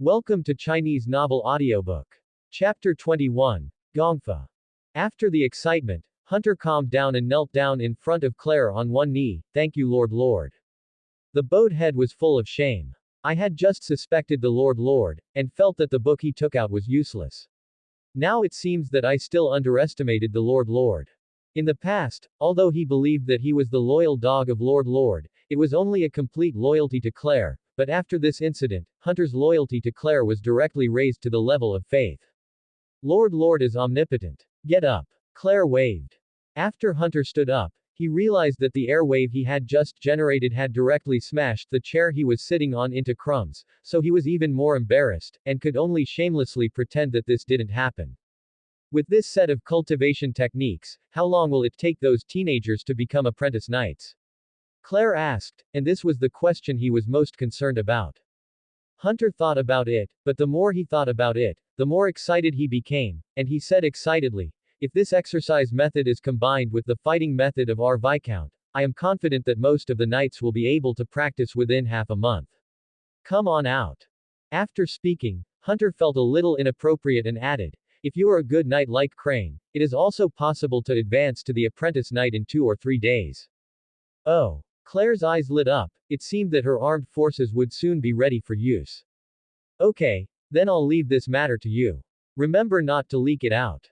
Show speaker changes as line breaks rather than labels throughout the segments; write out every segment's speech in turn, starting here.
Welcome to Chinese Novel Audiobook. Chapter 21. Gongfa. After the excitement, Hunter calmed down and knelt down in front of Claire on one knee. Thank you, Lord. The bowed head was full of shame. I had just suspected the Lord, and felt that the book he took out was useless. Now it seems that I still underestimated the Lord. In the past, although he believed that he was the loyal dog of Lord, it was only a complete loyalty to Claire, but after this incident, Hunter's loyalty to Claire was directly raised to the level of faith. Lord is omnipotent. Get up. Claire waved. After Hunter stood up, he realized that the air wave he had just generated had directly smashed the chair he was sitting on into crumbs, so he was even more embarrassed, and could only shamelessly pretend that this didn't happen. With this set of cultivation techniques, how long will it take those teenagers to become apprentice knights? Claire asked, and this was the question he was most concerned about. Hunter thought about it, but the more he thought about it, the more excited he became, and he said excitedly, if this exercise method is combined with the fighting method of our Viscount, I am confident that most of the knights will be able to practice within half a month. Come on out. After speaking, Hunter felt a little inappropriate and added, if you are a good knight like Crane, it is also possible to advance to the apprentice knight in 2 or 3 days. Oh. Claire's eyes lit up, it seemed that her armed forces would soon be ready for use. Okay, then I'll leave this matter to you. Remember not to leak it out.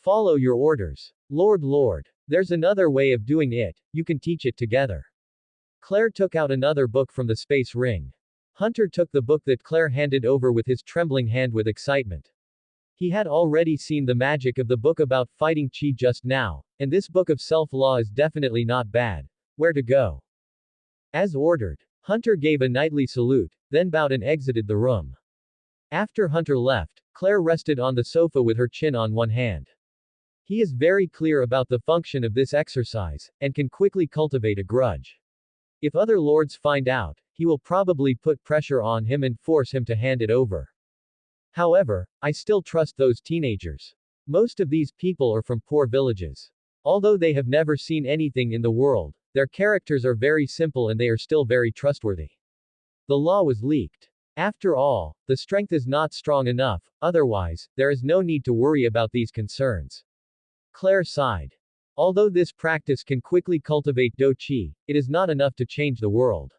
Follow your orders. Lord, there's another way of doing it, you can teach it together. Claire took out another book from the space ring. Hunter took the book that Claire handed over with his trembling hand with excitement. He had already seen the magic of the book about fighting Qi just now, and this book of self-law is definitely not bad. Where to go? As ordered. Hunter gave a knightly salute, then bowed and exited the room. After Hunter left, Claire rested on the sofa with her chin on one hand. He is very clear about the function of this exercise, and can quickly cultivate a grudge. If other lords find out, he will probably put pressure on him and force him to hand it over. However, I still trust those teenagers. Most of these people are from poor villages. Although they have never seen anything in the world, their characters are very simple and they are still very trustworthy. The law was leaked. After all, the strength is not strong enough, otherwise, there is no need to worry about these concerns. Claire sighed. Although this practice can quickly cultivate Do Qi, it is not enough to change the world.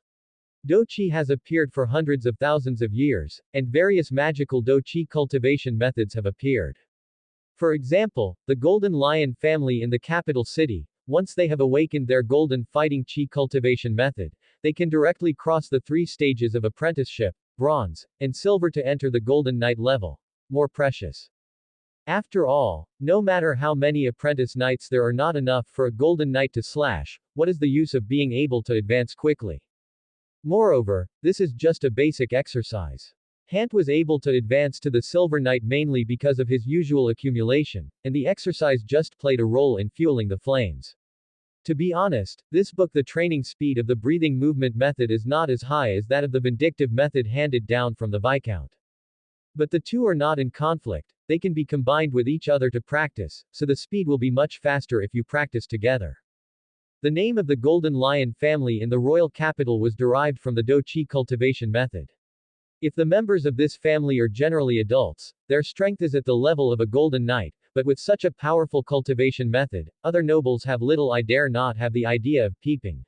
Do Qi has appeared for hundreds of thousands of years, and various magical Do Qi cultivation methods have appeared. For example, the Golden Lion family in the capital city, once they have awakened their golden fighting Qi cultivation method, they can directly cross the 3 stages of apprenticeship, bronze, and silver to enter the golden knight level. More precious. After all, no matter how many apprentice knights there are not enough for a golden knight to slash, what is the use of being able to advance quickly? Moreover, this is just a basic exercise. Hant was able to advance to the Silver Knight mainly because of his usual accumulation, and the exercise just played a role in fueling the flames. To be honest, this book the training speed of the breathing movement method is not as high as that of the vindictive method handed down from the Viscount. But the two are not in conflict, they can be combined with each other to practice, so the speed will be much faster if you practice together. The name of the Golden Lion family in the royal capital was derived from the Do Qi cultivation method. If the members of this family are generally adults, their strength is at the level of a golden knight, but with such a powerful cultivation method, other nobles have little I dare not have the idea of peeping.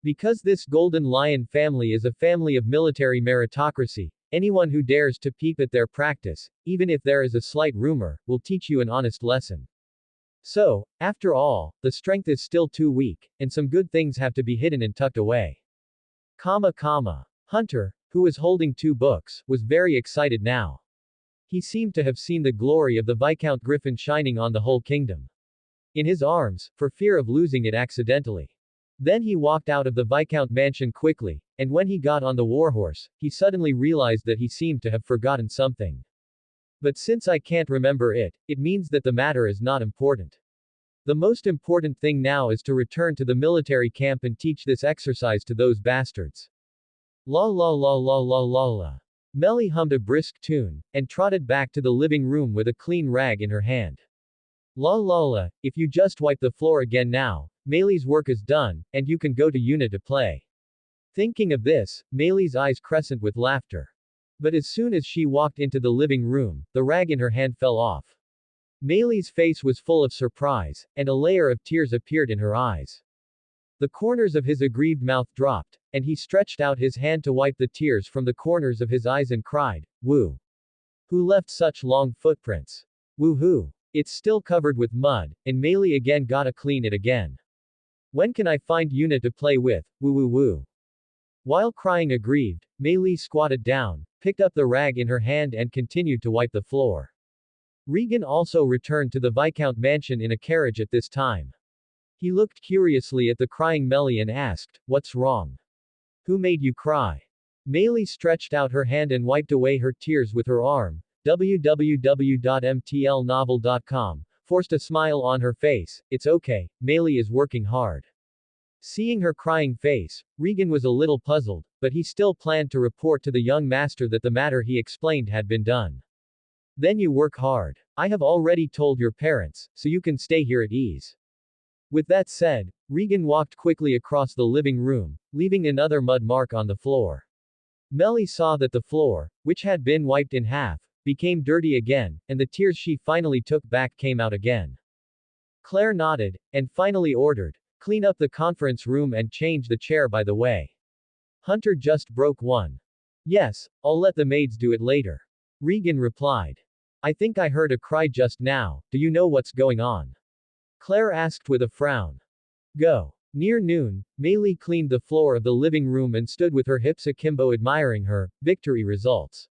Because this Golden Lion family is a family of military meritocracy, anyone who dares to peep at their practice, even if there is a slight rumor, will teach you an honest lesson. So, after all, the strength is still too weak, and some good things have to be hidden and tucked away. Hunter, who was holding 2 books, was very excited now. He seemed to have seen the glory of the Viscount Griffin shining on the whole kingdom. In his arms, for fear of losing it accidentally. Then he walked out of the Viscount mansion quickly, and when he got on the warhorse, he suddenly realized that he seemed to have forgotten something. But since I can't remember it, it means that the matter is not important. The most important thing now is to return to the military camp and teach this exercise to those bastards. La la la la la la la. Melly hummed a brisk tune, and trotted back to the living room with a clean rag in her hand. La la la, if you just wipe the floor again now, Meili's work is done, and you can go to Una to play. Thinking of this, Meili's eyes crescent with laughter. But as soon as she walked into the living room, the rag in her hand fell off. Meili's face was full of surprise, and a layer of tears appeared in her eyes. The corners of his aggrieved mouth dropped, and he stretched out his hand to wipe the tears from the corners of his eyes and cried, "Woo! Who left such long footprints? Woo-hoo! It's still covered with mud, and Meili again gotta clean it again. When can I find Yuna to play with? Woo-woo-woo." While crying aggrieved, Meili squatted down, picked up the rag in her hand and continued to wipe the floor. Regan also returned to the Viscount mansion in a carriage at this time. He looked curiously at the crying Meili and asked, "What's wrong? Who made you cry?" Meili stretched out her hand and wiped away her tears with her arm. www.mtlnovel.com forced a smile on her face. "It's okay, Meili is working hard." Seeing her crying face, Regan was a little puzzled, but he still planned to report to the young master that the matter he explained had been done. "Then you work hard. I have already told your parents, so you can stay here at ease." With that said, Regan walked quickly across the living room, leaving another mud mark on the floor. Meili saw that the floor, which had been wiped in half, became dirty again, and the tears she finally took back came out again. Claire nodded, and finally ordered, "Clean up the conference room and change the chair by the way. Hunter just broke one." "Yes, I'll let the maids do it later." Regan replied. "I think I heard a cry just now, do you know what's going on?" Claire asked with a frown. "Go." Near noon, Meili cleaned the floor of the living room and stood with her hips akimbo admiring her victory results.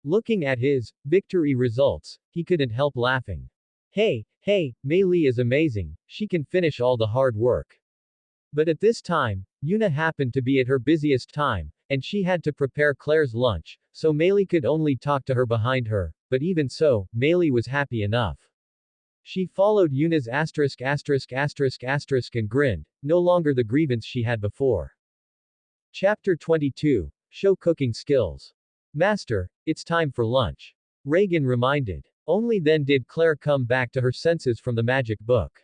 Looking at his victory results, he couldn't help laughing. Hey, Meili is amazing, she can finish all the hard work." But at this time, Yuna happened to be at her busiest time, and she had to prepare Claire's lunch, so Meili could only talk to her behind her, but even so, Meili was happy enough. She followed Yuna's **** and grinned, no longer the grievance she had before. Chapter 22. Show cooking skills. "Master, it's time for lunch," Regan reminded. Only then did Claire come back to her senses from the magic book.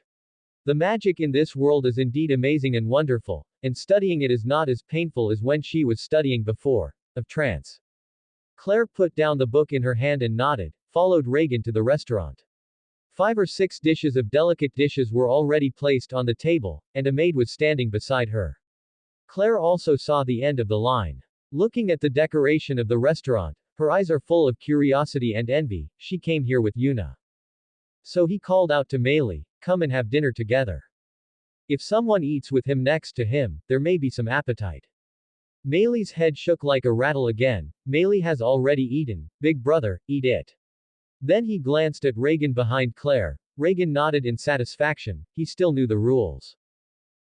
The magic in this world is indeed amazing and wonderful, and studying it is not as painful as when she was studying before, of trance. Claire put down the book in her hand and nodded, followed Regan to the restaurant. 5 or 6 dishes of delicate dishes were already placed on the table, and a maid was standing beside her. Claire also saw the end of the line. Looking at the decoration of the restaurant, her eyes are full of curiosity and envy. She came here with Yuna. So he called out to Meili, "Come and have dinner together. If someone eats with him next to him, there may be some appetite." Meili's head shook like a rattle again. "Meili has already eaten, big brother, eat it." Then he glanced at Regan behind Claire. Regan nodded in satisfaction, he still knew the rules.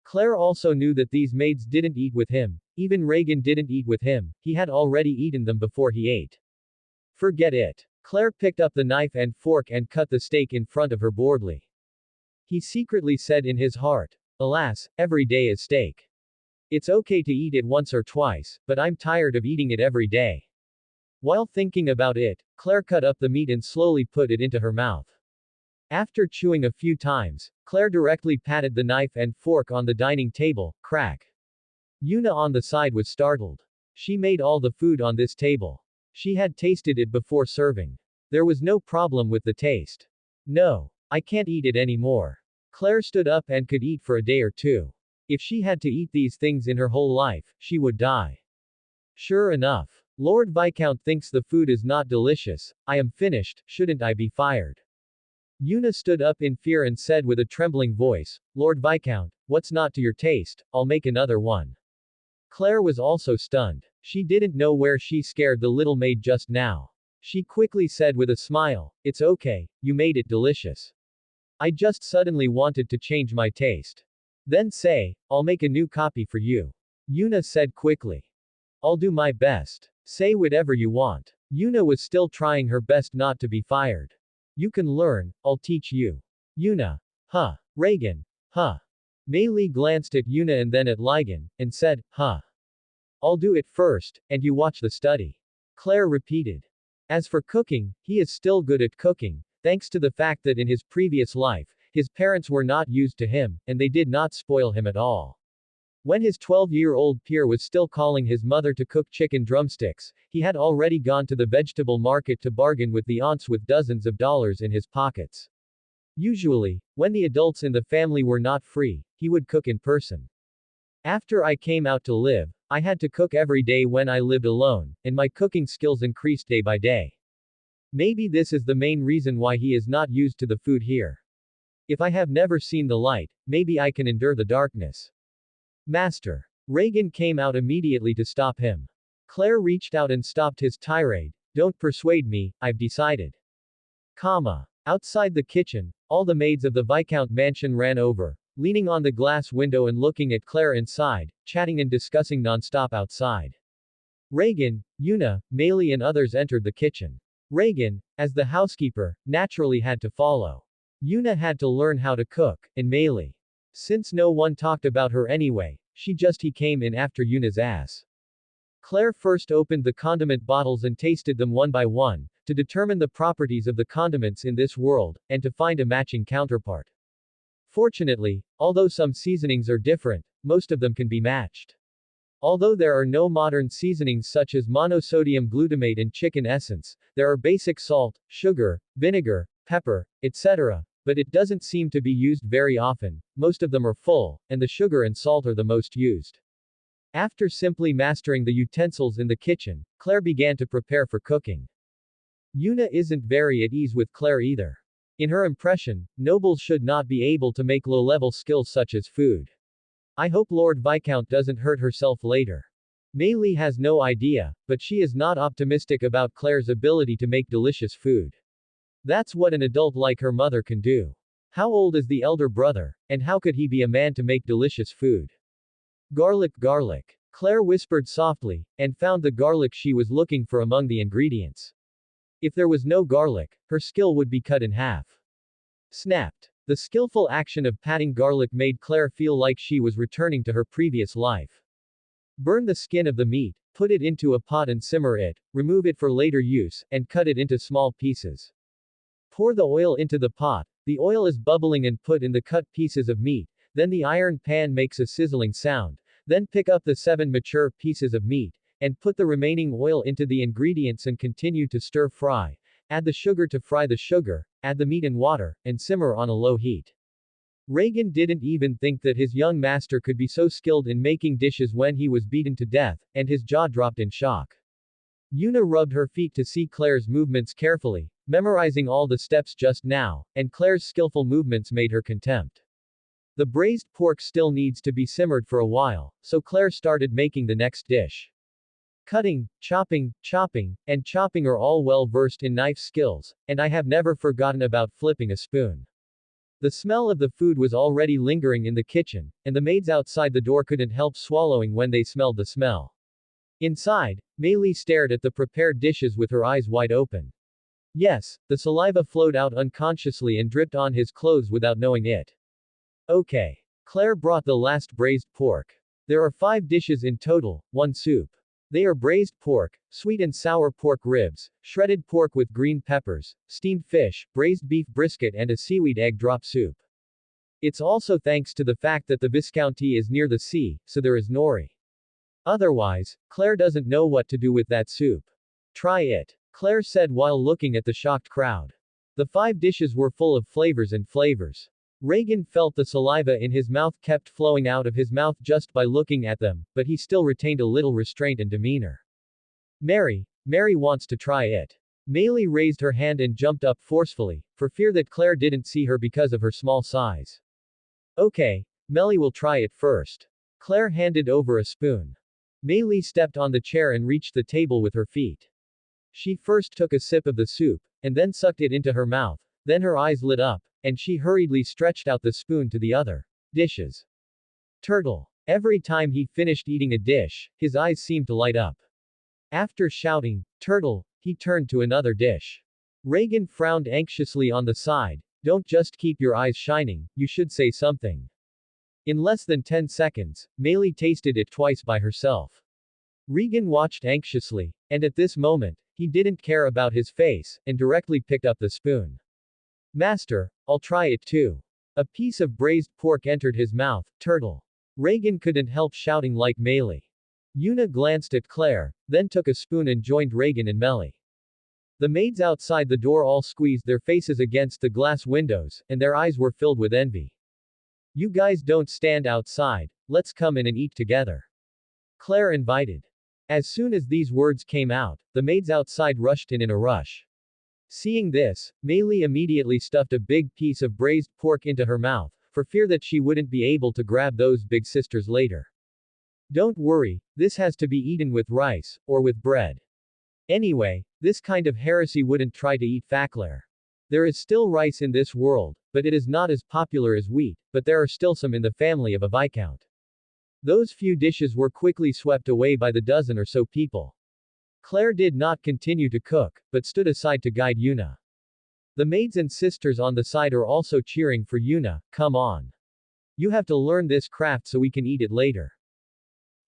Claire also knew that these maids didn't eat with him, even Regan didn't eat with him, he had already eaten them before he ate. Forget it. Claire picked up the knife and fork and cut the steak in front of her boldly. He secretly said in his heart, "Alas, every day is steak. It's okay to eat it once or twice, but I'm tired of eating it every day." While thinking about it, Claire cut up the meat and slowly put it into her mouth. After chewing a few times, Claire directly patted the knife and fork on the dining table, crack. Yuna on the side was startled. She made all the food on this table. She had tasted it before serving. There was no problem with the taste. "No, I can't eat it anymore." Claire stood up and could eat for a day or two. If she had to eat these things in her whole life, she would die. Sure enough. Lord Viscount thinks the food is not delicious. I am finished, shouldn't I be fired? Yuna stood up in fear and said with a trembling voice, "Lord Viscount, what's not to your taste, I'll make another one." Claire was also stunned. She didn't know where she scared the little maid just now. She quickly said with a smile, "It's okay, you made it delicious. I just suddenly wanted to change my taste." "Then say, I'll make a new copy for you." Yuna said quickly. "I'll do my best. Say whatever you want." Yuna was still trying her best not to be fired. "You can learn, I'll teach you." Yuna. Huh. Regan. Huh. Meili glanced at Yuna and then at Ligan, and said, "Huh. I'll do it first, and you watch the study." Claire repeated. As for cooking, he is still good at cooking, thanks to the fact that in his previous life, his parents were not used to him, and they did not spoil him at all. When his 12-year-old peer was still calling his mother to cook chicken drumsticks, he had already gone to the vegetable market to bargain with the aunts with dozens of dollars in his pockets. Usually, when the adults in the family were not free, he would cook in person. After I came out to live, I had to cook every day when I lived alone, and my cooking skills increased day by day. Maybe this is the main reason why he is not used to the food here. If I have never seen the light, maybe I can endure the darkness. Master. Reagan came out immediately to stop him. Claire reached out and stopped his tirade. Don't persuade me, I've decided. Outside the kitchen, all the maids of the Viscount mansion ran over, leaning on the glass window and looking at Claire inside, chatting and discussing nonstop outside. Reagan, Yuna, Meili and others entered the kitchen. Reagan, as the housekeeper, naturally had to follow. Yuna had to learn how to cook, and Meili. Since no one talked about her anyway, he came in after Yuna's ass. Claire first opened the condiment bottles and tasted them one by one, to determine the properties of the condiments in this world, and to find a matching counterpart. Fortunately, although some seasonings are different, most of them can be matched. Although there are no modern seasonings such as monosodium glutamate and chicken essence, there are basic salt, sugar, vinegar, pepper, etc., but it doesn't seem to be used very often. Most of them are full, and the sugar and salt are the most used. After simply mastering the utensils in the kitchen, Claire began to prepare for cooking. Yuna isn't very at ease with Claire either. In her impression, nobles should not be able to make low-level skills such as food. I hope Lord Viscount doesn't hurt herself later. Meili has no idea, but she is not optimistic about Claire's ability to make delicious food. That's what an adult like her mother can do. How old is the elder brother, and how could he be a man to make delicious food? Garlic. Claire whispered softly, and found the garlic she was looking for among the ingredients. If there was no garlic, her skill would be cut in half. Snapped. The skillful action of patting garlic made Claire feel like she was returning to her previous life. Burn the skin of the meat, put it into a pot and simmer it, remove it for later use, and cut it into small pieces. Pour the oil into the pot, the oil is bubbling and put in the cut pieces of meat, then the iron pan makes a sizzling sound, then pick up the 7 mature pieces of meat, and put the remaining oil into the ingredients and continue to stir fry. Add the sugar to fry the sugar, add the meat and water, and simmer on a low heat. Reagan didn't even think that his young master could be so skilled in making dishes when he was beaten to death, and his jaw dropped in shock. Yuna rubbed her feet to see Claire's movements carefully, memorizing all the steps just now, and Claire's skillful movements made her contempt. The braised pork still needs to be simmered for a while, so Claire started making the next dish. Cutting, chopping, and chopping are all well versed in knife skills, and I have never forgotten about flipping a spoon. The smell of the food was already lingering in the kitchen, and the maids outside the door couldn't help swallowing when they smelled the smell. Inside, Meili stared at the prepared dishes with her eyes wide open. Yes, the saliva flowed out unconsciously and dripped on his clothes without knowing it. Okay. Claire brought the last braised pork. There are 5 dishes in total, 1 soup. They are braised pork, sweet and sour pork ribs, shredded pork with green peppers, steamed fish, braised beef brisket and a seaweed egg drop soup. It's also thanks to the fact that the Viscounty is near the sea, so there is nori. Otherwise, Claire doesn't know what to do with that soup. Try it, Claire said while looking at the shocked crowd. The 5 dishes were full of flavors. Reagan felt the saliva in his mouth kept flowing out of his mouth just by looking at them, but he still retained a little restraint and demeanor. Mary wants to try it. Meili raised her hand and jumped up forcefully, for fear that Claire didn't see her because of her small size. Okay, Meili will try it first. Claire handed over a spoon. Meili stepped on the chair and reached the table with her feet. She first took a sip of the soup, and then sucked it into her mouth, then her eyes lit up, and she hurriedly stretched out the spoon to the other dishes. Turtle. Every time he finished eating a dish, his eyes seemed to light up. After shouting, "Turtle," he turned to another dish. Reagan frowned anxiously on the side. Don't just keep your eyes shining, you should say something. In less than 10 seconds, Meili tasted it twice by herself. Regan watched anxiously, and at this moment, he didn't care about his face, and directly picked up the spoon. Master, I'll try it too. A piece of braised pork entered his mouth. Turtle. Reagan couldn't help shouting like Meili. Yuna glanced at Claire, then took a spoon and joined Reagan and Meili. The maids outside the door all squeezed their faces against the glass windows, and their eyes were filled with envy. You guys don't stand outside, let's come in and eat together. Claire invited. As soon as these words came out, the maids outside rushed in a rush. Seeing this, Meili immediately stuffed a big piece of braised pork into her mouth, for fear that she wouldn't be able to grab those big sisters later. Don't worry, this has to be eaten with rice, or with bread. Anyway, this kind of heresy wouldn't try to eat Fakler. There is still rice in this world, but it is not as popular as wheat, but there are still some in the family of a Viscount. Those few dishes were quickly swept away by the dozen or so people. Claire did not continue to cook, but stood aside to guide Yuna. The maids and sisters on the side are also cheering for Yuna, come on. You have to learn this craft so we can eat it later.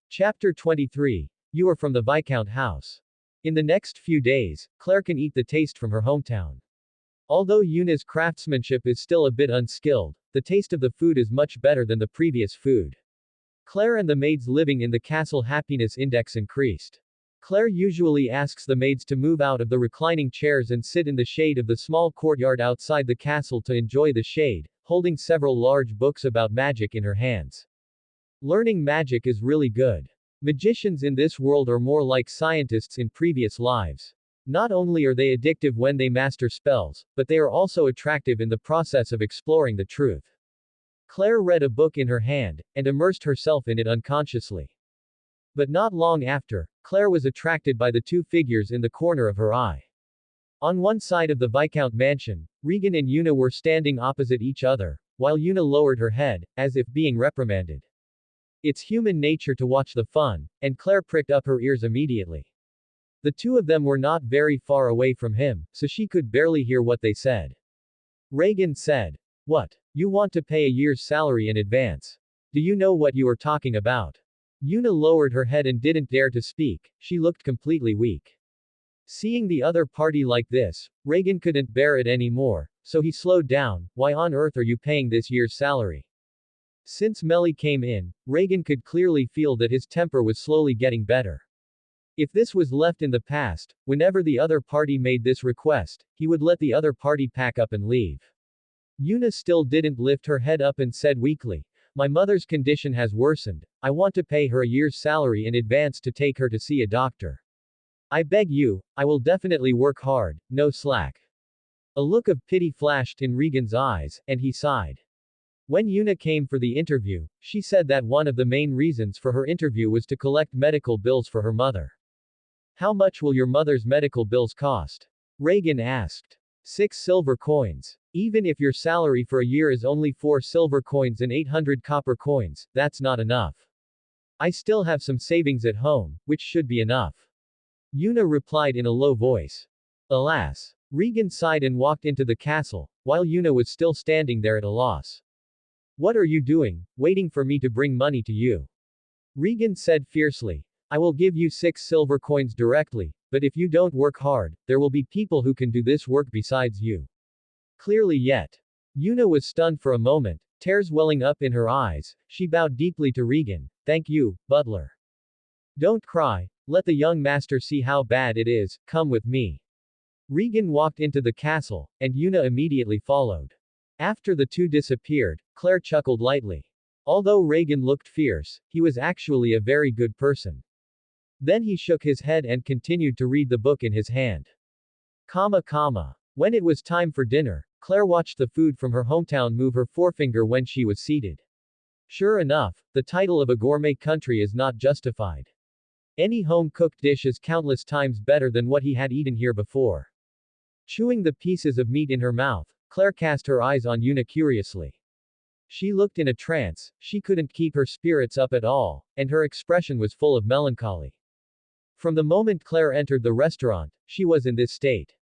Chapter 23. You are from the Viscount house. In the next few days, Claire can eat the taste from her hometown. Although Yuna's craftsmanship is still a bit unskilled, the taste of the food is much better than the previous food. Claire and the maids living in the castle happiness index increased. Claire usually asks the maids to move out of the reclining chairs and sit in the shade of the small courtyard outside the castle to enjoy the shade, holding several large books about magic in her hands. Learning magic is really good. Magicians in this world are more like scientists in previous lives. Not only are they addictive when they master spells, but they are also attractive in the process of exploring the truth. Claire read a book in her hand, and immersed herself in it unconsciously. But not long after, Claire was attracted by the two figures in the corner of her eye. On one side of the Viscount mansion, Regan and Yuna were standing opposite each other, while Yuna lowered her head, as if being reprimanded. It's human nature to watch the fun, and Claire pricked up her ears immediately. The two of them were not very far away from him, so she could barely hear what they said. Regan said, "What? You want to pay a year's salary in advance? Do you know what you are talking about?" Yuna lowered her head and didn't dare to speak, she looked completely weak. Seeing the other party like this, Regan couldn't bear it anymore, so he slowed down. Why on earth are you paying this year's salary? Since Meili came in, Regan could clearly feel that his temper was slowly getting better. If this was left in the past, whenever the other party made this request, he would let the other party pack up and leave. Yuna still didn't lift her head up and said weakly, "My mother's condition has worsened, I want to pay her a year's salary in advance to take her to see a doctor. I beg you, I will definitely work hard, no slack." A look of pity flashed in Regan's eyes, and he sighed. When Yuna came for the interview, she said that one of the main reasons for her interview was to collect medical bills for her mother. "How much will your mother's medical bills cost?" Regan asked. 6 silver coins. Even if your salary for a year is only 4 silver coins and 800 copper coins, that's not enough. I still have some savings at home, which should be enough. Yuna replied in a low voice. Alas. Regan sighed and walked into the castle, while Yuna was still standing there at a loss. "What are you doing, waiting for me to bring money to you?" Regan said fiercely. "I will give you 6 silver coins directly, but if you don't work hard, there will be people who can do this work besides you." Clearly yet. Yuna was stunned for a moment, tears welling up in her eyes, she bowed deeply to Regan. "Thank you, butler. Don't cry, let the young master see how bad it is, come with me." Regan walked into the castle, and Yuna immediately followed. After the two disappeared, Claire chuckled lightly. Although Regan looked fierce, he was actually a very good person. Then he shook his head and continued to read the book in his hand. When it was time for dinner, Claire watched the food from her hometown move her forefinger when she was seated. Sure enough, the title of a gourmet country is not justified. Any home-cooked dish is countless times better than what he had eaten here before. Chewing the pieces of meat in her mouth, Claire cast her eyes on Yuna curiously. She looked in a trance, she couldn't keep her spirits up at all, and her expression was full of melancholy. From the moment Claire entered the restaurant, she was in this state.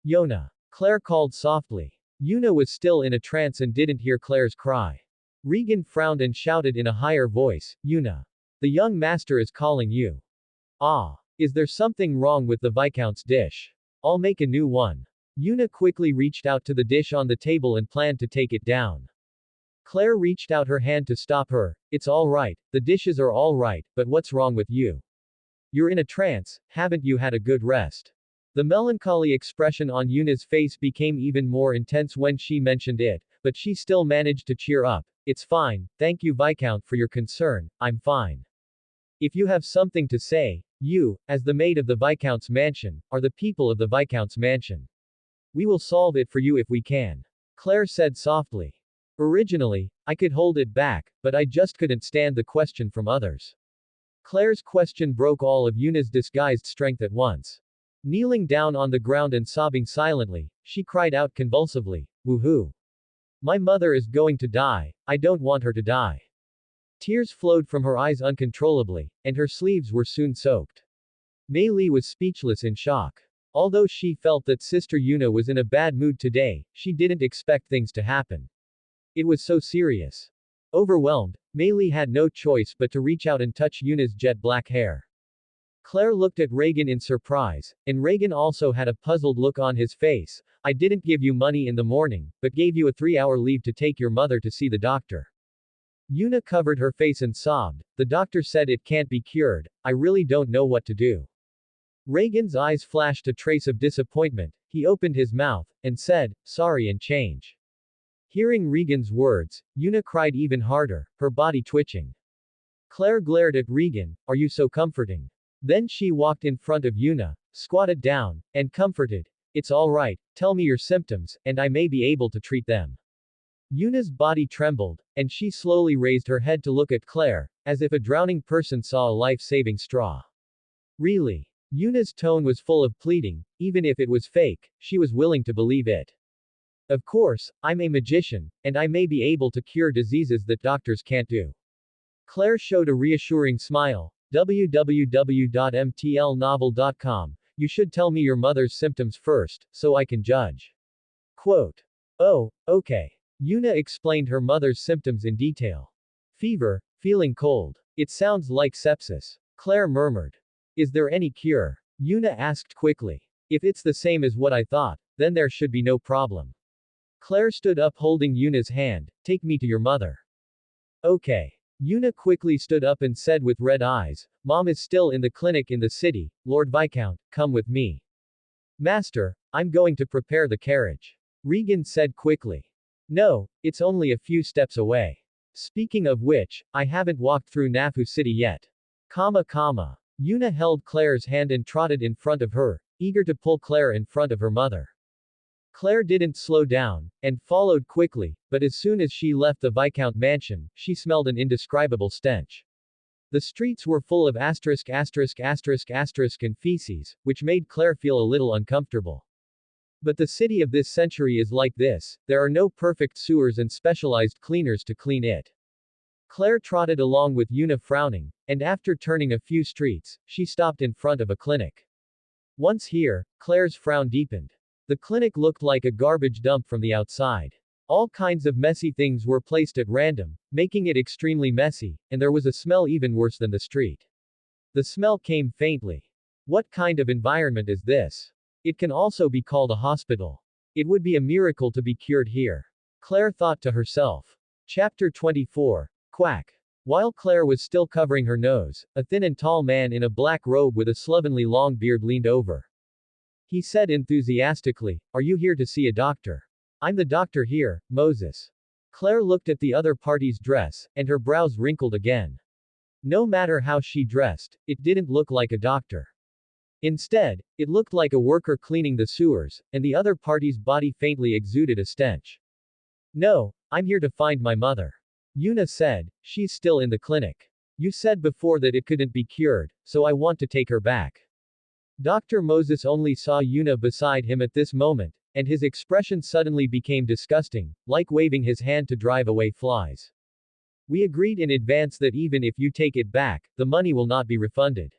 "Yona." Claire called softly. Yuna was still in a trance and didn't hear Claire's cry. Regan frowned and shouted in a higher voice, "Yuna. The young master is calling you." "Ah. Is there something wrong with the Viscount's dish? I'll make a new one." Yuna quickly reached out to the dish on the table and planned to take it down. Claire reached out her hand to stop her. It's all right, the dishes are all right, but what's wrong with you? You're in a trance, haven't you had a good rest? The melancholy expression on Yuna's face became even more intense when she mentioned it, but she still managed to cheer up. It's fine, thank you Viscount for your concern, I'm fine. If you have something to say, you, as the maid of the Viscount's mansion, are the people of the Viscount's mansion. We will solve it for you if we can. Claire said softly. Originally, I could hold it back, but I just couldn't stand the question from others. Claire's question broke all of Yuna's disguised strength at once. Kneeling down on the ground and sobbing silently, she cried out convulsively, woohoo! My mother is going to die, I don't want her to die. Tears flowed from her eyes uncontrollably, and her sleeves were soon soaked. Mei Li was speechless in shock. Although she felt that Sister Yuna was in a bad mood today, she didn't expect things to happen. It was so serious. Overwhelmed, Mei Li had no choice but to reach out and touch Yuna's jet black hair. Claire looked at Reagan in surprise, and Reagan also had a puzzled look on his face. I didn't give you money in the morning, but gave you a 3-hour leave to take your mother to see the doctor. Yuna covered her face and sobbed. The doctor said it can't be cured, I really don't know what to do. Reagan's eyes flashed a trace of disappointment. He opened his mouth, and said, sorry and change. Hearing Regan's words, Yuna cried even harder, her body twitching. Claire glared at Regan, are you so comforting? Then she walked in front of Yuna, squatted down, and comforted. It's all right, tell me your symptoms, and I may be able to treat them. Yuna's body trembled, and she slowly raised her head to look at Claire, as if a drowning person saw a life-saving straw. Really? Yuna's tone was full of pleading, even if it was fake, she was willing to believe it. Of course, I'm a magician, and I may be able to cure diseases that doctors can't do. Claire showed a reassuring smile. www.mtlnovel.com. You should tell me your mother's symptoms first, so I can judge. Quote. Oh, okay. Yuna explained her mother's symptoms in detail. Fever, feeling cold. It sounds like sepsis. Claire murmured. Is there any cure? Yuna asked quickly. If it's the same as what I thought, then there should be no problem. Claire stood up holding Yuna's hand. Take me to your mother. Okay. Yuna quickly stood up and said with red eyes, Mom is still in the clinic in the city, Lord Viscount, come with me. Master, I'm going to prepare the carriage. Regan said quickly. No, it's only a few steps away. Speaking of which, I haven't walked through Nafu City yet. Yuna held Claire's hand and trotted in front of her, eager to pull Claire in front of her mother. Claire didn't slow down, and followed quickly, but as soon as she left the Viscount mansion, she smelled an indescribable stench. The streets were full of and feces, which made Claire feel a little uncomfortable. But the city of this century is like this, there are no perfect sewers and specialized cleaners to clean it. Claire trotted along with Yuna frowning, and after turning a few streets, she stopped in front of a clinic. Once here, Claire's frown deepened. The clinic looked like a garbage dump from the outside. All kinds of messy things were placed at random, making it extremely messy, and there was a smell even worse than the street. The smell came faintly. What kind of environment is this? It can also be called a hospital. It would be a miracle to be cured here. Claire thought to herself. Chapter 24. Quack. While Claire was still covering her nose, a thin and tall man in a black robe with a slovenly long beard leaned over. He said enthusiastically, are you here to see a doctor? I'm the doctor here, Moses. Claire looked at the other party's dress, and her brows wrinkled again. No matter how she dressed, it didn't look like a doctor. Instead, it looked like a worker cleaning the sewers, and the other party's body faintly exuded a stench. No, I'm here to find my mother. Yuna said, she's still in the clinic. You said before that it couldn't be cured, so I want to take her back. Dr. Moses only saw Yuna beside him at this moment, and his expression suddenly became disgusting, like waving his hand to drive away flies. We agreed in advance that even if you take it back, the money will not be refunded.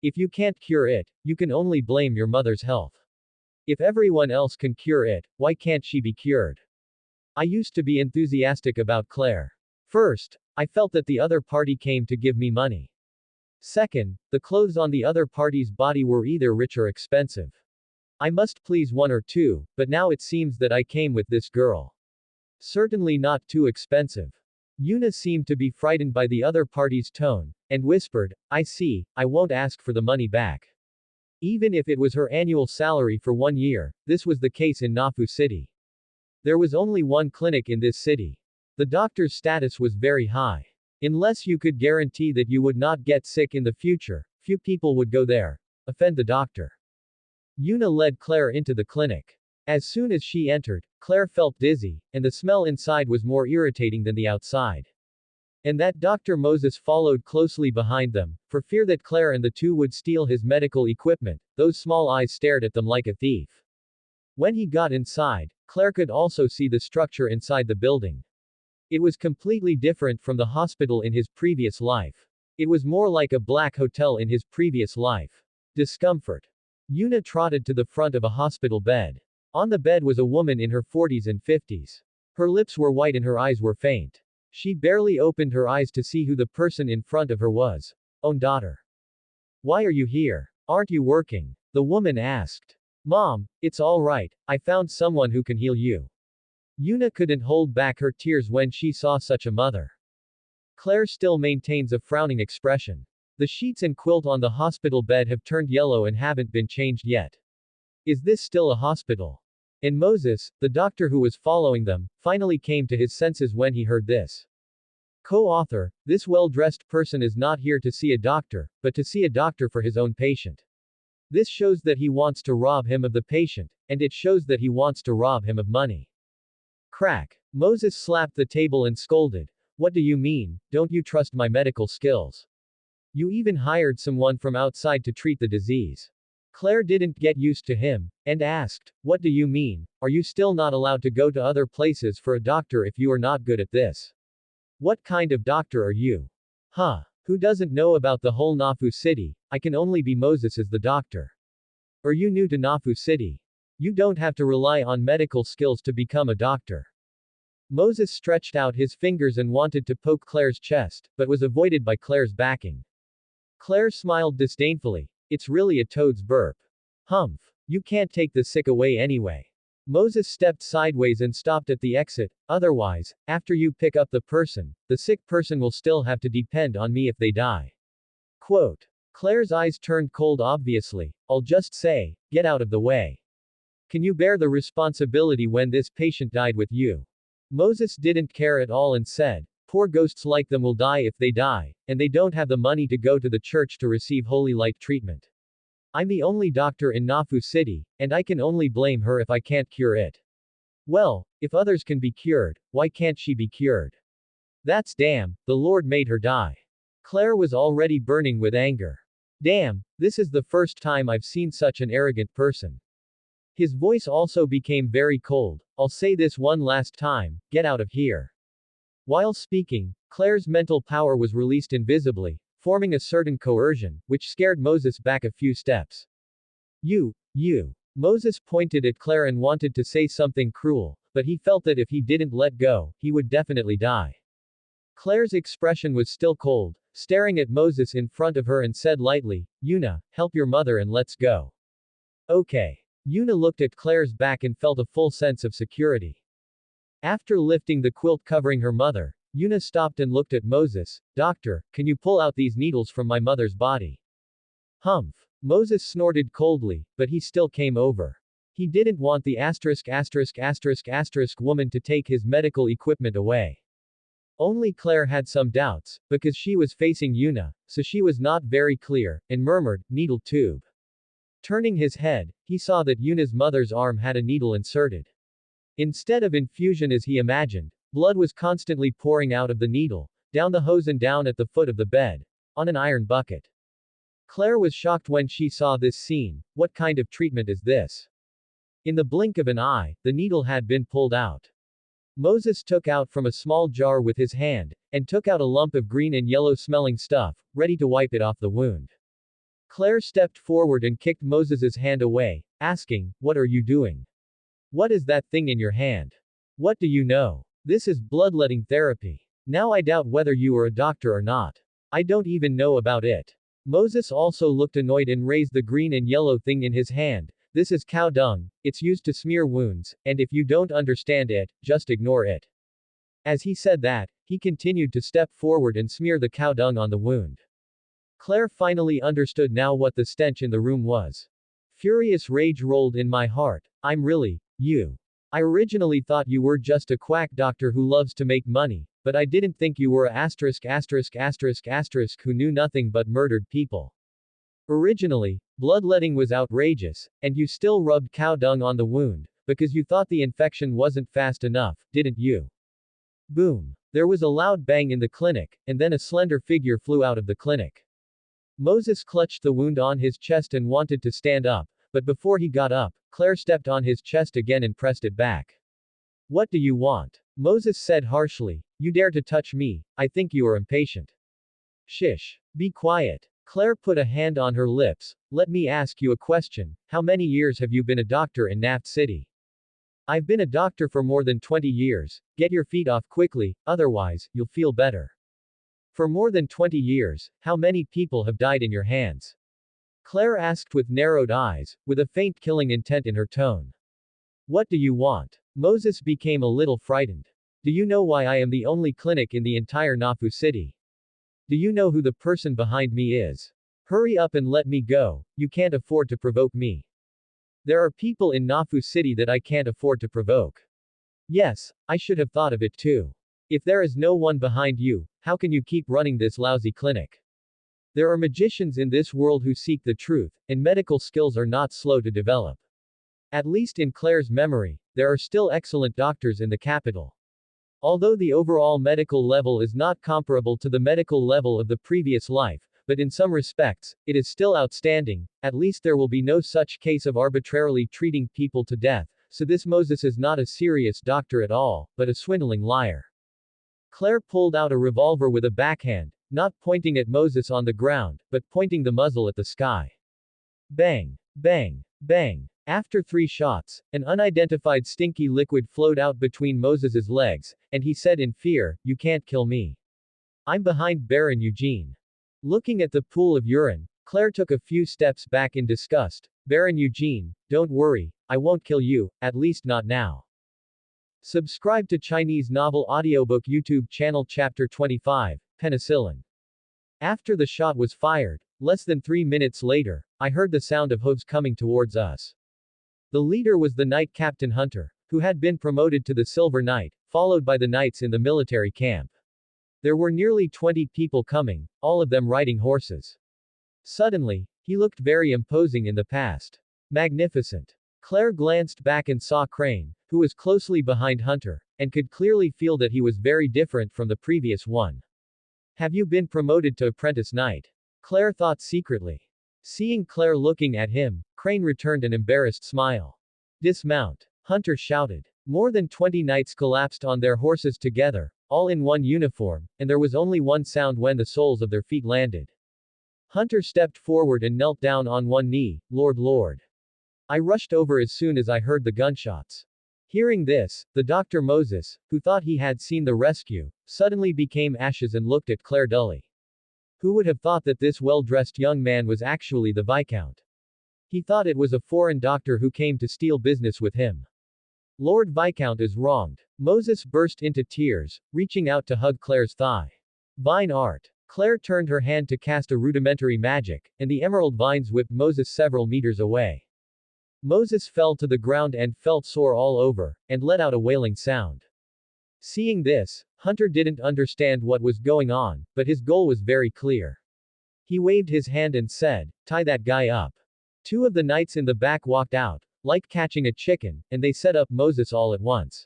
If you can't cure it, you can only blame your mother's health. If everyone else can cure it, why can't she be cured? I used to be enthusiastic about Claire. First, I felt that the other party came to give me money. Second, the clothes on the other party's body were either rich or expensive. I must please one or two, but now it seems that I came with this girl. Certainly not too expensive. Yuna seemed to be frightened by the other party's tone, and whispered, I see, I won't ask for the money back. Even if it was her annual salary for 1 year, this was the case in Nafu City. There was only one clinic in this city. The doctor's status was very high. Unless you could guarantee that you would not get sick in the future, few people would go there. Offend the doctor. Yuna led Claire into the clinic. As soon as she entered, Claire felt dizzy, and the smell inside was more irritating than the outside. And that Dr. Moses followed closely behind them, for fear that Claire and the two would steal his medical equipment. Those small eyes stared at them like a thief. When he got inside, Claire could also see the structure inside the building. It was completely different from the hospital in his previous life. It was more like a black hotel in his previous life. Discomfort. Yuna trotted to the front of a hospital bed. On the bed was a woman in her 40s and 50s. Her lips were white and her eyes were faint. She barely opened her eyes to see who the person in front of her was. Own daughter. Why are you here? Aren't you working? The woman asked. Mom, it's all right, I found someone who can heal you. Yuna couldn't hold back her tears when she saw such a mother. Claire still maintains a frowning expression. The sheets and quilt on the hospital bed have turned yellow and haven't been changed yet. Is this still a hospital? And Moses, the doctor who was following them, finally came to his senses when he heard this. Co-author, this well-dressed person is not here to see a doctor, but to see a doctor for his own patient. This shows that he wants to rob him of the patient, and it shows that he wants to rob him of money. Crack. Moses slapped the table and scolded. What do you mean, don't you trust my medical skills? You even hired someone from outside to treat the disease. Claire didn't get used to him, and asked, what do you mean, are you still not allowed to go to other places for a doctor if you are not good at this? What kind of doctor are you? Huh. Who doesn't know about the whole Nafu City? I can only be Moses as the doctor. Are you new to Nafu City? You don't have to rely on medical skills to become a doctor. Moses stretched out his fingers and wanted to poke Claire's chest, but was avoided by Claire's backing. Claire smiled disdainfully. It's really a toad's burp. Humph. You can't take the sick away anyway. Moses stepped sideways and stopped at the exit, otherwise, after you pick up the person, the sick person will still have to depend on me if they die. Quote. Claire's eyes turned cold obviously. I'll just say, get out of the way. Can you bear the responsibility when this patient died with you? Moses didn't care at all and said, poor ghosts like them will die if they die, and they don't have the money to go to the church to receive holy light treatment. I'm the only doctor in Nafu City, and I can only blame her if I can't cure it. Well, if others can be cured, why can't she be cured? That's damn, the Lord made her die. Claire was already burning with anger. Damn, this is the first time I've seen such an arrogant person. His voice also became very cold. I'll say this one last time, get out of here. While speaking, Claire's mental power was released invisibly, forming a certain coercion, which scared Moses back a few steps. You. Moses pointed at Claire and wanted to say something cruel, but he felt that if he didn't let go, he would definitely die. Claire's expression was still cold, staring at Moses in front of her and said lightly, Yuna, help your mother and let's go. Okay. Yuna looked at Claire's back and felt a full sense of security. After lifting the quilt covering her mother, Yuna stopped and looked at Moses. Doctor, can you pull out these needles from my mother's body? Humph. Moses snorted coldly, but he still came over. He didn't want the woman to take his medical equipment away. Only Claire had some doubts, because she was facing Yuna, so she was not very clear, and murmured, needle tube. Turning his head, he saw that Yuna's mother's arm had a needle inserted. Instead of infusion as he imagined, blood was constantly pouring out of the needle, down the hose and down at the foot of the bed, on an iron bucket. Claire was shocked when she saw this scene. What kind of treatment is this? In the blink of an eye, the needle had been pulled out. Moses took out from a small jar with his hand, and took out a lump of green and yellow smelling stuff, ready to wipe it off the wound. Claire stepped forward and kicked Moses's hand away, asking, what are you doing? What is that thing in your hand? What do you know? This is bloodletting therapy. Now I doubt whether you are a doctor or not. I don't even know about it. Moses also looked annoyed and raised the green and yellow thing in his hand. This is cow dung, it's used to smear wounds, and if you don't understand it, just ignore it. As he said that, he continued to step forward and smear the cow dung on the wound. Claire finally understood now what the stench in the room was. Furious rage rolled in my heart. I'm really, you. I originally thought you were just a quack doctor who loves to make money, but I didn't think you were a who knew nothing but murdered people. Originally, bloodletting was outrageous, and you still rubbed cow dung on the wound, because you thought the infection wasn't fast enough, didn't you? Boom. There was a loud bang in the clinic, and then a slender figure flew out of the clinic. Moses clutched the wound on his chest and wanted to stand up, but before he got up, Claire stepped on his chest again and pressed it back. What do you want? Moses said harshly. You dare to touch me, I think you are impatient. Shish. Be quiet. Claire put a hand on her lips. Let me ask you a question. How many years have you been a doctor in Naft City? I've been a doctor for more than 20 years. Get your feet off quickly, otherwise, you'll feel better. For more than 20 years, how many people have died in your hands? Claire asked with narrowed eyes, with a faint killing intent in her tone. What do you want? Moses became a little frightened. Do you know why I am the only clinic in the entire Nafu city? Do you know who the person behind me is? Hurry up and let me go, you can't afford to provoke me. There are people in Nafu city that I can't afford to provoke. Yes, I should have thought of it too. If there is no one behind you, how can you keep running this lousy clinic? There are magicians in this world who seek the truth, and medical skills are not slow to develop. At least in Claire's memory, there are still excellent doctors in the capital. Although the overall medical level is not comparable to the medical level of the previous life, but in some respects, it is still outstanding. At least there will be no such case of arbitrarily treating people to death, so this Moses is not a serious doctor at all, but a swindling liar. Claire pulled out a revolver with a backhand, not pointing at Moses on the ground, but pointing the muzzle at the sky. Bang! Bang! Bang! After 3 shots, an unidentified stinky liquid flowed out between Moses's legs, and he said in fear, You can't kill me. I'm behind Baron Eugene. Looking at the pool of urine, Claire took a few steps back in disgust. Baron Eugene, don't worry, I won't kill you, at least not now. Subscribe to Chinese Novel Audiobook YouTube channel Chapter 25, Penicillin. After the shot was fired, less than 3 minutes later, I heard the sound of hooves coming towards us. The leader was the Knight Captain Hunter, who had been promoted to the Silver Knight, followed by the knights in the military camp. There were nearly 20 people coming, all of them riding horses. Suddenly, he looked very imposing in the past. Magnificent. Claire glanced back and saw Crane, who was closely behind Hunter, and could clearly feel that he was very different from the previous one. Have you been promoted to apprentice knight? Claire thought secretly. Seeing Claire looking at him, Crane returned an embarrassed smile. Dismount! Hunter shouted. More than 20 knights collapsed on their horses together, all in one uniform, and there was only one sound when the soles of their feet landed. Hunter stepped forward and knelt down on one knee. Lord. I rushed over as soon as I heard the gunshots. Hearing this, the Dr. Moses, who thought he had seen the rescue, suddenly became ashes and looked at Claire dully. Who would have thought that this well-dressed young man was actually the Viscount? He thought it was a foreign doctor who came to steal business with him. Lord Viscount is wronged. Moses burst into tears, reaching out to hug Claire's thigh. Vine art. Claire turned her hand to cast a rudimentary magic, and the emerald vines whipped Moses several meters away. Moses fell to the ground and felt sore all over, and let out a wailing sound. Seeing this, Hunter didn't understand what was going on, but his goal was very clear. He waved his hand and said, Tie that guy up. 2 of the knights in the back walked out, like catching a chicken, and they set up Moses all at once.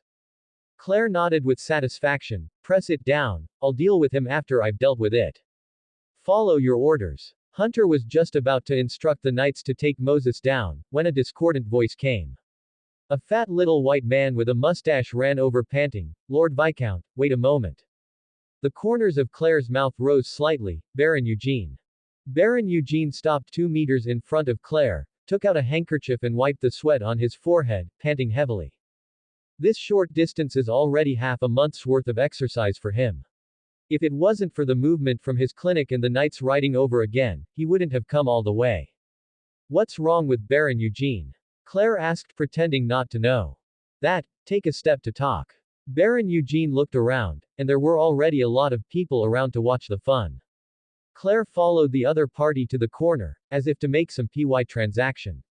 Claire nodded with satisfaction. Press it down, I'll deal with him after I've dealt with it. Follow your orders. Hunter was just about to instruct the knights to take Moses down, when a discordant voice came. A fat little white man with a mustache ran over panting, Lord Viscount, wait a moment. The corners of Claire's mouth rose slightly. Baron Eugene. Baron Eugene stopped 2 meters in front of Claire, took out a handkerchief and wiped the sweat on his forehead, panting heavily. This short distance is already half a month's worth of exercise for him. If it wasn't for the movement from his clinic and the knights riding over again, he wouldn't have come all the way. What's wrong with Baron Eugene? Claire asked, pretending not to know. That, take a step to talk. Baron Eugene looked around, and there were already a lot of people around to watch the fun. Claire followed the other party to the corner, as if to make some transaction.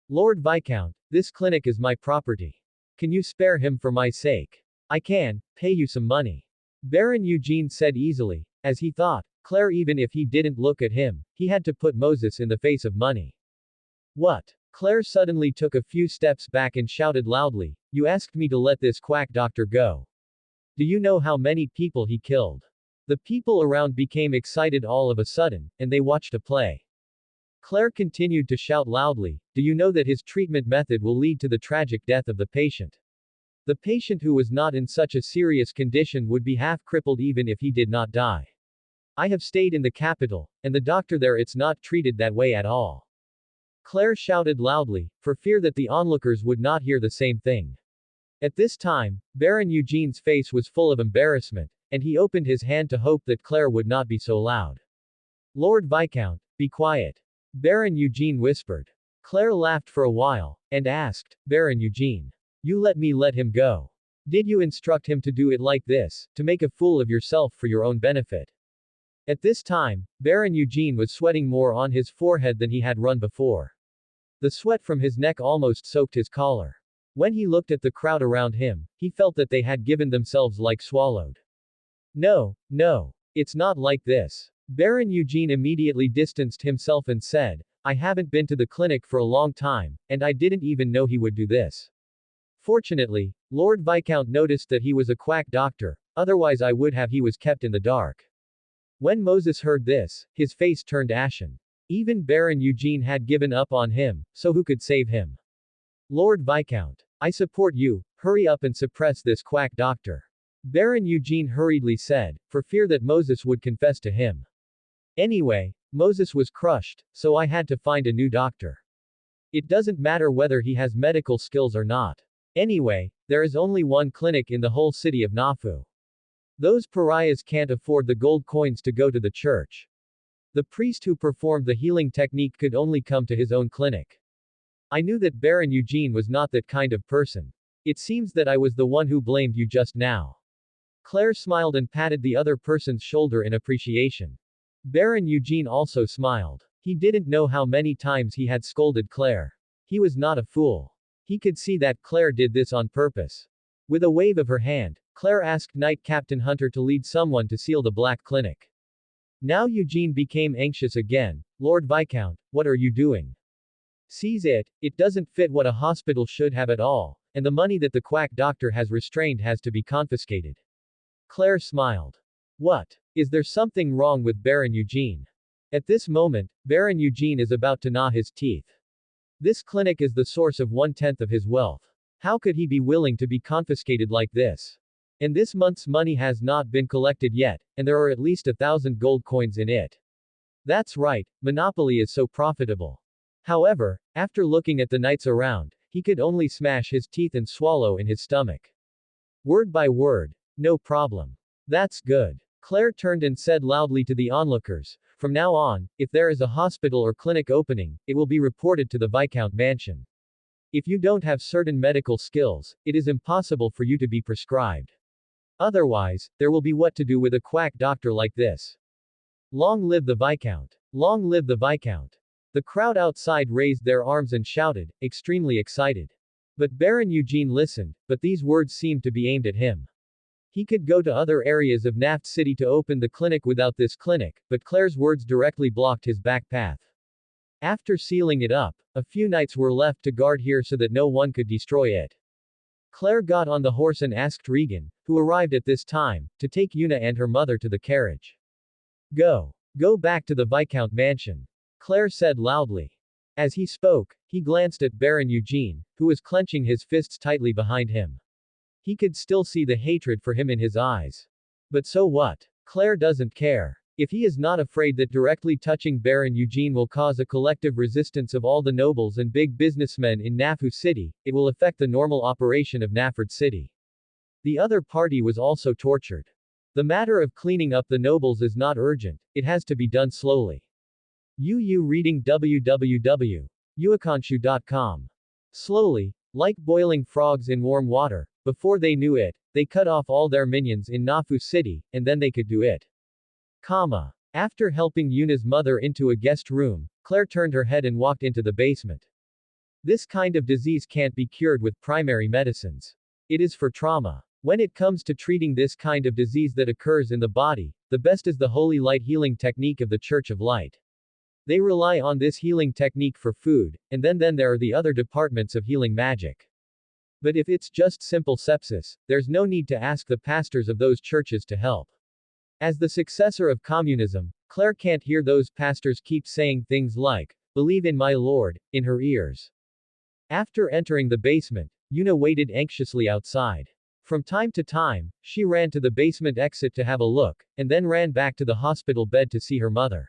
Lord Viscount, this clinic is my property. Can you spare him for my sake? I can, pay you some money. Baron Eugene said easily, as he thought, Claire, even if he didn't look at him, he had to put Moses in the face of money. What? Claire suddenly took a few steps back and shouted loudly, you asked me to let this quack doctor go. Do you know how many people he killed? The people around became excited all of a sudden, and they watched a play. Claire continued to shout loudly, do you know that his treatment method will lead to the tragic death of the patient? The patient who was not in such a serious condition would be half crippled even if he did not die. I have stayed in the capital, and the doctor there, it's not treated that way at all. Claire shouted loudly, for fear that the onlookers would not hear the same thing. At this time, Baron Eugene's face was full of embarrassment, and he opened his hand to hope that Claire would not be so loud. Lord Viscount, be quiet. Baron Eugene whispered. Claire laughed for a while, and asked, Baron Eugene, you let him go. Did you instruct him to do it like this, to make a fool of yourself for your own benefit? At this time, Baron Eugene was sweating more on his forehead than he had run before. The sweat from his neck almost soaked his collar. When he looked at the crowd around him, he felt that they had given themselves like swallowed. No, it's not like this. Baron Eugene immediately distanced himself and said, I haven't been to the clinic for a long time, and I didn't even know he would do this. Fortunately, Lord Viscount noticed that he was a quack doctor, otherwise I would have he was kept in the dark. When Moses heard this, his face turned ashen. Even Baron Eugene had given up on him, so who could save him? Lord Viscount, I support you, hurry up and suppress this quack doctor. Baron Eugene hurriedly said, for fear that Moses would confess to him. Anyway, Moses was crushed, so I had to find a new doctor. It doesn't matter whether he has medical skills or not. Anyway, there is only one clinic in the whole city of Nafu. Those pariahs can't afford the gold coins to go to the church. The priest who performed the healing technique could only come to his own clinic. I knew that Baron Eugene was not that kind of person. It seems that I was the one who blamed you just now. Claire smiled and patted the other person's shoulder in appreciation. Baron Eugene also smiled. He didn't know how many times he had scolded Claire. He was not a fool. He could see that Claire did this on purpose. With a wave of her hand, Claire asked Knight Captain Hunter to lead someone to seal the Black Clinic. Now Eugene became anxious again. Lord Viscount, what are you doing? Seize it, it doesn't fit what a hospital should have at all, and the money that the quack doctor has restrained has to be confiscated. Claire smiled. What? Is there something wrong with Baron Eugene? At this moment, Baron Eugene is about to gnaw his teeth. This clinic is the source of 1/10 of his wealth. How could he be willing to be confiscated like this? And this month's money has not been collected yet, and there are at least 1,000 gold coins in it. That's right, monopoly is so profitable. However, after looking at the knights around, he could only smash his teeth and swallow in his stomach. Word by word. No problem. That's good. Claire turned and said loudly to the onlookers, from now on, if there is a hospital or clinic opening, it will be reported to the Viscount mansion. If you don't have certain medical skills, it is impossible for you to be prescribed. Otherwise, there will be what to do with a quack doctor like this. Long live the Viscount! Long live the Viscount! The crowd outside raised their arms and shouted, extremely excited. But Baron Eugene listened, but these words seemed to be aimed at him. He could go to other areas of Naft City to open the clinic without this clinic, but Claire's words directly blocked his back path. After sealing it up, a few knights were left to guard here so that no one could destroy it. Claire got on the horse and asked Regan, who arrived at this time, to take Una and her mother to the carriage. Go back to the Viscount mansion. Claire said loudly. As he spoke, he glanced at Baron Eugene, who was clenching his fists tightly behind him. He could still see the hatred for him in his eyes. But so what? Claire doesn't care. If he is not afraid that directly touching Baron Eugene will cause a collective resistance of all the nobles and big businessmen in Nafu City, it will affect the normal operation of Naford City. The other party was also tortured. The matter of cleaning up the nobles is not urgent, it has to be done slowly. Reading www.uakanshu.com Slowly, like boiling frogs in warm water, before they knew it, they cut off all their minions in Nafu City, and then they could do it. After helping Yuna's mother into a guest room, Claire turned her head and walked into the basement. This kind of disease can't be cured with primary medicines. It is for trauma. When it comes to treating this kind of disease that occurs in the body, the best is the holy light healing technique of the Church of Light. They rely on this healing technique for food, and then there are the other departments of healing magic. But if it's just simple sepsis, there's no need to ask the pastors of those churches to help. As the successor of communism, Claire can't hear those pastors keep saying things like, "Believe in my Lord," in her ears. After entering the basement, Yuna waited anxiously outside. From time to time, she ran to the basement exit to have a look, and then ran back to the hospital bed to see her mother.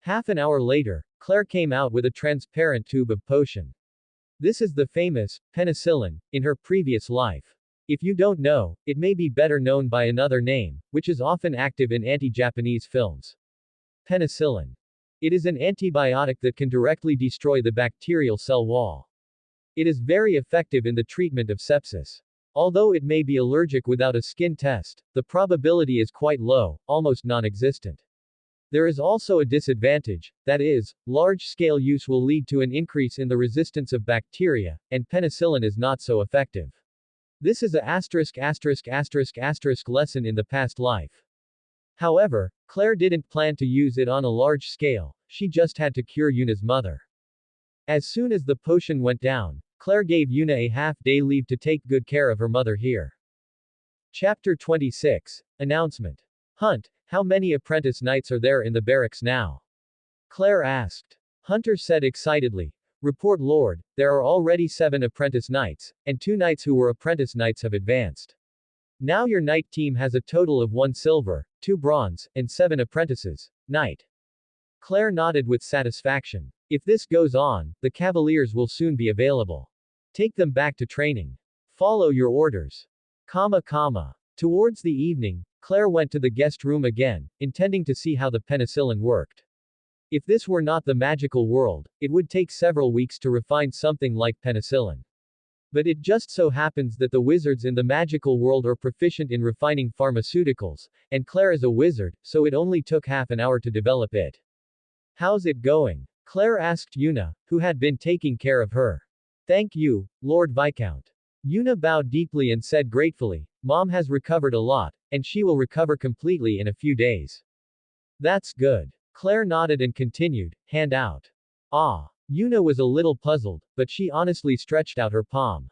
Half an hour later, Claire came out with a transparent tube of potion. This is the famous penicillin in her previous life. If you don't know, it may be better known by another name, which is often active in anti-Japanese films. Penicillin. It is an antibiotic that can directly destroy the bacterial cell wall. It is very effective in the treatment of sepsis. Although it may be allergic without a skin test, the probability is quite low, almost non-existent. There is also a disadvantage, that is, large-scale use will lead to an increase in the resistance of bacteria, and penicillin is not so effective. This is a lesson in the past life. However, Claire didn't plan to use it on a large scale, she just had to cure Yuna's mother. As soon as the potion went down, Claire gave Yuna a half-day leave to take good care of her mother here. Chapter 26. Announcement. Hunt, how many apprentice knights are there in the barracks now? Claire asked. Hunter said excitedly, "Report Lord, there are already 7 apprentice knights, and 2 knights who were apprentice knights have advanced. Now your knight team has a total of 1 silver, 2 bronze, and 7 apprentices. Knight." Claire nodded with satisfaction. If this goes on, the cavaliers will soon be available. Take them back to training. Follow your orders. Towards the evening, Claire went to the guest room again, intending to see how the penicillin worked. If this were not the magical world, it would take several weeks to refine something like penicillin. But it just so happens that the wizards in the magical world are proficient in refining pharmaceuticals, and Claire is a wizard, so it only took half an hour to develop it. How's it going? Claire asked Yuna, who had been taking care of her. Thank you, Lord Viscount. Yuna bowed deeply and said gratefully, Mom has recovered a lot, and she will recover completely in a few days. That's good. Claire nodded and continued, hand out. Yuna was a little puzzled, but she honestly stretched out her palm.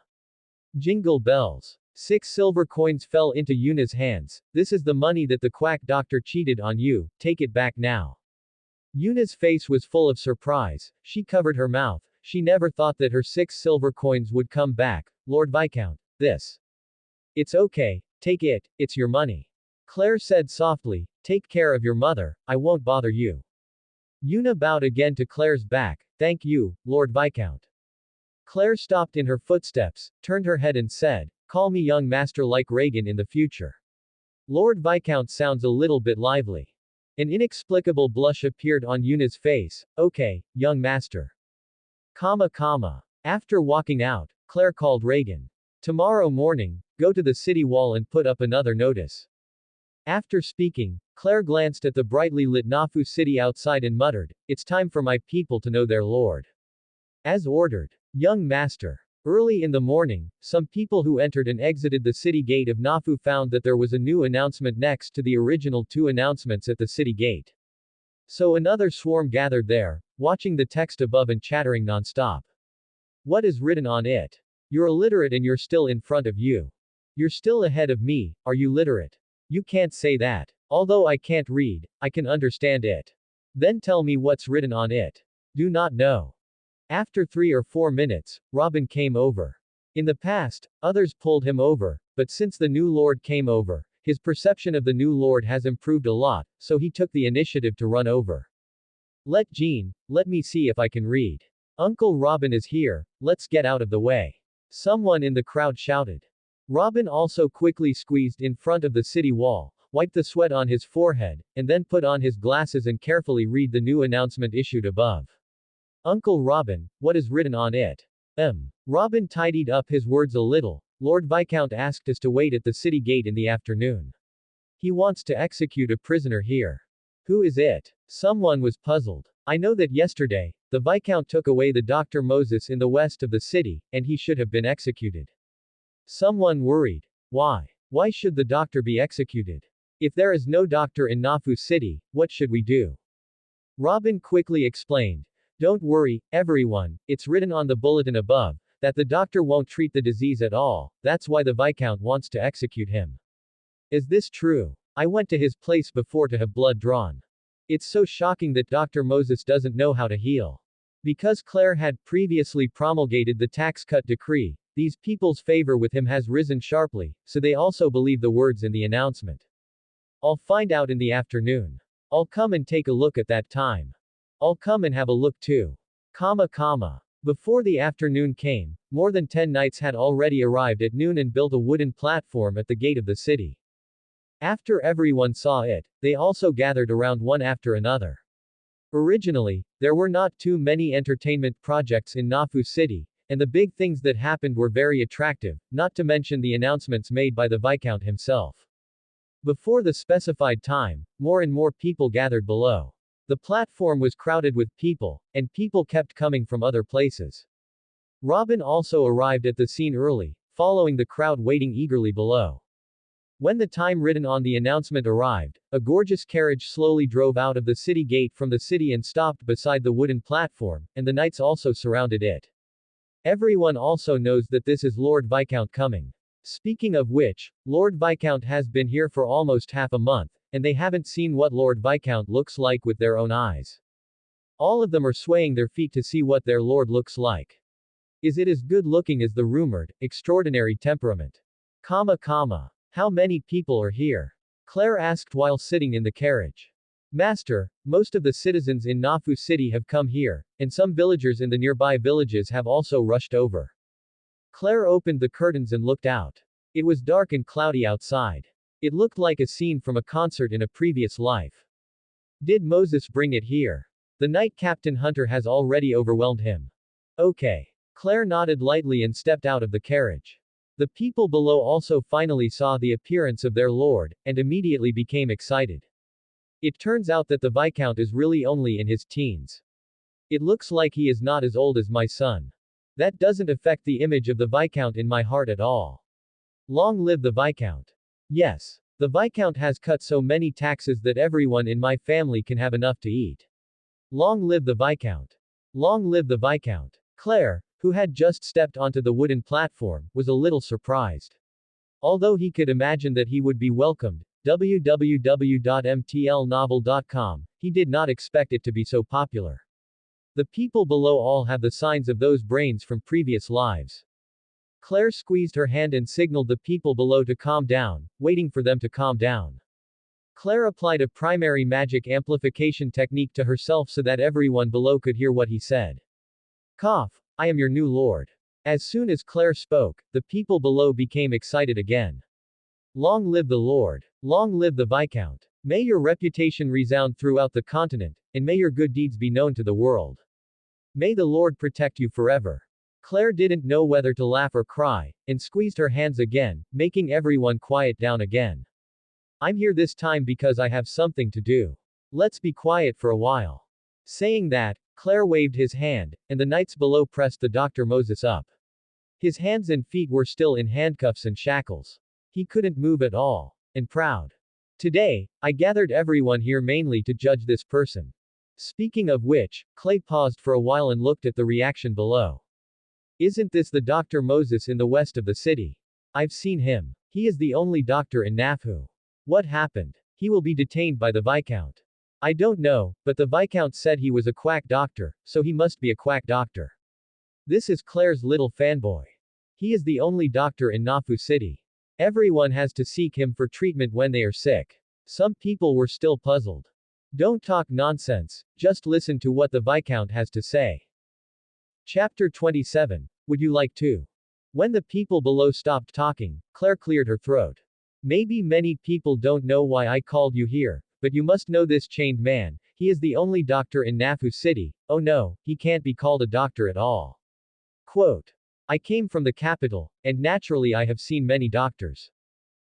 Jingle bells. 6 silver coins fell into Yuna's hands. This is the money that the quack doctor cheated on you, take it back now. Yuna's face was full of surprise, she covered her mouth, she never thought that her 6 silver coins would come back. Lord Viscount, this. It's okay, take it, it's your money. Claire said softly, take care of your mother, I won't bother you. Yuna bowed again to Claire's back, thank you, Lord Viscount. Claire stopped in her footsteps, turned her head and said, call me young master like Reagan in the future. Lord Viscount sounds a little bit lively. An inexplicable blush appeared on Yuna's face, okay, young master. After walking out, Claire called Reagan. Tomorrow morning, go to the city wall and put up another notice. After speaking, Claire glanced at the brightly lit Nafu city outside and muttered, it's time for my people to know their lord. As ordered. Young master. Early in the morning, some people who entered and exited the city gate of Nafu found that there was a new announcement next to the original 2 announcements at the city gate. So another swarm gathered there, watching the text above and chattering non-stop. What is written on it? You're illiterate and you're still in front of you. You're still ahead of me, are you literate? You can't say that. Although I can't read, I can understand it. Then tell me what's written on it. Do not know. After 3 or 4 minutes, Robin came over. In the past, others pulled him over, but since the new lord came over, his perception of the new lord has improved a lot, so he took the initiative to run over. Let me see if I can read. Uncle Robin is here, let's get out of the way. Someone in the crowd shouted. Robin also quickly squeezed in front of the city wall, wiped the sweat on his forehead, and then put on his glasses and carefully read the new announcement issued above. Uncle Robin, what is written on it? Robin tidied up his words a little. Lord Viscount asked us to wait at the city gate in the afternoon. He wants to execute a prisoner here. Who is it? Someone was puzzled. I know that yesterday, the Viscount took away the Dr. Moses in the west of the city, and he should have been executed. Someone worried. Why? Why should the doctor be executed? If there is no doctor in Nafu City, what should we do? Robin quickly explained. Don't worry, everyone, it's written on the bulletin above, that the doctor won't treat the disease at all, that's why the Viscount wants to execute him. Is this true? I went to his place before to have blood drawn. It's so shocking that Dr. Moses doesn't know how to heal. Because Claire had previously promulgated the tax cut decree, these people's favor with him has risen sharply, so they also believe the words in the announcement. I'll find out in the afternoon. I'll come and take a look at that time. I'll come and have a look too. Before the afternoon came, more than 10 knights had already arrived at noon and built a wooden platform at the gate of the city. After everyone saw it, they also gathered around one after another. Originally, there were not too many entertainment projects in Nafu City, and the big things that happened were very attractive, not to mention the announcements made by the Viscount himself. Before the specified time, more and more people gathered below. The platform was crowded with people, and people kept coming from other places. Robin also arrived at the scene early, following the crowd waiting eagerly below. When the time written on the announcement arrived, a gorgeous carriage slowly drove out of the city gate from the city and stopped beside the wooden platform, and the knights also surrounded it. Everyone also knows that this is Lord Viscount coming. Speaking of which, Lord Viscount has been here for almost half a month, and they haven't seen what Lord Viscount looks like with their own eyes. All of them are swaying their feet to see what their lord looks like. Is it as good looking as the rumored, extraordinary temperament? How many people are here? Claire asked while sitting in the carriage. Master, most of the citizens in Nafu City have come here, and some villagers in the nearby villages have also rushed over. Claire opened the curtains and looked out. It was dark and cloudy outside. It looked like a scene from a concert in a previous life. Did Moses bring it here? The Knight Captain Hunter has already overwhelmed him. Okay. Claire nodded lightly and stepped out of the carriage. The people below also finally saw the appearance of their lord, and immediately became excited. It turns out that the Viscount is really only in his teens. It looks like he is not as old as my son. That doesn't affect the image of the Viscount in my heart at all. Long live the Viscount. Yes. The Viscount has cut so many taxes that everyone in my family can have enough to eat. Long live the Viscount. Long live the Viscount. Claire, who had just stepped onto the wooden platform, was a little surprised. Although he could imagine that he would be welcomed, www.mtlnovel.com, he did not expect it to be so popular. The people below all have the signs of those brains from previous lives. Claire squeezed her hand and signaled the people below to calm down, waiting for them to calm down. Claire applied a primary magic amplification technique to herself so that everyone below could hear what he said. Cough, I am your new lord. As soon as Claire spoke, the people below became excited again. Long live the Lord. Long live the Viscount. May your reputation resound throughout the continent, and may your good deeds be known to the world. May the Lord protect you forever. Claire didn't know whether to laugh or cry, and squeezed her hands again, making everyone quiet down again. I'm here this time because I have something to do. Let's be quiet for a while. Saying that, Claire waved his hand, and the knights below pressed the Dr. Moses up. His hands and feet were still in handcuffs and shackles. He couldn't move at all. And proud. Today, I gathered everyone here mainly to judge this person. Speaking of which, Clay paused for a while and looked at the reaction below. Isn't this the Dr. Moses in the west of the city? I've seen him. He is the only doctor in Nafu. What happened? He will be detained by the Viscount. I don't know, but the Viscount said he was a quack doctor, so he must be a quack doctor. This is Claire's little fanboy. He is the only doctor in Nafu City. Everyone has to seek him for treatment when they are sick. Some people were still puzzled. Don't talk nonsense, just listen to what the Viscount has to say. Chapter 27. Would you like to? When the people below stopped talking, Claire cleared her throat. Maybe many people don't know why I called you here, but you must know this chained man. He is the only doctor in Nafu City. Oh no, he can't be called a doctor at all. Quote. I came from the capital, and naturally I have seen many doctors.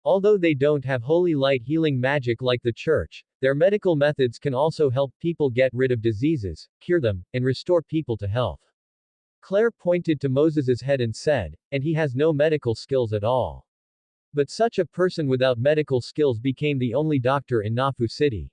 Although they don't have holy light healing magic like the church, their medical methods can also help people get rid of diseases, cure them, and restore people to health. Claire pointed to Moses's head and said, and he has no medical skills at all. But such a person without medical skills became the only doctor in Nafu City.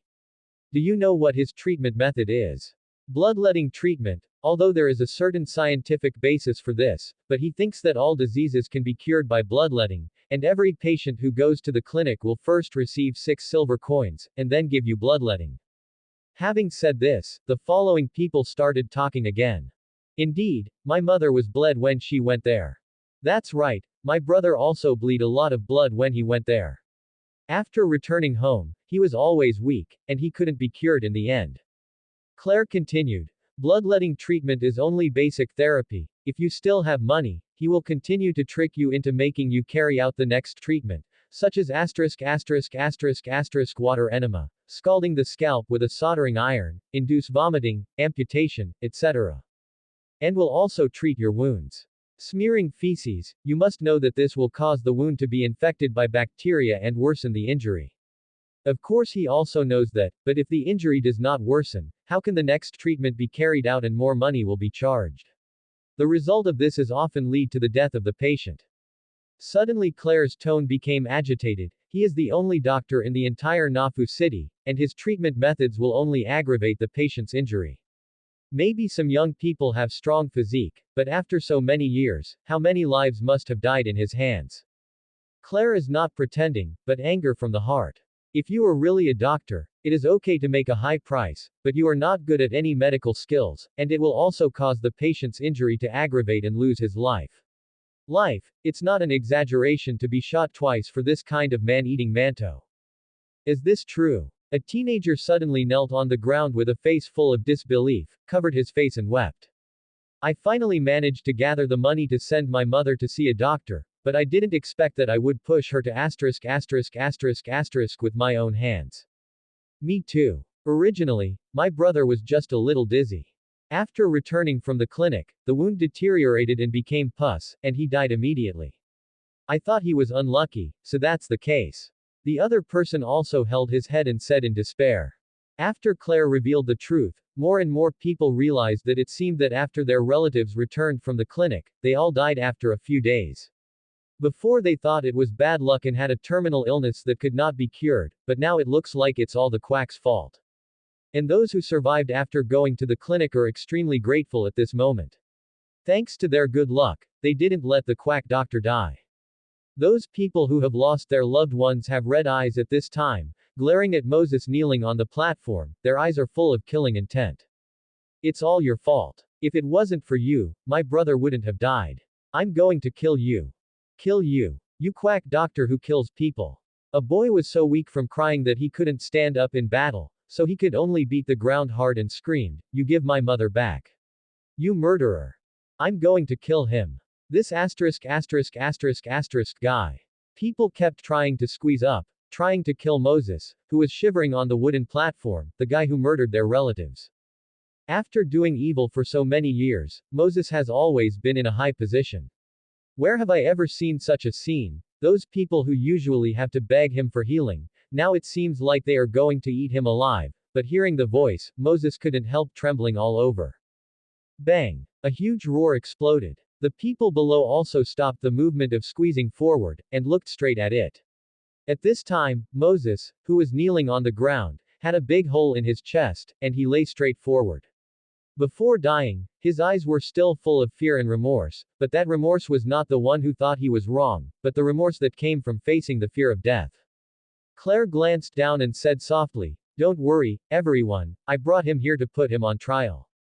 Do you know what his treatment method is? Bloodletting treatment, although there is a certain scientific basis for this, but he thinks that all diseases can be cured by bloodletting, and every patient who goes to the clinic will first receive 6 silver coins, and then give you bloodletting. Having said this, the following people started talking again. Indeed, my mother was bled when she went there. That's right, my brother also bleed a lot of blood when he went there. After returning home, he was always weak, and he couldn't be cured in the end. Claire continued, bloodletting treatment is only basic therapy. If you still have money, he will continue to trick you into making you carry out the next treatment, such as water enema, scalding the scalp with a soldering iron, induce vomiting, amputation, etc. And will also treat your wounds. Smearing feces, you must know that this will cause the wound to be infected by bacteria and worsen the injury. Of course he also knows that, but if the injury does not worsen, how can the next treatment be carried out and more money will be charged? The result of this is often lead to the death of the patient. Suddenly Claire's tone became agitated. He is the only doctor in the entire Nafu city, and his treatment methods will only aggravate the patient's injury. Maybe some young people have strong physique, but after so many years, how many lives must have died in his hands? Claire is not pretending, but anger from the heart. If you are really a doctor, it is okay to make a high price, but you are not good at any medical skills, and it will also cause the patient's injury to aggravate and lose his life. It's not an exaggeration to be shot twice for this kind of man-eating manto. Is this true? A teenager suddenly knelt on the ground with a face full of disbelief, covered his face and wept. I finally managed to gather the money to send my mother to see a doctor, but I didn't expect that I would push her to with my own hands. Me too. Originally, my brother was just a little dizzy. After returning from the clinic, the wound deteriorated and became pus, and he died immediately. I thought he was unlucky, so that's the case. The other person also held his head and said in despair. After Claire revealed the truth, more and more people realized that it seemed that after their relatives returned from the clinic, they all died after a few days. Before they thought it was bad luck and had a terminal illness that could not be cured, but now it looks like it's all the quack's fault. And those who survived after going to the clinic are extremely grateful at this moment. Thanks to their good luck, they didn't let the quack doctor die. Those people who have lost their loved ones have red eyes at this time, glaring at Moses kneeling on the platform, their eyes are full of killing intent. It's all your fault. If it wasn't for you, my brother wouldn't have died. I'm going to kill you. Kill you. You quack doctor who kills people. A boy was so weak from crying that he couldn't stand up in battle, so he could only beat the ground hard and screamed, "You give my mother back. You murderer. I'm going to kill him. This guy." People kept trying to squeeze up, trying to kill Moses, who was shivering on the wooden platform, the guy who murdered their relatives. After doing evil for so many years, Moses has always been in a high position. Where have I ever seen such a scene? Those people who usually have to beg him for healing, now it seems like they are going to eat him alive, but hearing the voice, Moses couldn't help trembling all over. Bang! A huge roar exploded. The people below also stopped the movement of squeezing forward, and looked straight at it. At this time, Moses, who was kneeling on the ground, had a big hole in his chest, and he lay straight forward. Before dying, his eyes were still full of fear and remorse, but that remorse was not the one who thought he was wrong, but the remorse that came from facing the fear of death. Claire glanced down and said softly, "Don't worry, everyone, I brought him here to put him on trial."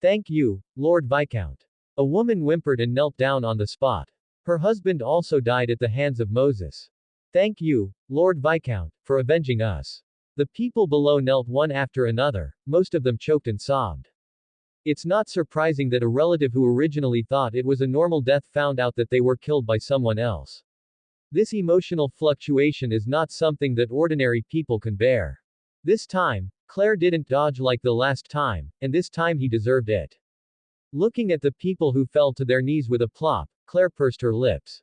"Thank you, Lord Viscount." A woman whimpered and knelt down on the spot. Her husband also died at the hands of Moses. "Thank you, Lord Viscount, for avenging us." The people below knelt one after another, most of them choked and sobbed. It's not surprising that a relative who originally thought it was a normal death found out that they were killed by someone else. This emotional fluctuation is not something that ordinary people can bear. This time, Claire didn't dodge like the last time, and this time he deserved it. Looking at the people who fell to their knees with a plop, Claire pursed her lips.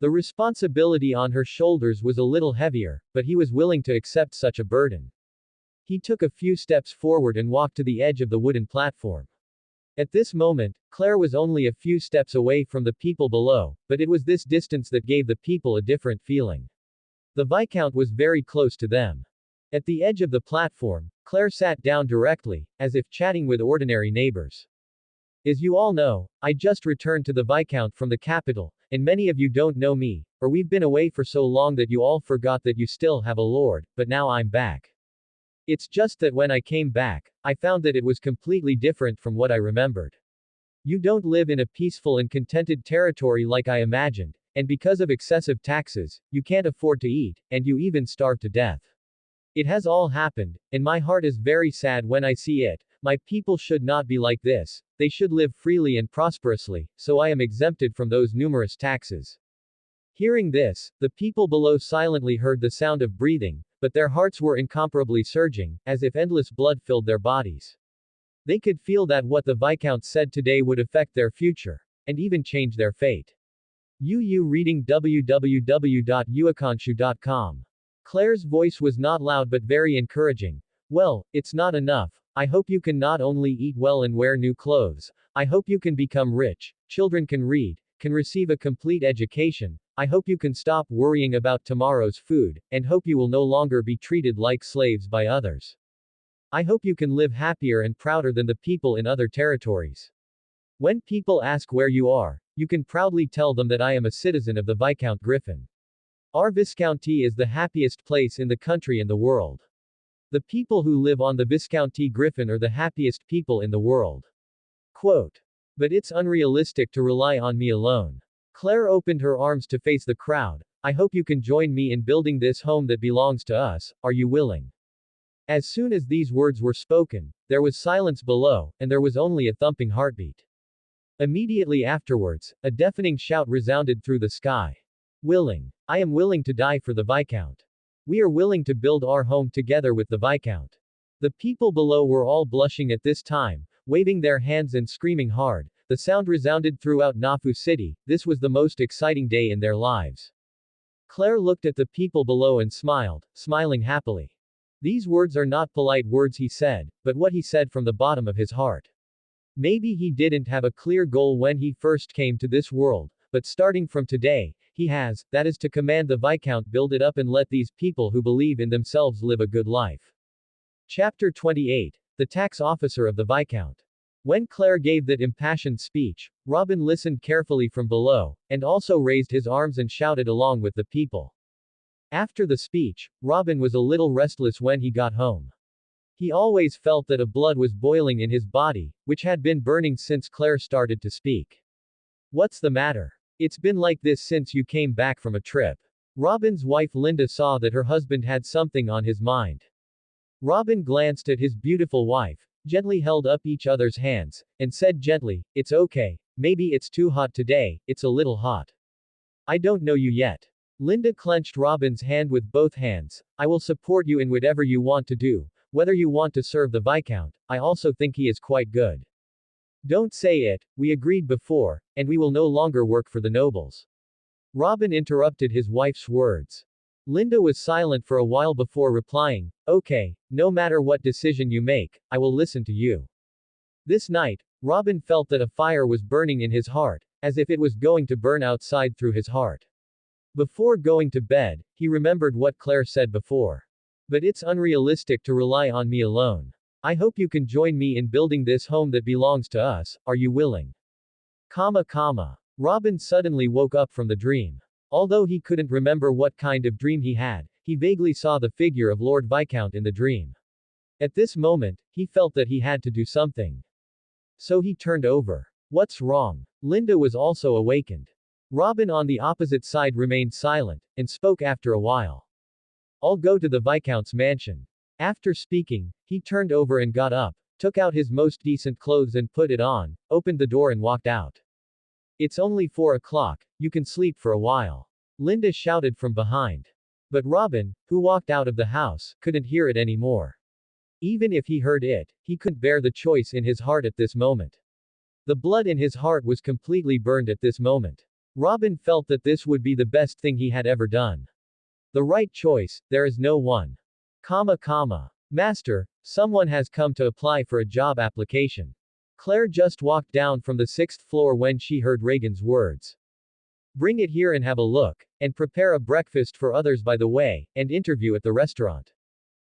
The responsibility on her shoulders was a little heavier, but he was willing to accept such a burden. He took a few steps forward and walked to the edge of the wooden platform. At this moment, Claire was only a few steps away from the people below, but it was this distance that gave the people a different feeling. The Viscount was very close to them. At the edge of the platform, Claire sat down directly, as if chatting with ordinary neighbors. As you all know, I just returned to the Viscount from the capital, and many of you don't know me, or we've been away for so long that you all forgot that you still have a lord, but now I'm back. It's just that when I came back, I found that it was completely different from what I remembered. You don't live in a peaceful and contented territory like I imagined, and because of excessive taxes, you can't afford to eat, and you even starve to death. It has all happened, and my heart is very sad when I see it. My people should not be like this, they should live freely and prosperously, so I am exempted from those numerous taxes. Hearing this, the people below silently heard the sound of breathing, but their hearts were incomparably surging, as if endless blood filled their bodies. They could feel that what the Viscount said today would affect their future, and even change their fate. Reading www.yequanshu.com. Claire's voice was not loud but very encouraging. Well, it's not enough. I hope you can not only eat well and wear new clothes, I hope you can become rich, children can read, can receive a complete education, I hope you can stop worrying about tomorrow's food, and hope you will no longer be treated like slaves by others. I hope you can live happier and prouder than the people in other territories. When people ask where you are, you can proudly tell them that I am a citizen of the Viscount Griffin. Our viscounty is the happiest place in the country and the world. The people who live on the Viscounty Griffin are the happiest people in the world. Quote. But it's unrealistic to rely on me alone. Claire opened her arms to face the crowd. I hope you can join me in building this home that belongs to us, are you willing? As soon as these words were spoken, there was silence below, and there was only a thumping heartbeat. Immediately afterwards, a deafening shout resounded through the sky. Willing. I am willing to die for the Viscount. We are willing to build our home together with the Viscount. The people below were all blushing at this time, waving their hands and screaming hard. The sound resounded throughout Nafu City. This was the most exciting day in their lives. Claire looked at the people below and smiled, smiling happily. These words are not polite words he said, but what he said from the bottom of his heart. Maybe he didn't have a clear goal when he first came to this world, but starting from today, he has, that is to command the Viscount build it up and let these people who believe in themselves live a good life. Chapter 28. The Tax Officer of the Viscount. When Claire gave that impassioned speech, Robin listened carefully from below, and also raised his arms and shouted along with the people. After the speech, Robin was a little restless when he got home. He always felt that a blood was boiling in his body, which had been burning since Claire started to speak. What's the matter? It's been like this since you came back from a trip. Robin's wife Linda saw that her husband had something on his mind. Robin glanced at his beautiful wife, gently held up each other's hands, and said gently, "It's okay, maybe it's too hot today, it's a little hot. I don't know you yet." Linda clenched Robin's hand with both hands. "I will support you in whatever you want to do, whether you want to serve the Viscount, I also think he is quite good. Don't say it, we agreed before, and we will no longer work for the nobles." Robin interrupted his wife's words. Linda was silent for a while before replying, "Okay, no matter what decision you make, I will listen to you." This night, Robin felt that a fire was burning in his heart, as if it was going to burn outside through his heart. Before going to bed, he remembered what Claire said before. But it's unrealistic to rely on me alone. I hope you can join me in building this home that belongs to us, are you willing? Robin suddenly woke up from the dream. Although he couldn't remember what kind of dream he had, he vaguely saw the figure of Lord Viscount in the dream. At this moment, he felt that he had to do something. So he turned over. What's wrong? Linda was also awakened. Robin on the opposite side remained silent, and spoke after a while. I'll go to the Viscount's mansion. After speaking, he turned over and got up, took out his most decent clothes and put it on, opened the door and walked out. It's only 4 o'clock, you can sleep for a while. Linda shouted from behind. But Robin, who walked out of the house, couldn't hear it anymore. Even if he heard it, he couldn't bear the choice in his heart at this moment. The blood in his heart was completely burned at this moment. Robin felt that this would be the best thing he had ever done. The right choice, there is no one. Master, someone has come to apply for a job application. Claire just walked down from the 6th floor when she heard Reagan's words. Bring it here and have a look, and prepare a breakfast for others by the way, and interview at the restaurant.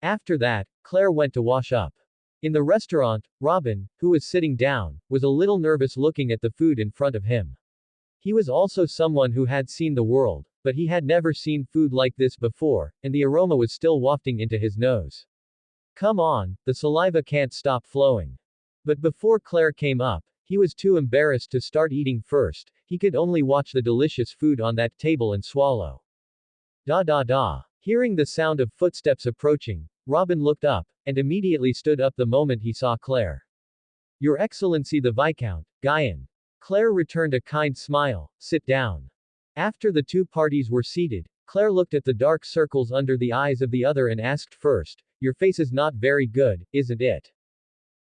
After that, Claire went to wash up. In the restaurant, Robin, who was sitting down, was a little nervous looking at the food in front of him. He was also someone who had seen the world, but he had never seen food like this before, and the aroma was still wafting into his nose. Come on, the saliva can't stop flowing. But before Claire came up, he was too embarrassed to start eating first, he could only watch the delicious food on that table and swallow. Da da da. Hearing the sound of footsteps approaching, Robin looked up, and immediately stood up the moment he saw Claire. Your Excellency the Viscount, Guyan. Claire returned a kind smile, sit down. After the two parties were seated, Claire looked at the dark circles under the eyes of the other and asked first, your face is not very good, isn't it?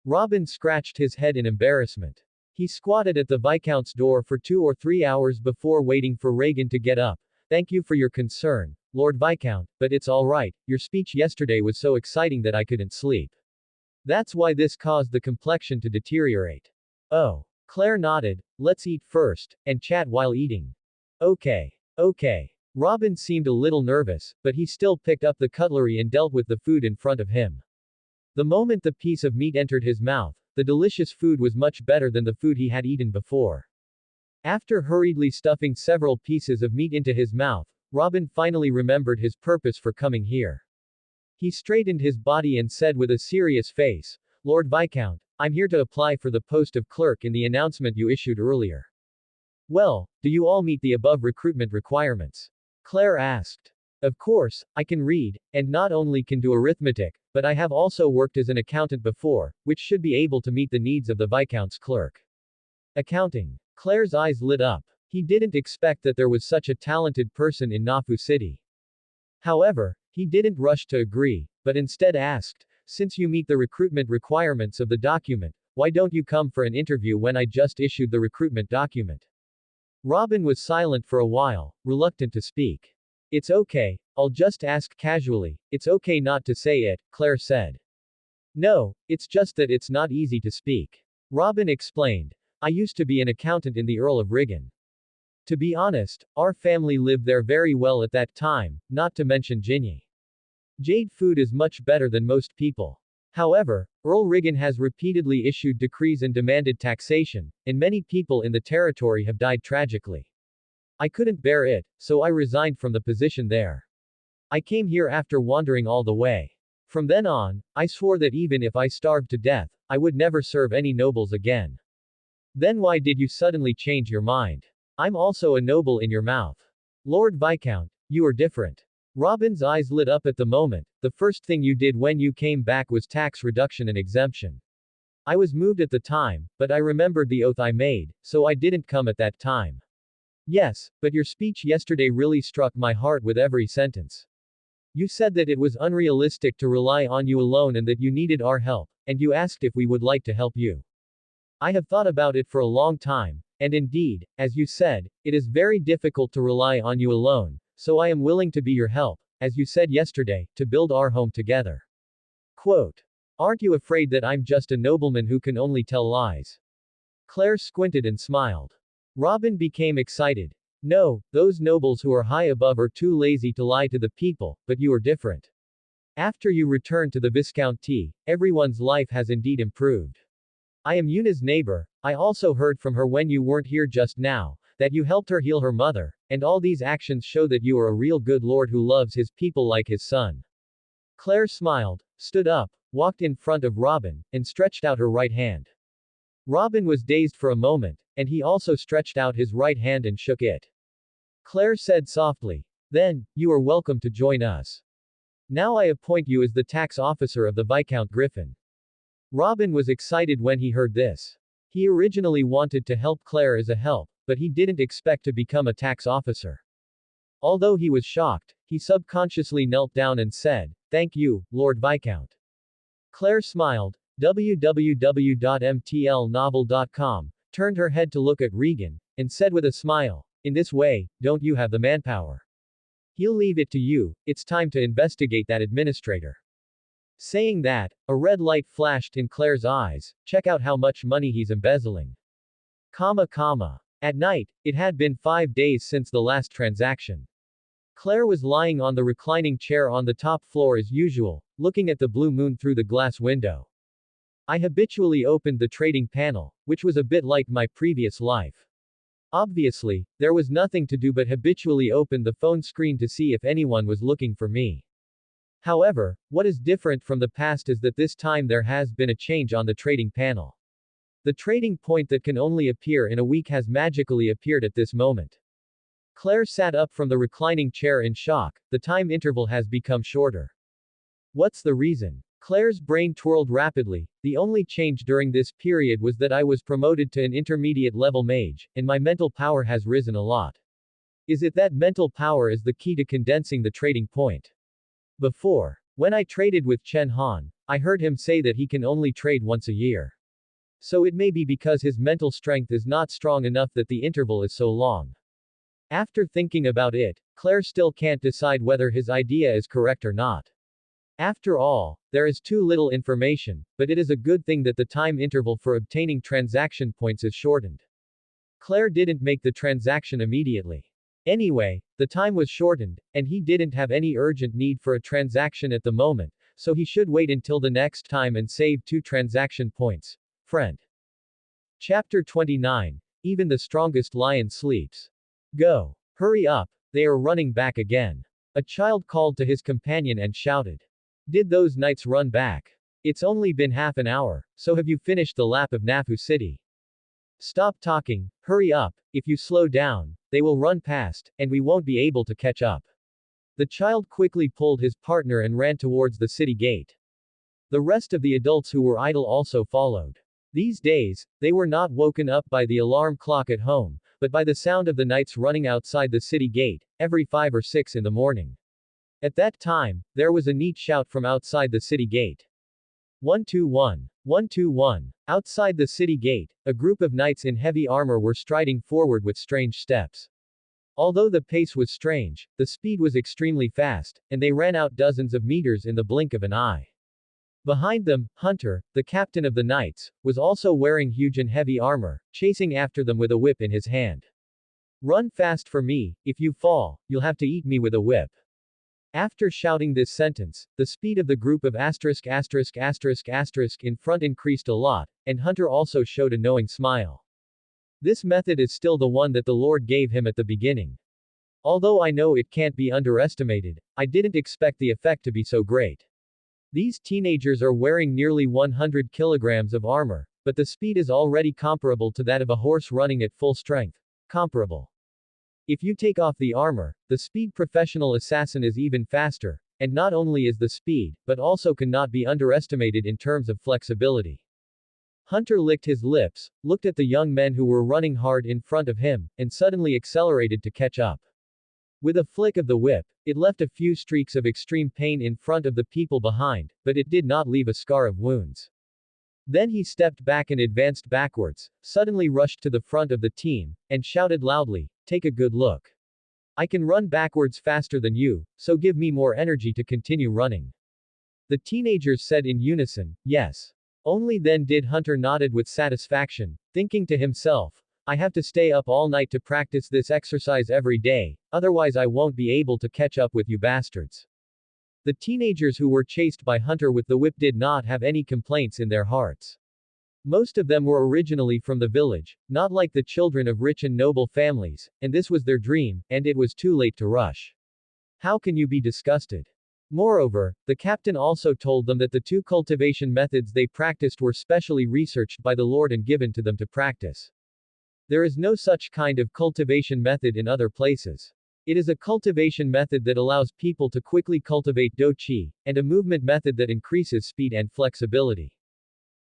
Robin scratched his head in embarrassment. He squatted at the Viscount's door for 2 or 3 hours before waiting for Reagan to get up. Thank you for your concern, Lord Viscount, but it's alright, your speech yesterday was so exciting that I couldn't sleep. That's why this caused the complexion to deteriorate. Oh. Claire nodded, let's eat first, and chat while eating. Okay. Robin seemed a little nervous, but he still picked up the cutlery and dealt with the food in front of him. The moment the piece of meat entered his mouth, the delicious food was much better than the food he had eaten before. After hurriedly stuffing several pieces of meat into his mouth, Robin finally remembered his purpose for coming here. He straightened his body and said with a serious face, Lord Viscount, I'm here to apply for the post of clerk in the announcement you issued earlier. Well, do you all meet the above recruitment requirements? Claire asked. Of course, I can read, and not only can do arithmetic, but I have also worked as an accountant before, which should be able to meet the needs of the Viscount's clerk. Accounting. Claire's eyes lit up. He didn't expect that there was such a talented person in Nafu City. However, he didn't rush to agree, but instead asked, since you meet the recruitment requirements of the document, why don't you come for an interview when I just issued the recruitment document? Robin was silent for a while, reluctant to speak. It's okay, I'll just ask casually, it's okay not to say it, Claire said. No, it's just that it's not easy to speak. Robin explained. I used to be an accountant in the Earl of Riggin. To be honest, our family lived there very well at that time, not to mention Ginny. Jade food is much better than most people. However, Earl Riggin has repeatedly issued decrees and demanded taxation, and many people in the territory have died tragically. I couldn't bear it, so I resigned from the position there. I came here after wandering all the way. From then on, I swore that even if I starved to death, I would never serve any nobles again. Then why did you suddenly change your mind? I'm also a noble in your mouth. Lord Viscount, you are different. Robin's eyes lit up at the moment. The first thing you did when you came back was tax reduction and exemption. I was moved at the time, but I remembered the oath I made, so I didn't come at that time. Yes, but your speech yesterday really struck my heart with every sentence. You said that it was unrealistic to rely on you alone and that you needed our help, and you asked if we would like to help you. I have thought about it for a long time, and indeed, as you said, it is very difficult to rely on you alone. So I am willing to be your help, as you said yesterday, to build our home together. Quote. Aren't you afraid that I'm just a nobleman who can only tell lies? Claire squinted and smiled. Robin became excited. No, those nobles who are high above are too lazy to lie to the people, but you are different. After you returned to the Viscounty, everyone's life has indeed improved. I am Yuna's neighbor. I also heard from her when you weren't here just now, that you helped her heal her mother, and all these actions show that you are a real good lord who loves his people like his son. Claire smiled, stood up, walked in front of Robin, and stretched out her right hand. Robin was dazed for a moment, and he also stretched out his right hand and shook it. Claire said softly, then, you are welcome to join us. Now I appoint you as the tax officer of the Viscount Griffin. Robin was excited when he heard this. He originally wanted to help Claire as a help, but he didn't expect to become a tax officer. Although he was shocked, he subconsciously knelt down and said, thank you, Lord Viscount. Claire smiled. www.mtlnovel.com turned her head to look at Regan, and said with a smile, "In this way, don't you have the manpower? He'll leave it to you, it's time to investigate that administrator." Saying that, a red light flashed in Claire's eyes. "Check out how much money he's embezzling. At night, it had been 5 days since the last transaction. Claire was lying on the reclining chair on the top floor as usual, looking at the blue moon through the glass window. I habitually opened the trading panel, which was a bit like my previous life. Obviously, there was nothing to do but habitually open the phone screen to see if anyone was looking for me. However, what is different from the past is that this time there has been a change on the trading panel. The trading point that can only appear in a week has magically appeared at this moment. Claire sat up from the reclining chair in shock. The time interval has become shorter. What's the reason? Claire's brain twirled rapidly. The only change during this period was that I was promoted to an intermediate level mage, and my mental power has risen a lot. Is it that mental power is the key to condensing the trading point? Before, when I traded with Chen Han, I heard him say that he can only trade once a year. So it may be because his mental strength is not strong enough that the interval is so long. After thinking about it, Claire still can't decide whether his idea is correct or not. After all, there is too little information, but it is a good thing that the time interval for obtaining transaction points is shortened. Claire didn't make the transaction immediately. Anyway, the time was shortened, and he didn't have any urgent need for a transaction at the moment, so he should wait until the next time and save 2 transaction points. Friend. Chapter 29. Even the strongest lion sleeps. Go. Hurry up, they are running back again. A child called to his companion and shouted. Did those knights run back? It's only been half an hour, so have you finished the lap of Nafu City? Stop talking, hurry up, if you slow down, they will run past, and we won't be able to catch up. The child quickly pulled his partner and ran towards the city gate. The rest of the adults who were idle also followed. These days, they were not woken up by the alarm clock at home, but by the sound of the knights running outside the city gate, every 5 or 6 in the morning. At that time, there was a neat shout from outside the city gate. 121. 121. Outside the city gate, a group of knights in heavy armor were striding forward with strange steps. Although the pace was strange, the speed was extremely fast, and they ran out dozens of meters in the blink of an eye. Behind them, Hunter, the captain of the knights, was also wearing huge and heavy armor, chasing after them with a whip in his hand. Run fast for me, if you fall, you'll have to eat me with a whip. After shouting this sentence, the speed of the group of ***** in front increased a lot, and Hunter also showed a knowing smile. This method is still the one that the Lord gave him at the beginning. Although I know it can't be underestimated, I didn't expect the effect to be so great. These teenagers are wearing nearly 100 kilograms of armor, but the speed is already comparable to that of a horse running at full strength. Comparable. If you take off the armor, the speed professional assassin is even faster, and not only is the speed, but also cannot be underestimated in terms of flexibility. Hunter licked his lips, looked at the young men who were running hard in front of him, and suddenly accelerated to catch up. With a flick of the whip, it left a few streaks of extreme pain in front of the people behind, but it did not leave a scar of wounds. Then he stepped back and advanced backwards, suddenly rushed to the front of the team, and shouted loudly, "Take a good look. I can run backwards faster than you, so give me more energy to continue running." The teenagers said in unison, "Yes." Only then did Hunter nodded with satisfaction, thinking to himself, I have to stay up all night to practice this exercise every day, otherwise I won't be able to catch up with you bastards. The teenagers who were chased by Hunter with the whip did not have any complaints in their hearts. Most of them were originally from the village, not like the children of rich and noble families, and this was their dream, and it was too late to rush. How can you be disgusted? Moreover, the captain also told them that the 2 cultivation methods they practiced were specially researched by the Lord and given to them to practice. There is no such kind of cultivation method in other places. It is a cultivation method that allows people to quickly cultivate do qi, and a movement method that increases speed and flexibility.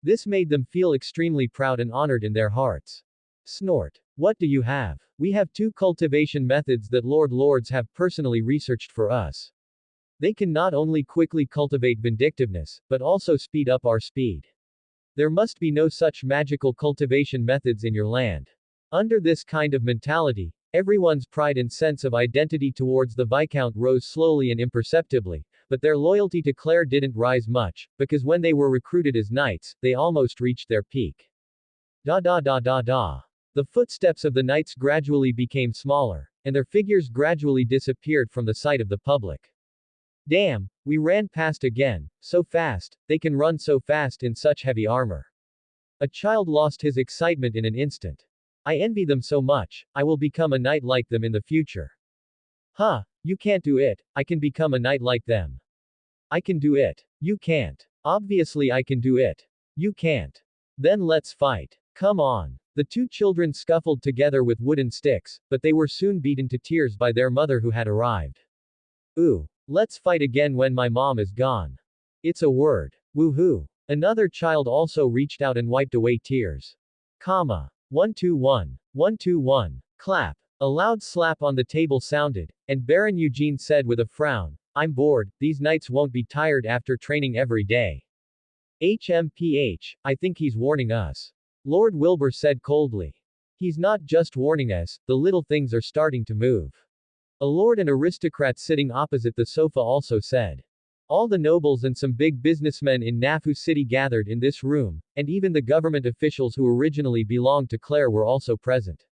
This made them feel extremely proud and honored in their hearts. Snort. What do you have? We have 2 cultivation methods that lords have personally researched for us. They can not only quickly cultivate vindictiveness, but also speed up our speed. There must be no such magical cultivation methods in your land. Under this kind of mentality, everyone's pride and sense of identity towards the Viscount rose slowly and imperceptibly, but their loyalty to Claire didn't rise much, because when they were recruited as knights, they almost reached their peak. Da da da da da. The footsteps of the knights gradually became smaller, and their figures gradually disappeared from the sight of the public. Damn, we ran past again, so fast, they can run so fast in such heavy armor. A child lost his excitement in an instant. I envy them so much, I will become a knight like them in the future. Huh, you can't do it, I can become a knight like them. I can do it. You can't. Obviously I can do it. You can't. Then let's fight. Come on. The two children scuffled together with wooden sticks, but they were soon beaten to tears by their mother who had arrived. Ooh. Let's fight again when my mom is gone. It's a word. Woohoo. Another child also reached out and wiped away tears. Comma. 121. 121. Clap. A loud slap on the table sounded, and Baron Eugene said with a frown, I'm bored, these knights won't be tired after training every day. HMPH, I think he's warning us. Lord Wilbur said coldly. He's not just warning us, the little things are starting to move. A lord and aristocrat sitting opposite the sofa also said. All the nobles and some big businessmen in Nafu City gathered in this room, and even the government officials who originally belonged to Claire were also present.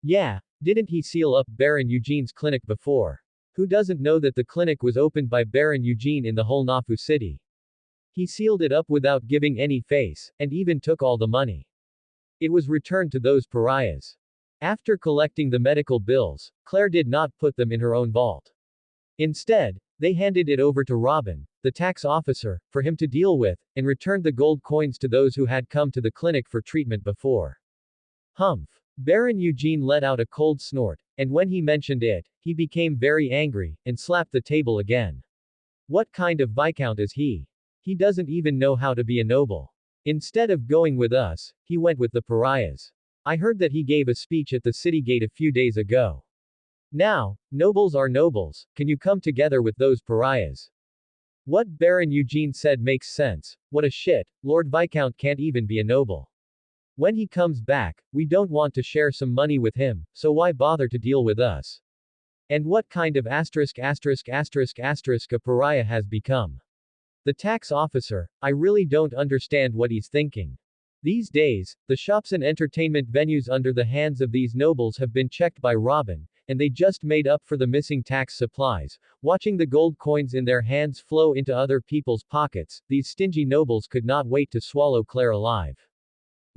Yeah, didn't he seal up Baron Eugene's clinic before? Who doesn't know that the clinic was opened by Baron Eugene in the whole Nafu City? He sealed it up without giving any face, and even took all the money. It was returned to those pariahs. After collecting the medical bills, Claire did not put them in her own vault. Instead, they handed it over to Robin, the tax officer, for him to deal with, and returned the gold coins to those who had come to the clinic for treatment before. Humph. Baron Eugene let out a cold snort, and when he mentioned it, he became very angry, and slapped the table again. What kind of Viscount is he? He doesn't even know how to be a noble. Instead of going with us, he went with the pariahs. I heard that he gave a speech at the city gate a few days ago. Now, nobles are nobles, can you come together with those pariahs? What Baron Eugene said makes sense, what a shit, Lord Viscount can't even be a noble. When he comes back, we don't want to share some money with him, so why bother to deal with us? And what kind of a pariah has become? The tax officer, I really don't understand what he's thinking. These days, the shops and entertainment venues under the hands of these nobles have been checked by Robin, and they just made up for the missing tax supplies. Watching the gold coins in their hands flow into other people's pockets, these stingy nobles could not wait to swallow Claire alive.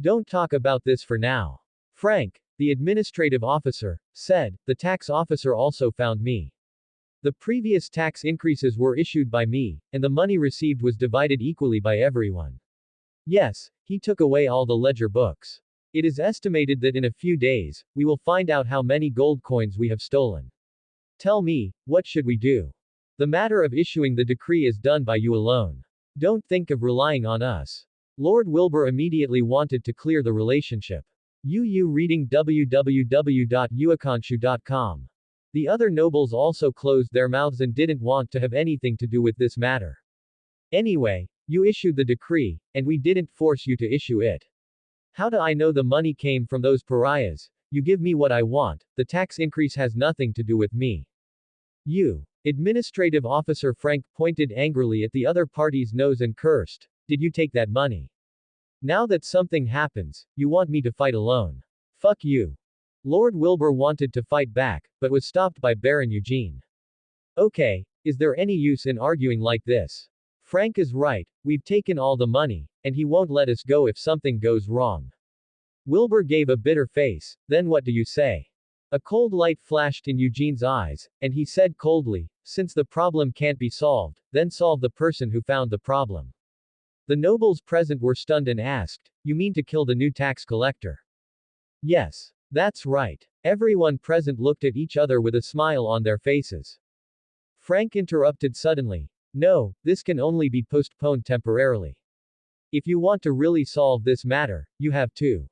Don't talk about this for now. Frank, the administrative officer, said, the tax officer also found me. The previous tax increases were issued by me, and the money received was divided equally by everyone. Yes, he took away all the ledger books. It is estimated that in a few days, we will find out how many gold coins we have stolen. Tell me, what should we do? The matter of issuing the decree is done by you alone. Don't think of relying on us. Lord Wilbur immediately wanted to clear the relationship. Reading www.uakanshu.com. The other nobles also closed their mouths and didn't want to have anything to do with this matter. Anyway, you issued the decree, and we didn't force you to issue it. How do I know the money came from those pariahs? You give me what I want, the tax increase has nothing to do with me. You. Administrative officer Frank pointed angrily at the other party's nose and cursed, did you take that money? Now that something happens, you want me to fight alone. Fuck you. Lord Wilbur wanted to fight back, but was stopped by Baron Eugene. Okay, is there any use in arguing like this? Frank is right, we've taken all the money, and he won't let us go if something goes wrong. Wilbur gave a bitter face, then what do you say? A cold light flashed in Eugene's eyes, and he said coldly, since the problem can't be solved, then solve the person who found the problem. The nobles present were stunned and asked, you mean to kill the new tax collector? Yes. That's right. Everyone present looked at each other with a smile on their faces. Frank interrupted suddenly. No, this can only be postponed temporarily. If you want to really solve this matter, you have to.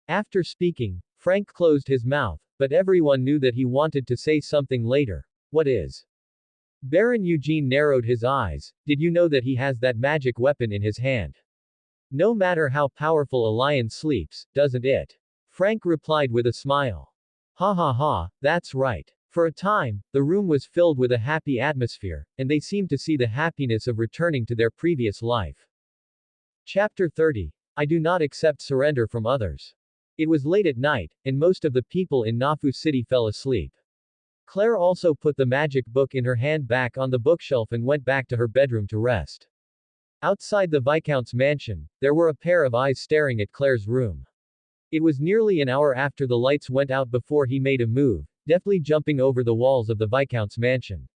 After speaking, Frank closed his mouth, but everyone knew that he wanted to say something later. What is? Baron Eugene narrowed his eyes. Did you know that he has that magic weapon in his hand? No matter how powerful a lion sleeps, doesn't it? Frank replied with a smile. Ha ha ha, that's right. For a time, the room was filled with a happy atmosphere, and they seemed to see the happiness of returning to their previous life. Chapter 30. I do not accept surrender from others. It was late at night, and most of the people in Nafu City fell asleep. Claire also put the magic book in her hand back on the bookshelf and went back to her bedroom to rest. Outside the Viscount's mansion, there were a pair of eyes staring at Claire's room. It was nearly an hour after the lights went out before he made a move, deftly jumping over the walls of the Viscount's mansion.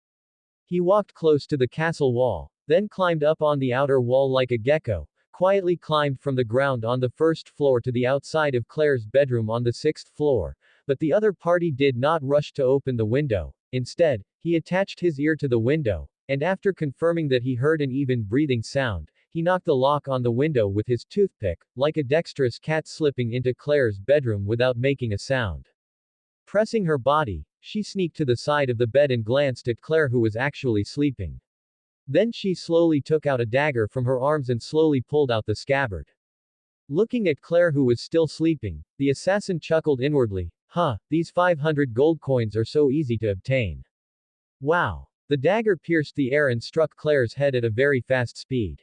He walked close to the castle wall, then climbed up on the outer wall like a gecko, quietly climbed from the ground on the first floor to the outside of Claire's bedroom on the sixth floor, but the other party did not rush to open the window. Instead, he attached his ear to the window, and after confirming that he heard an even breathing sound, he knocked the lock on the window with his toothpick, like a dexterous cat slipping into Claire's bedroom without making a sound. Pressing her body, she sneaked to the side of the bed and glanced at Claire, who was actually sleeping. Then she slowly took out a dagger from her arms and slowly pulled out the scabbard. Looking at Claire, who was still sleeping, the assassin chuckled inwardly. Huh, these 500 gold coins are so easy to obtain. Wow. The dagger pierced the air and struck Claire's head at a very fast speed.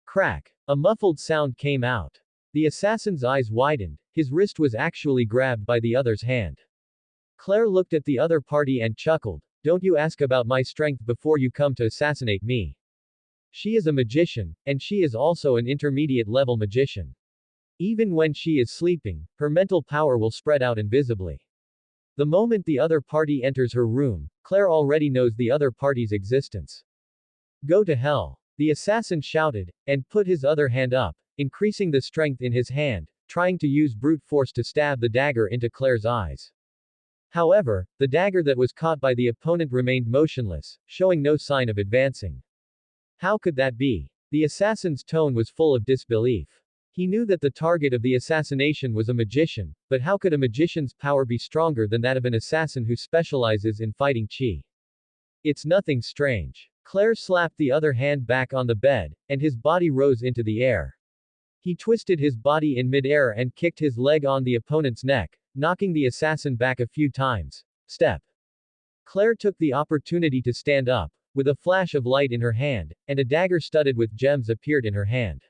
Crack. A muffled sound came out. The assassin's eyes widened, his wrist was actually grabbed by the other's hand. Claire looked at the other party and chuckled. Don't you ask about my strength before you come to assassinate me. She is a magician, and she is also an intermediate level magician. Even when she is sleeping, her mental power will spread out invisibly. The moment the other party enters her room, Claire already knows the other party's existence. Go to hell. The assassin shouted, and put his other hand up, increasing the strength in his hand, trying to use brute force to stab the dagger into Claire's eyes. However, the dagger that was caught by the opponent remained motionless, showing no sign of advancing. How could that be? The assassin's tone was full of disbelief. He knew that the target of the assassination was a magician, but how could a magician's power be stronger than that of an assassin who specializes in fighting qi? It's nothing strange. Claire slapped the other hand back on the bed, and his body rose into the air. He twisted his body in midair and kicked his leg on the opponent's neck, knocking the assassin back a few times. Step. Claire took the opportunity to stand up, with a flash of light in her hand, and a dagger studded with gems appeared in her hand.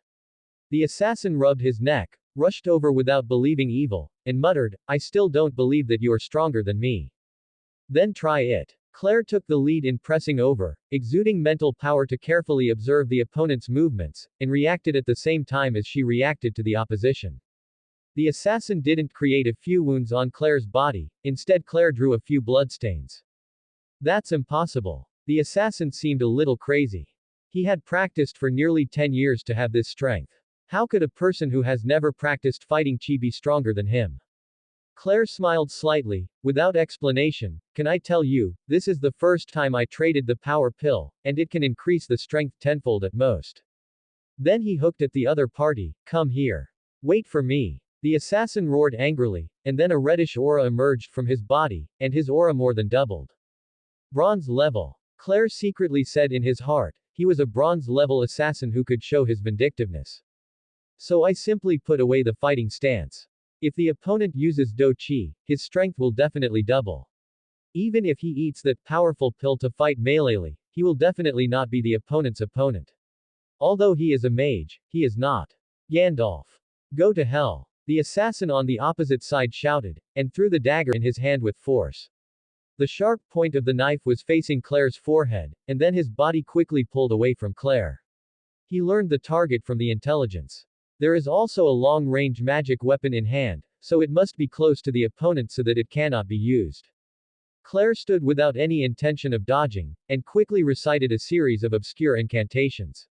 The assassin rubbed his neck, rushed over without believing evil, and muttered, I still don't believe that you are stronger than me. Then try it. Claire took the lead in pressing over, exuding mental power to carefully observe the opponent's movements, and reacted at the same time as she reacted to the opposition. The assassin didn't create a few wounds on Claire's body, instead Claire drew a few bloodstains. That's impossible. The assassin seemed a little crazy. He had practiced for nearly 10 years to have this strength. How could a person who has never practiced fighting qi be stronger than him? Claire smiled slightly, without explanation. Can I tell you, this is the first time I traded the power pill, and it can increase the strength tenfold at most. Then he hooked at the other party. Come here. Wait for me. The assassin roared angrily, and then a reddish aura emerged from his body, and his aura more than doubled. Bronze level. Claire secretly said in his heart, he was a bronze level assassin who could show his vindictiveness. So I simply put away the fighting stance. If the opponent uses Do Qi, his strength will definitely double. Even if he eats that powerful pill to fight melee'ly, he will definitely not be the opponent's opponent. Although he is a mage, he is not. Gandalf. Go to hell. The assassin on the opposite side shouted, and threw the dagger in his hand with force. The sharp point of the knife was facing Claire's forehead, and then his body quickly pulled away from Claire. He learned the target from the intelligence. There is also a long-range magic weapon in hand, so it must be close to the opponent so that it cannot be used. Claire stood without any intention of dodging, and quickly recited a series of obscure incantations.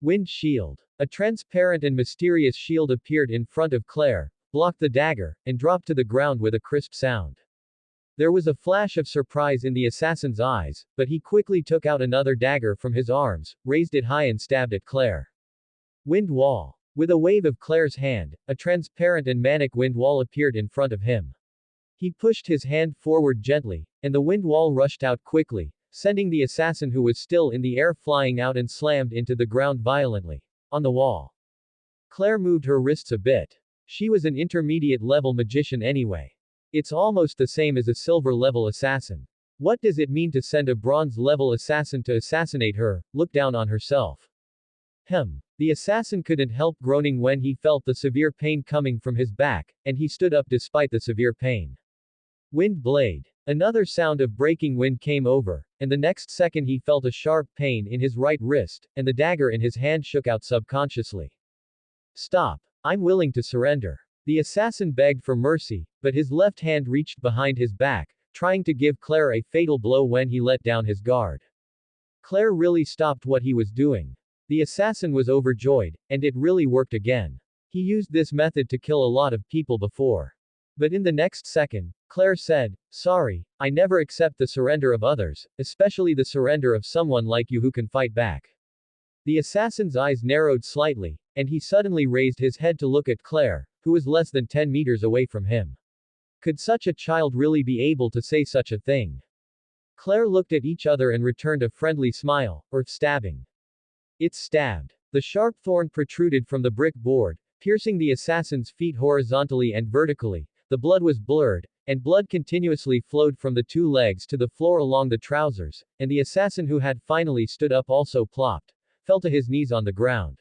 Wind shield. A transparent and mysterious shield appeared in front of Claire, blocked the dagger, and dropped to the ground with a crisp sound. There was a flash of surprise in the assassin's eyes, but he quickly took out another dagger from his arms, raised it high and stabbed at Claire. Wind wall. With a wave of Claire's hand, a transparent and manic wind wall appeared in front of him. He pushed his hand forward gently, and the wind wall rushed out quickly, sending the assassin who was still in the air flying out and slammed into the ground violently. On the wall. Claire moved her wrists a bit. She was an intermediate-level magician anyway. It's almost the same as a silver-level assassin. What does it mean to send a bronze-level assassin to assassinate her, look down on herself? The assassin couldn't help groaning when he felt the severe pain coming from his back, and he stood up despite the severe pain. Wind blade. Another sound of breaking wind came over, and the next second he felt a sharp pain in his right wrist, and the dagger in his hand shook out subconsciously. Stop. I'm willing to surrender. The assassin begged for mercy, but his left hand reached behind his back, trying to give Claire a fatal blow when he let down his guard. Claire really stopped what he was doing. The assassin was overjoyed, and it really worked again. He used this method to kill a lot of people before. But in the next second, Claire said, "Sorry, I never accept the surrender of others, especially the surrender of someone like you who can fight back." The assassin's eyes narrowed slightly, and he suddenly raised his head to look at Claire, who was less than 10 meters away from him. Could such a child really be able to say such a thing? Claire looked at each other and returned a friendly smile, or stabbing. It stabbed. The sharp thorn protruded from the brick board, piercing the assassin's feet horizontally and vertically. The blood was blurred, and blood continuously flowed from the 2 legs to the floor along the trousers, and the assassin who had finally stood up also plopped, fell to his knees on the ground.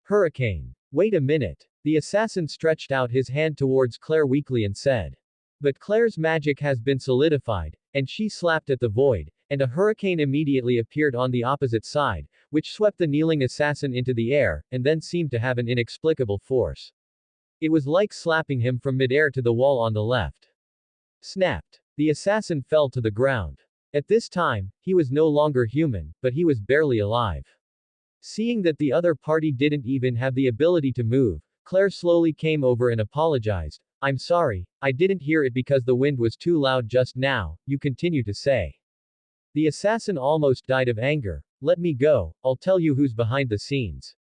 Hurricane. Wait a minute. The assassin stretched out his hand towards Claire weakly and said. But Claire's magic has been solidified, and she slapped at the void, and a hurricane immediately appeared on the opposite side, which swept the kneeling assassin into the air, and then seemed to have an inexplicable force. It was like slapping him from midair to the wall on the left. Snapped. The assassin fell to the ground. At this time, he was no longer human, but he was barely alive. Seeing that the other party didn't even have the ability to move, Claire slowly came over and apologized. "I'm sorry, I didn't hear it because the wind was too loud just now," you continue to say. The assassin almost died of anger. "Let me go, I'll tell you who's behind the scenes."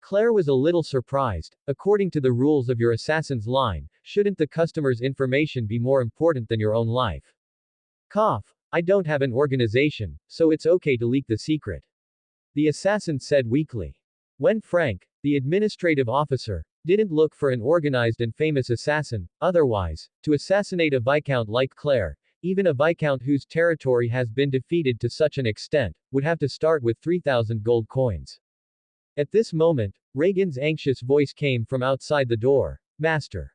Claire was a little surprised. According to the rules of your assassin's line, shouldn't the customer's information be more important than your own life? I don't have an organization, so it's okay to leak the secret. The assassin said weakly. When Frank, the administrative officer, didn't look for an organized and famous assassin, otherwise, to assassinate a viscount like Claire, even a viscount whose territory has been defeated to such an extent, would have to start with 3,000 gold coins. At this moment, Reagan's anxious voice came from outside the door. "Master.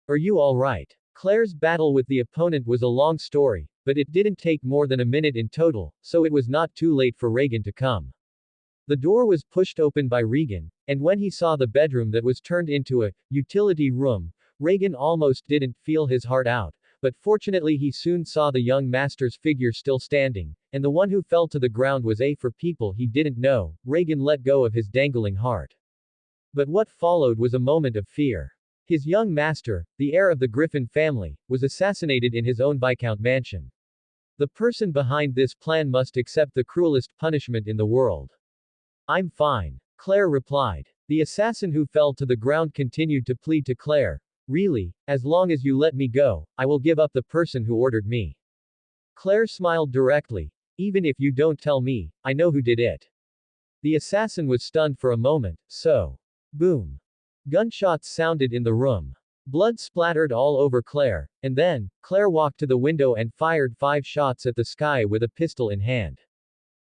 Are you all right?" Claire's battle with the opponent was a long story, but it didn't take more than a minute in total, so it was not too late for Reagan to come. The door was pushed open by Reagan, and when he saw the bedroom that was turned into a utility room, Reagan almost didn't feel his heart out, but fortunately he soon saw the young master's figure still standing, and the one who fell to the ground was for people he didn't know. Reagan let go of his dangling heart. But what followed was a moment of fear. His young master, the heir of the Griffin family, was assassinated in his own Viscount mansion. The person behind this plan must accept the cruelest punishment in the world. "I'm fine," Claire replied. The assassin who fell to the ground continued to plead to Claire. "Really, as long as you let me go, I will give up the person who ordered me." Claire smiled directly. "Even if you don't tell me, I know who did it." The assassin was stunned for a moment, so. Boom. Gunshots sounded in the room. Blood splattered all over Claire, and then, Claire walked to the window and fired 5 shots at the sky with a pistol in hand.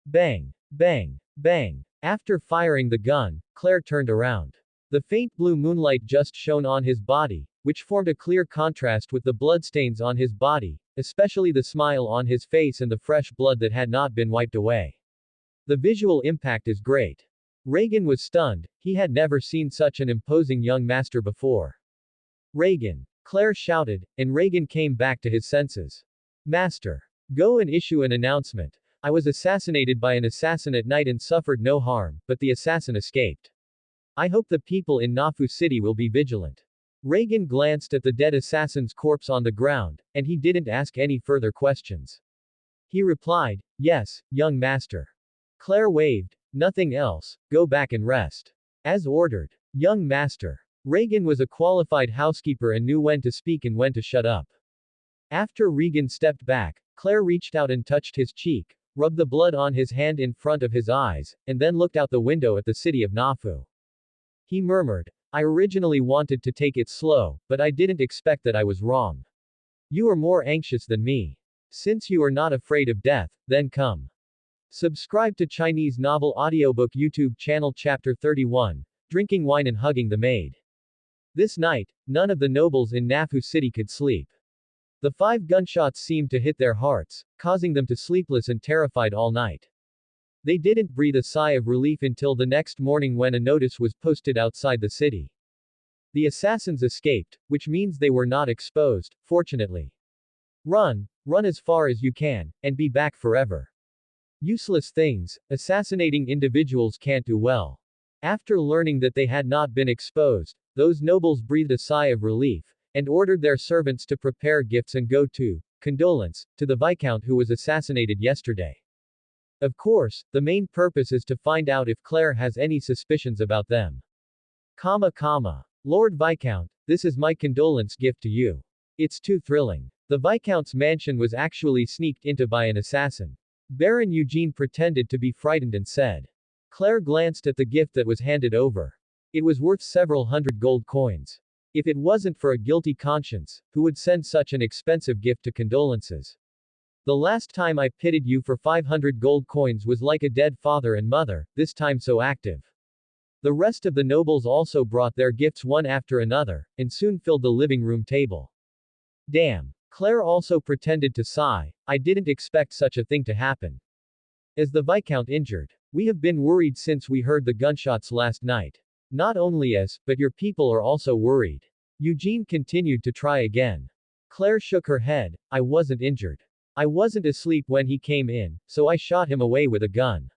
Bang! Bang! Bang! After firing the gun, Claire turned around. The faint blue moonlight just shone on his body, which formed a clear contrast with the bloodstains on his body, especially the smile on his face and the fresh blood that had not been wiped away. The visual impact is great. Reagan was stunned. He had never seen such an imposing young master before. "Reagan!" Claire shouted, and Reagan came back to his senses. "Master! Go and issue an announcement. I was assassinated by an assassin at night and suffered no harm, but the assassin escaped. I hope the people in Nafu City will be vigilant." Reagan glanced at the dead assassin's corpse on the ground, and he didn't ask any further questions. He replied, "Yes, young master." Claire waved. "Nothing else, go back and rest." As ordered. Young master. Reagan was a qualified housekeeper and knew when to speak and when to shut up. After Reagan stepped back, Claire reached out and touched his cheek, rubbed the blood on his hand in front of his eyes, and then looked out the window at the city of Nafu. He murmured. I originally wanted to take it slow, but I didn't expect that I was wrong. You are more anxious than me. Since you are not afraid of death, then come. Subscribe to Chinese Novel Audiobook YouTube channel Chapter 31, Drinking Wine and Hugging the Maid. This night, none of the nobles in Nafu City could sleep. The 5 gunshots seemed to hit their hearts, causing them to sleepless and terrified all night. They didn't breathe a sigh of relief until the next morning when a notice was posted outside the city. The assassins escaped, which means they were not exposed, fortunately. Run as far as you can, and be back forever. Useless things, assassinating individuals can't do well. After learning that they had not been exposed, those nobles breathed a sigh of relief, and ordered their servants to prepare gifts and go to condolence to the Viscount who was assassinated yesterday. Of course, the main purpose is to find out if Claire has any suspicions about them. Lord Viscount, this is my condolence gift to you. It's too thrilling. The Viscount's mansion was actually sneaked into by an assassin. Baron Eugene pretended to be frightened and said. Claire glanced at the gift that was handed over. It was worth several hundred gold coins. If it wasn't for a guilty conscience, who would send such an expensive gift to condolences? The last time I pitied you for 500 gold coins was like a dead father and mother, this time so active. The rest of the nobles also brought their gifts one after another, and soon filled the living room table. Damn. Claire also pretended to sigh. I didn't expect such a thing to happen. Is the Viscount injured? We have been worried since we heard the gunshots last night. Not only us, but your people are also worried. Eugene continued to try again. Claire shook her head. I wasn't injured. I wasn't asleep when he came in, so I shot him away with a gun.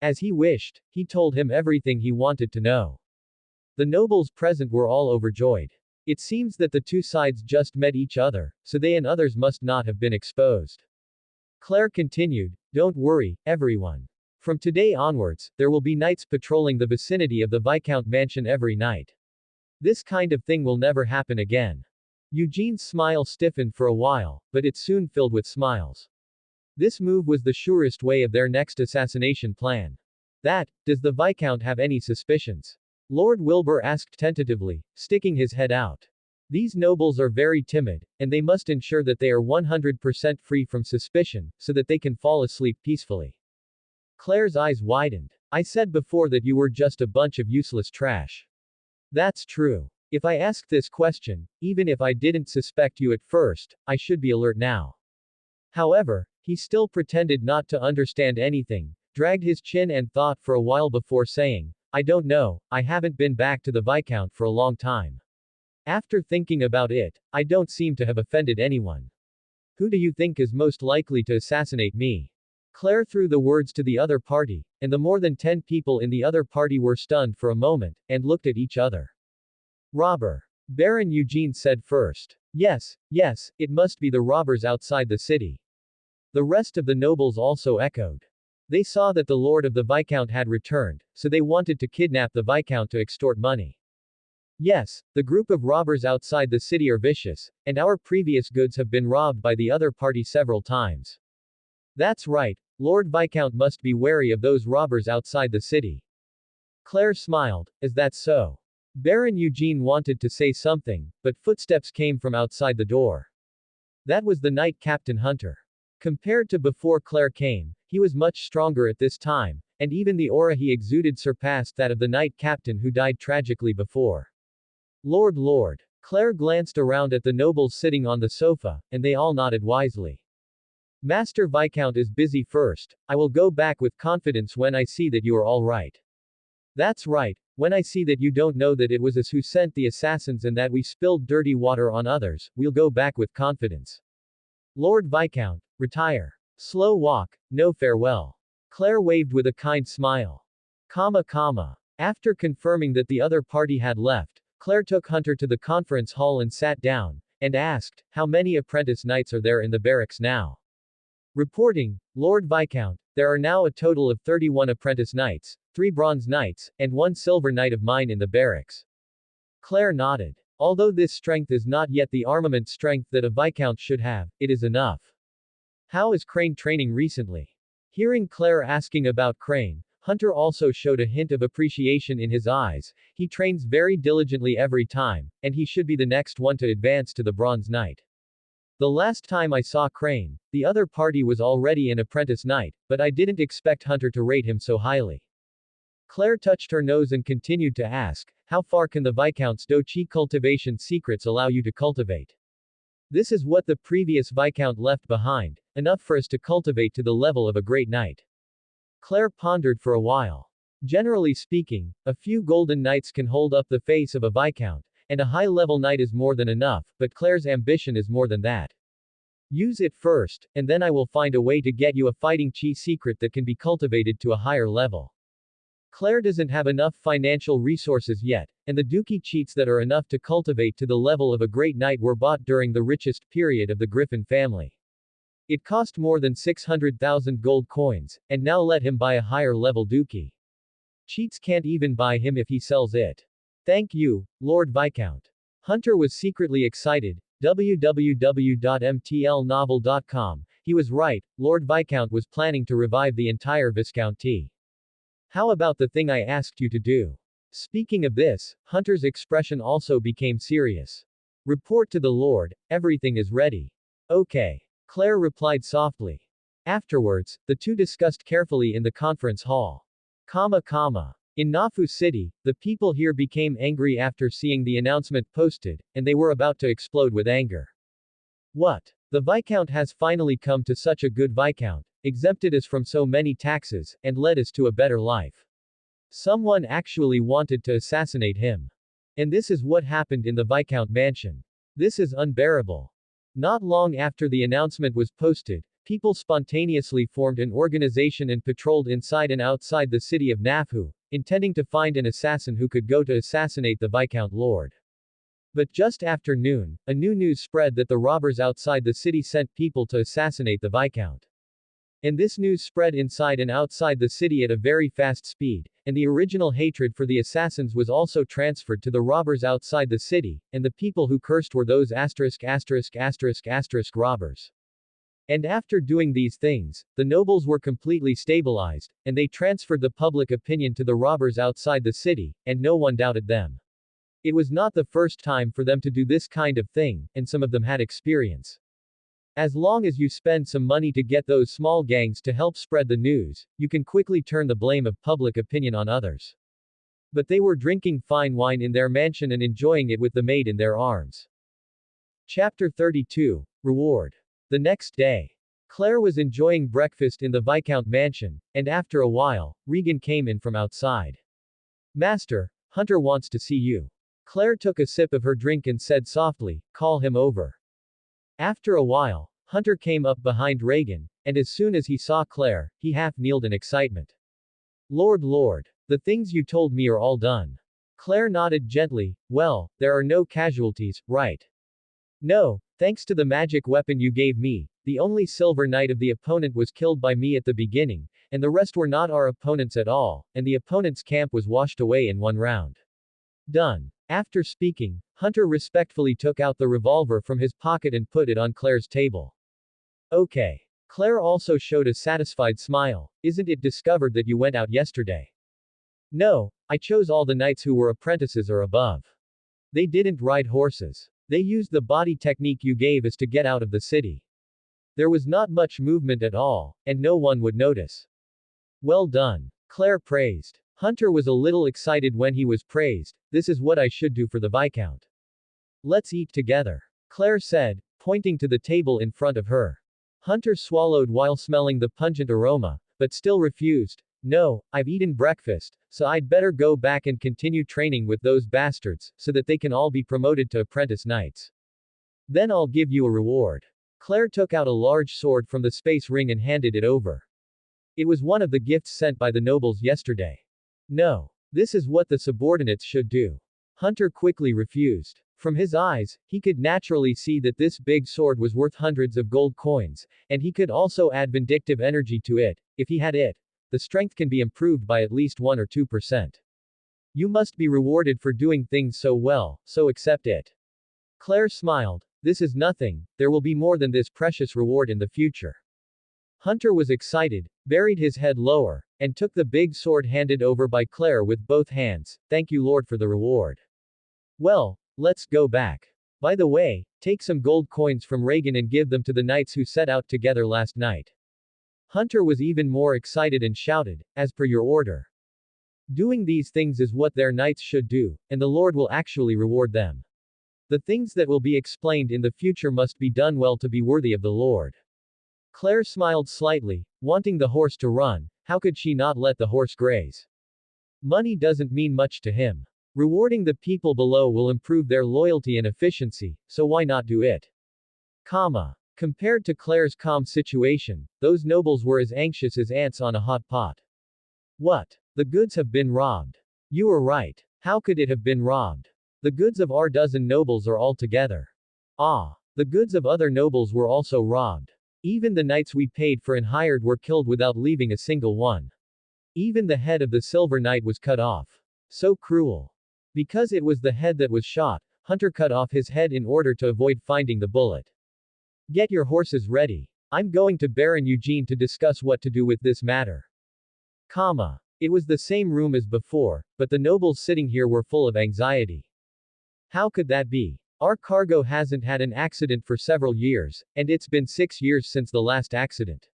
As he wished, he told him everything he wanted to know. The nobles present were all overjoyed. It seems that the two sides just met each other, so they and others must not have been exposed. Claire continued, don't worry, everyone. From today onwards, there will be knights patrolling the vicinity of the Viscount mansion every night. This kind of thing will never happen again. Eugene's smile stiffened for a while, but it soon filled with smiles. This move was the surest way of their next assassination plan. Does the Viscount have any suspicions? Lord Wilbur asked tentatively, sticking his head out. These nobles are very timid, and they must ensure that they are 100% free from suspicion, so that they can fall asleep peacefully. Claire's eyes widened. I said before that you were just a bunch of useless trash. That's true. If I asked this question, even if I didn't suspect you at first, I should be alert now. However, he still pretended not to understand anything, dragged his chin and thought for a while before saying, I don't know, I haven't been back to the Viscount for a long time. After thinking about it, I don't seem to have offended anyone. Who do you think is most likely to assassinate me? Claire threw the words to the other party, and the more than 10 people in the other party were stunned for a moment, and looked at each other. Robber. Baron Eugene said first. Yes, it must be the robbers outside the city. The rest of the nobles also echoed. They saw that the lord of the Viscount had returned, so they wanted to kidnap the Viscount to extort money. Yes, the group of robbers outside the city are vicious, and our previous goods have been robbed by the other party several times. That's right, Lord Viscount must be wary of those robbers outside the city. Claire smiled. Is that so? Baron Eugene wanted to say something, but footsteps came from outside the door. That was the Knight Captain Hunter. Compared to before Claire came, he was much stronger at this time, and even the aura he exuded surpassed that of the Knight Captain who died tragically before. Lord. Claire glanced around at the nobles sitting on the sofa, and they all nodded wisely. Master Viscount is busy first. I will go back with confidence when I see that you are all right. That's right. When I see that you don't know that it was us who sent the assassins and that we spilled dirty water on others, we'll go back with confidence. Lord Viscount, retire. Slow walk, no farewell. Claire waved with a kind smile. After confirming that the other party had left, Claire took Hunter to the conference hall and sat down, and asked, how many apprentice knights are there in the barracks now? Reporting, Lord Viscount, there are now a total of 31 apprentice knights, 3 bronze knights, and 1 silver knight of mine in the barracks. Claire nodded. Although this strength is not yet the armament strength that a Viscount should have, it is enough. How is Crane training recently? Hearing Claire asking about Crane, Hunter also showed a hint of appreciation in his eyes. He trains very diligently every time, and he should be the next one to advance to the Bronze Knight. The last time I saw Crane, the other party was already an apprentice knight, but I didn't expect Hunter to rate him so highly. Claire touched her nose and continued to ask, how far can the Viscount's Dochi cultivation secrets allow you to cultivate? This is what the previous Viscount left behind, enough for us to cultivate to the level of a great knight. Claire pondered for a while. Generally speaking, a few golden knights can hold up the face of a Viscount, and a high-level knight is more than enough, but Claire's ambition is more than that. Use it first, and then I will find a way to get you a fighting chi secret that can be cultivated to a higher level. Claire doesn't have enough financial resources yet, and the Dookie cheats that are enough to cultivate to the level of a great knight were bought during the richest period of the Griffin family. It cost more than 600,000 gold coins, and now let him buy a higher level Dookie. Cheats can't even buy him if he sells it. Thank you, Lord Viscount. Hunter was secretly excited. www.mtlnovel.com. He was right, Lord Viscount was planning to revive the entire Viscounty. How about the thing I asked you to do? Speaking of this, Hunter's expression also became serious. Report to the Lord, everything is ready. Okay. Claire replied softly. Afterwards, the two discussed carefully in the conference hall. In Nafu City, the people here became angry after seeing the announcement posted, and they were about to explode with anger. What? The Viscount has finally come to such a good Viscount, exempted us from so many taxes, and led us to a better life. Someone actually wanted to assassinate him. And this is what happened in the Viscount mansion. This is unbearable. Not long after the announcement was posted, people spontaneously formed an organization and patrolled inside and outside the city of Nafu, intending to find an assassin who could go to assassinate the Viscount Lord. But just after noon, a new news spread that the robbers outside the city sent people to assassinate the Viscount. And this news spread inside and outside the city at a very fast speed, and the original hatred for the assassins was also transferred to the robbers outside the city, and the people who cursed were those ***** robbers. And after doing these things, the nobles were completely stabilized, and they transferred the public opinion to the robbers outside the city, and no one doubted them. It was not the first time for them to do this kind of thing, and some of them had experience. As long as you spend some money to get those small gangs to help spread the news, you can quickly turn the blame of public opinion on others. But they were drinking fine wine in their mansion and enjoying it with the maid in their arms. Chapter 32. Reward. The next day. Claire was enjoying breakfast in the Viscount mansion, and after a while, Regan came in from outside. Master, Hunter wants to see you. Claire took a sip of her drink and said softly, call him over. After a while, Hunter came up behind Regan, and as soon as he saw Claire, he half-kneeled in excitement. Lord, the things you told me are all done. Claire nodded gently, well, there are no casualties, right? No, thanks to the magic weapon you gave me, the only silver knight of the opponent was killed by me at the beginning, and the rest were not our opponents at all, and the opponent's camp was washed away in one round. Done. After speaking, Hunter respectfully took out the revolver from his pocket and put it on Claire's table. Okay. Claire also showed a satisfied smile. Isn't it discovered that you went out yesterday? No, I chose all the knights who were apprentices or above. They didn't ride horses. They used the body technique you gave us to get out of the city. There was not much movement at all, and no one would notice. Well done. Claire praised. Hunter was a little excited when he was praised. This is what I should do for the Viscount. Let's eat together. Claire said, pointing to the table in front of her. Hunter swallowed while smelling the pungent aroma, but still refused. No, I've eaten breakfast, so I'd better go back and continue training with those bastards, so that they can all be promoted to apprentice knights. Then I'll give you a reward. Claire took out a large sword from the space ring and handed it over. It was one of the gifts sent by the nobles yesterday. No. This is what the subordinates should do. Hunter quickly refused. From his eyes, he could naturally see that this big sword was worth hundreds of gold coins, and he could also add vindictive energy to it. If he had it, the strength can be improved by at least 1 or 2%. You must be rewarded for doing things so well, so accept it. Claire smiled. This is nothing, there will be more than this precious reward in the future. Hunter was excited. buried his head lower, and took the big sword handed over by Claire with both hands. Thank you, Lord, for the reward. Well, let's go back. By the way, take some gold coins from Reagan and give them to the knights who set out together last night. Hunter was even more excited and shouted, as per your order. Doing these things is what their knights should do, and the Lord will actually reward them. The things that will be explained in the future must be done well to be worthy of the Lord. Claire smiled slightly, wanting the horse to run. How could she not let the horse graze? Money doesn't mean much to him. Rewarding the people below will improve their loyalty and efficiency, so why not do it? Compared to Claire's calm situation, those nobles were as anxious as ants on a hot pot. What? The goods have been robbed. You were right. How could it have been robbed? The goods of our dozen nobles are all together. The goods of other nobles were also robbed. Even the knights we paid for and hired were killed without leaving a single one. Even the head of the Silver Knight was cut off. So cruel. Because it was the head that was shot, Hunter cut off his head in order to avoid finding the bullet. Get your horses ready. I'm going to Baron Eugene to discuss what to do with this matter. It was the same room as before, but the nobles sitting here were full of anxiety. How could that be? Our cargo hasn't had an accident for several years, and it's been 6 years since the last accident.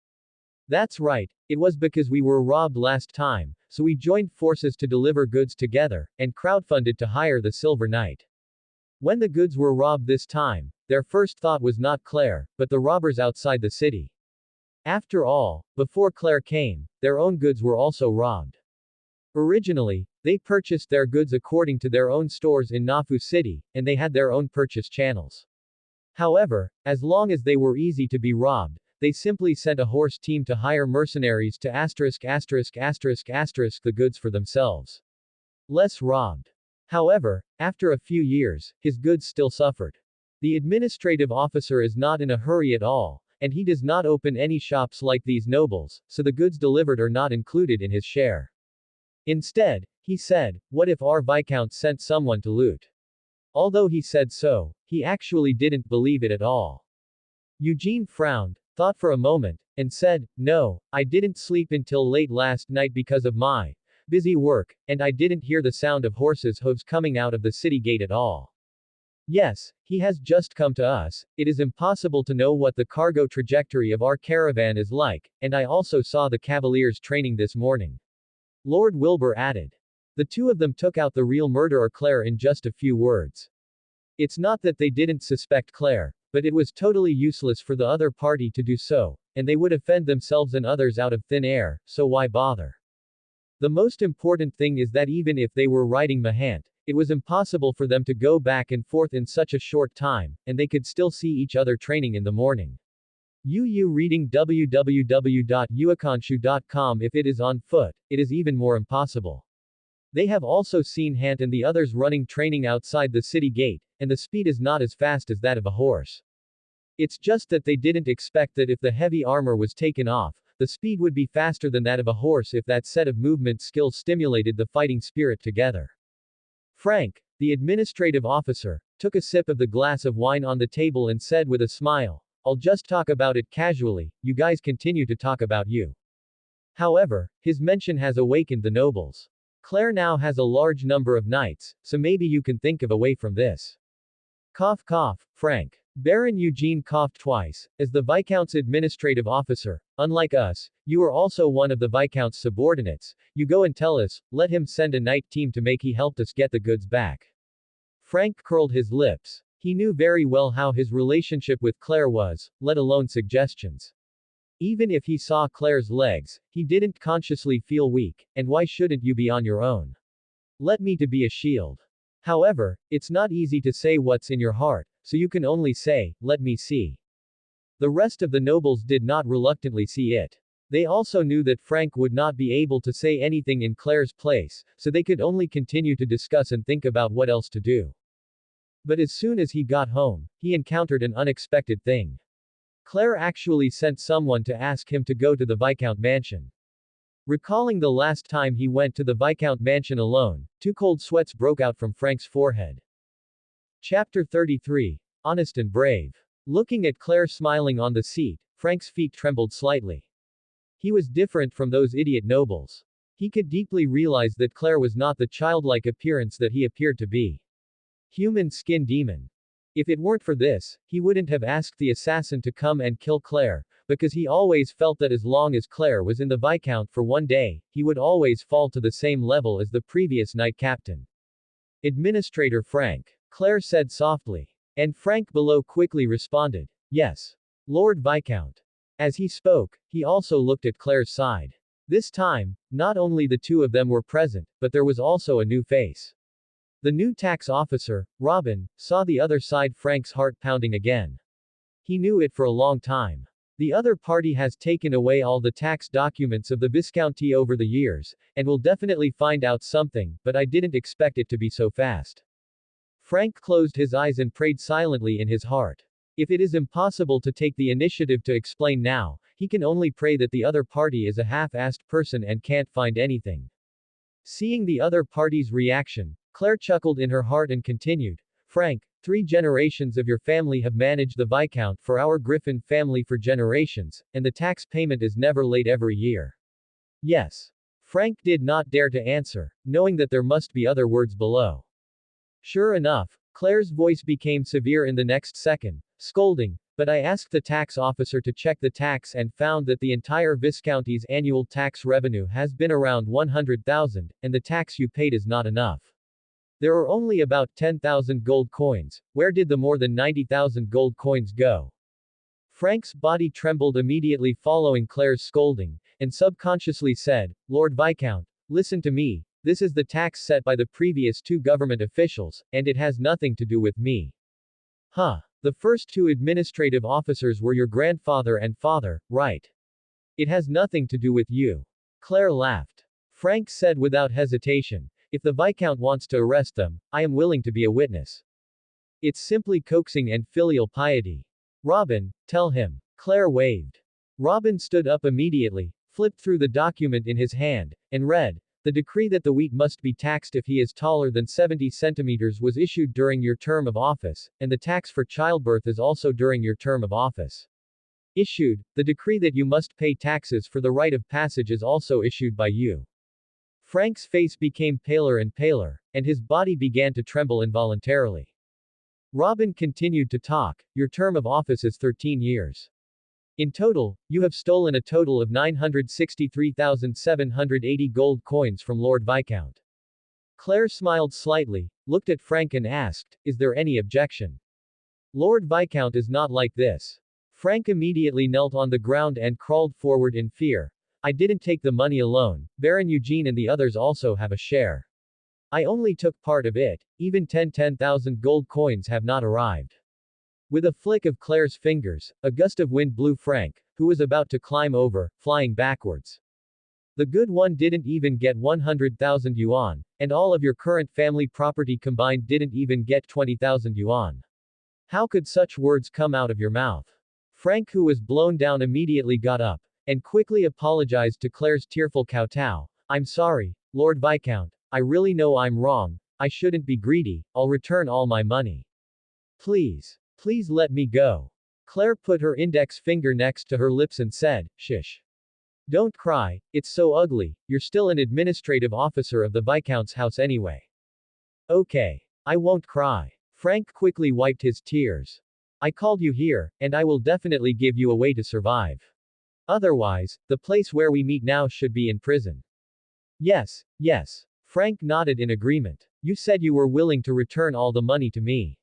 That's right, it was because we were robbed last time, so we joined forces to deliver goods together, and crowdfunded to hire the Silver Knight. When the goods were robbed this time, their first thought was not Claire, but the robbers outside the city. After all, before Claire came, their own goods were also robbed. Originally, they purchased their goods according to their own stores in Nafu City, and they had their own purchase channels. However, as long as they were easy to be robbed, they simply sent a horse team to hire mercenaries to the goods for themselves. Less robbed. However, after a few years, his goods still suffered. The administrative officer is not in a hurry at all, and he does not open any shops like these nobles, so the goods delivered are not included in his share. Instead, he said, what if our Viscount sent someone to loot? Although he said so, he actually didn't believe it at all. Eugene frowned, thought for a moment, and said, no, I didn't sleep until late last night because of my busy work, and I didn't hear the sound of horses' hooves coming out of the city gate at all. Yes, he has just come to us. It is impossible to know what the cargo trajectory of our caravan is like, and I also saw the cavaliers training this morning. Lord Wilbur added. The two of them took out the real murderer Claire in just a few words. It's not that they didn't suspect Claire, but it was totally useless for the other party to do so, and they would offend themselves and others out of thin air, so why bother? The most important thing is that even if they were riding Mahant, it was impossible for them to go back and forth in such a short time, and they could still see each other training in the morning. Reading www.uakanshu.com. If it is on foot, it is even more impossible. They have also seen Hant and the others running training outside the city gate, and the speed is not as fast as that of a horse. It's just that they didn't expect that if the heavy armor was taken off, the speed would be faster than that of a horse if that set of movement skills stimulated the fighting spirit together. Frank, the administrative officer, took a sip of the glass of wine on the table and said with a smile, I'll just talk about it casually, you guys continue to talk about you. However, his mention has awakened the nobles. Claire now has a large number of knights, so maybe you can think of a way from this. Cough cough, Frank. Baron Eugene coughed twice. As the Viscount's administrative officer, unlike us, you are also one of the Viscount's subordinates. You go and tell us, let him send a knight team to make he helped us get the goods back. Frank curled his lips. He knew very well how his relationship with Claire was, let alone suggestions. Even if he saw Claire's legs, he didn't consciously feel weak, and why shouldn't you be on your own? Let me to be a shield. However, it's not easy to say what's in your heart, so you can only say, let me see. The rest of the nobles did not reluctantly see it. They also knew that Frank would not be able to say anything in Claire's place, so they could only continue to discuss and think about what else to do. But as soon as he got home, he encountered an unexpected thing. Claire actually sent someone to ask him to go to the Viscount mansion. Recalling the last time he went to the Viscount mansion alone, 2 cold sweats broke out from Frank's forehead. Chapter 33. Honest and Brave. Looking at Claire smiling on the seat, Frank's feet trembled slightly. He was different from those idiot nobles. He could deeply realize that Claire was not the childlike appearance that he appeared to be. Human skin demon. If it weren't for this, he wouldn't have asked the assassin to come and kill Claire, because he always felt that as long as Claire was in the Viscount for one day, he would always fall to the same level as the previous knight captain. Administrator Frank. Claire said softly. And Frank below quickly responded. Yes. Lord Viscount. As he spoke, he also looked at Claire's side. This time, not only the two of them were present, but there was also a new face. The new tax officer, Robin, saw the other side. Frank's heart pounding again. He knew it for a long time. The other party has taken away all the tax documents of the Viscounty over the years, and will definitely find out something, but I didn't expect it to be so fast. Frank closed his eyes and prayed silently in his heart. If it is impossible to take the initiative to explain now, he can only pray that the other party is a half-assed person and can't find anything. Seeing the other party's reaction, Claire chuckled in her heart and continued, Frank, 3 generations of your family have managed the Viscount for our Griffin family for generations, and the tax payment is never late every year. Yes. Frank did not dare to answer, knowing that there must be other words below. Sure enough, Claire's voice became severe in the next second, scolding, but I asked the tax officer to check the tax and found that the entire Viscounty's annual tax revenue has been around 100,000, and the tax you paid is not enough. There are only about 10,000 gold coins. Where did the more than 90,000 gold coins go? Frank's body trembled immediately following Claire's scolding, and subconsciously said, Lord Viscount, listen to me, this is the tax set by the previous 2 government officials, and it has nothing to do with me. Huh. The first 2 administrative officers were your grandfather and father, right? It has nothing to do with you. Claire laughed. Frank said without hesitation, if the Viscount wants to arrest them, I am willing to be a witness. It's simply coaxing and filial piety. Robin, tell him. Claire waved. Robin stood up immediately, flipped through the document in his hand, and read, the decree that the wheat must be taxed if he is taller than 70 centimeters was issued during your term of office, and the tax for childbirth is also during your term of office. Issued, the decree that you must pay taxes for the right of passage is also issued by you. Frank's face became paler and paler, and his body began to tremble involuntarily. Robin continued to talk, your term of office is 13 years. In total, you have stolen a total of 963,780 gold coins from Lord Viscount. Claire smiled slightly, looked at Frank and asked, is there any objection? Lord Viscount is not like this. Frank immediately knelt on the ground and crawled forward in fear. I didn't take the money alone, Baron Eugene and the others also have a share. I only took part of it, even 10,000 gold coins have not arrived. With a flick of Claire's fingers, a gust of wind blew Frank, who was about to climb over, flying backwards. The good one didn't even get 100,000 yuan, and all of your current family property combined didn't even get 20,000 yuan. How could such words come out of your mouth? Frank, who was blown down, immediately got up, and quickly apologized to Claire's tearful kowtow. I'm sorry, Lord Viscount, I really know I'm wrong, I shouldn't be greedy, I'll return all my money. Please. Please let me go. Claire put her index finger next to her lips and said, Shish. Don't cry, it's so ugly, you're still an administrative officer of the Viscount's house anyway. Okay. I won't cry. Frank quickly wiped his tears. I called you here, and I will definitely give you a way to survive. Otherwise, the place where we meet now should be in prison. Yes, yes. Frank nodded in agreement. You said you were willing to return all the money to me.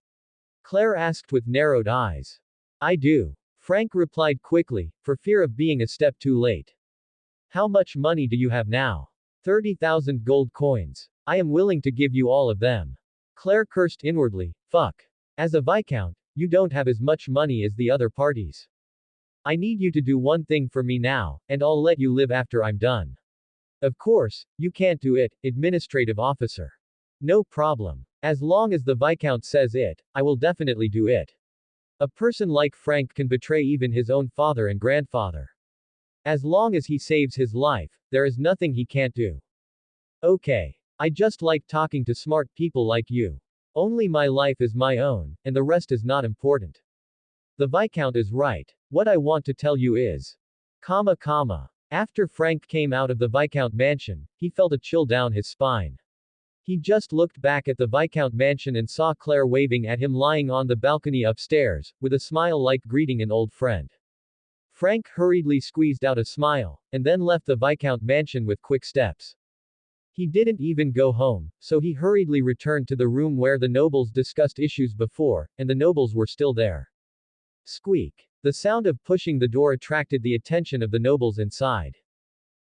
Claire asked with narrowed eyes. I do. Frank replied quickly, for fear of being a step too late. How much money do you have now? 30,000 gold coins. I am willing to give you all of them. Claire cursed inwardly, fuck. As a Viscount, you don't have as much money as the other parties. I need you to do one thing for me now, and I'll let you live after I'm done. Of course, you can't do it, administrative officer. No problem. As long as the Viscount says it, I will definitely do it. A person like Frank can betray even his own father and grandfather. As long as he saves his life, there is nothing he can't do. Okay. I just like talking to smart people like you. Only my life is my own, and the rest is not important. The Viscount is right. What I want to tell you is, After Frank came out of the Viscount mansion, he felt a chill down his spine. He just looked back at the Viscount mansion and saw Claire waving at him lying on the balcony upstairs, with a smile like greeting an old friend. Frank hurriedly squeezed out a smile, and then left the Viscount mansion with quick steps. He didn't even go home, so he hurriedly returned to the room where the nobles discussed issues before, and the nobles were still there. Squeak. The sound of pushing the door attracted the attention of the nobles inside.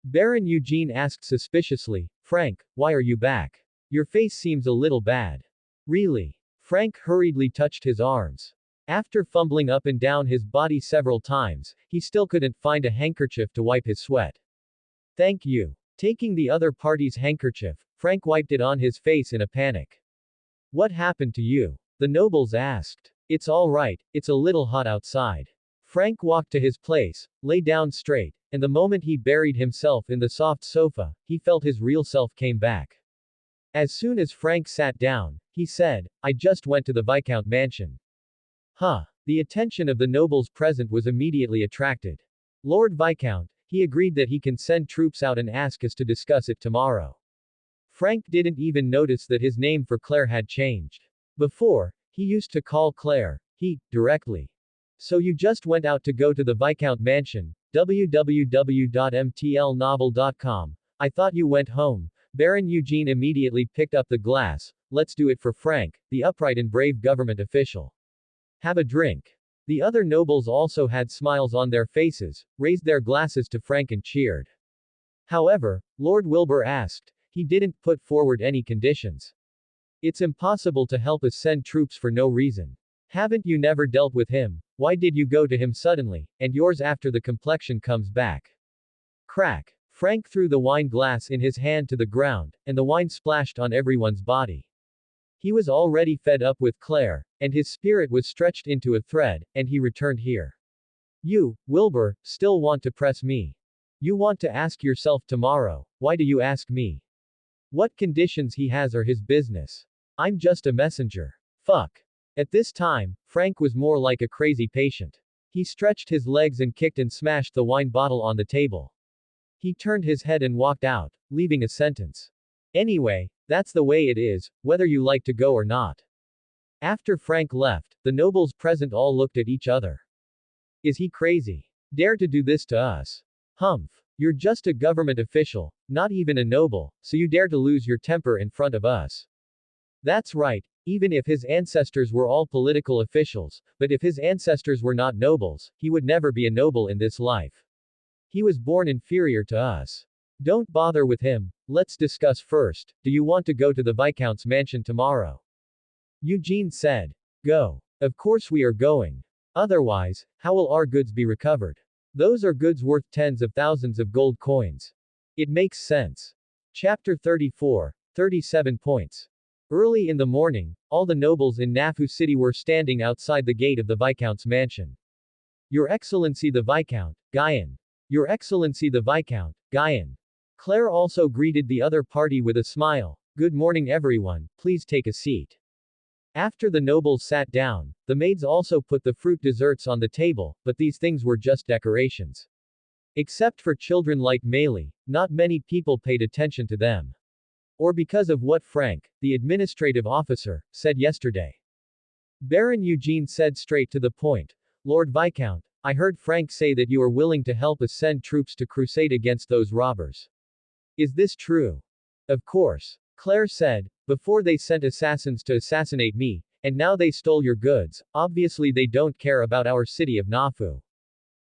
Baron Eugene asked suspiciously, Frank, why are you back? Your face seems a little bad. Really? Frank hurriedly touched his arms. After fumbling up and down his body several times, he still couldn't find a handkerchief to wipe his sweat. Thank you. Taking the other party's handkerchief, Frank wiped it on his face in a panic. What happened to you? The nobles asked. It's all right, it's a little hot outside. Frank walked to his place, lay down straight, and the moment he buried himself in the soft sofa, he felt his real self came back. As soon as Frank sat down, he said, I just went to the Viscount mansion. Huh. The attention of the nobles present was immediately attracted. Lord Viscount, he agreed that he can send troops out and ask us to discuss it tomorrow. Frank didn't even notice that his name for Claire had changed. Before, he used to call Claire, he, directly. So you just went out to go to the Viscount mansion, www.mtlnovel.com. I thought you went home. Baron Eugene immediately picked up the glass. Let's do it for Frank, the upright and brave government official. Have a drink. The other nobles also had smiles on their faces, raised their glasses to Frank and cheered. However, Lord Wilbur asked, he didn't put forward any conditions. It's impossible to help us send troops for no reason. Haven't you never dealt with him? Why did you go to him suddenly, and yours after the complexion comes back? Crack. Frank threw the wine glass in his hand to the ground, and the wine splashed on everyone's body. He was already fed up with Claire, and his spirit was stretched into a thread, and he returned here. You, Wilbur, still want to press me. You want to ask yourself tomorrow, why do you ask me? What conditions he has are his business. I'm just a messenger. Fuck. At this time, Frank was more like a crazy patient. He stretched his legs and kicked and smashed the wine bottle on the table. He turned his head and walked out, leaving a sentence. Anyway, that's the way it is, whether you like to go or not. After Frank left, the nobles present all looked at each other. Is he crazy? Dare to do this to us? Humph. You're just a government official, not even a noble, so you dare to lose your temper in front of us. That's right, even if his ancestors were all political officials, but if his ancestors were not nobles, he would never be a noble in this life. He was born inferior to us. Don't bother with him, let's discuss first. Do you want to go to the Viscount's mansion tomorrow? Eugene said. Go. Of course we are going. Otherwise, how will our goods be recovered? Those are goods worth tens of thousands of gold coins. It makes sense. Chapter 34, 37 points. Early in the morning, all the nobles in Nafu City were standing outside the gate of the Viscount's mansion. Your Excellency the Viscount, Guyan. Your Excellency the Viscount, Guyan. Claire also greeted the other party with a smile. Good morning everyone, please take a seat. After the nobles sat down, the maids also put the fruit desserts on the table, but these things were just decorations. Except for children like Meili, not many people paid attention to them. Or because of what Frank, the administrative officer, said yesterday. Baron Eugene said straight to the point. Lord Viscount, I heard Frank say that you are willing to help us send troops to crusade against those robbers. Is this true? Of course. Claire said, before they sent assassins to assassinate me, and now they stole your goods, obviously they don't care about our city of Nafu.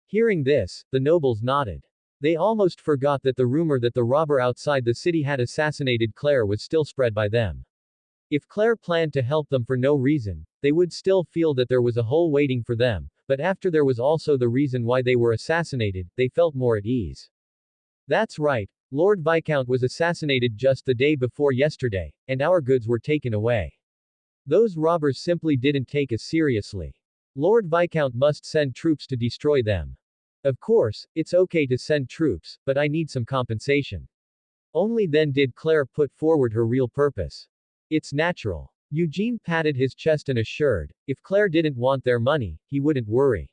Hearing this, the nobles nodded. They almost forgot that the rumor that the robber outside the city had assassinated Claire was still spread by them. If Claire planned to help them for no reason, they would still feel that there was a hole waiting for them, but after there was also the reason why they were assassinated, they felt more at ease. That's right, Lord Viscount was assassinated just the day before yesterday, and our goods were taken away. Those robbers simply didn't take us seriously. Lord Viscount must send troops to destroy them. Of course, it's okay to send troops, but I need some compensation. Only then did Claire put forward her real purpose. It's natural. Eugene patted his chest and assured, if Claire didn't want their money, he wouldn't worry.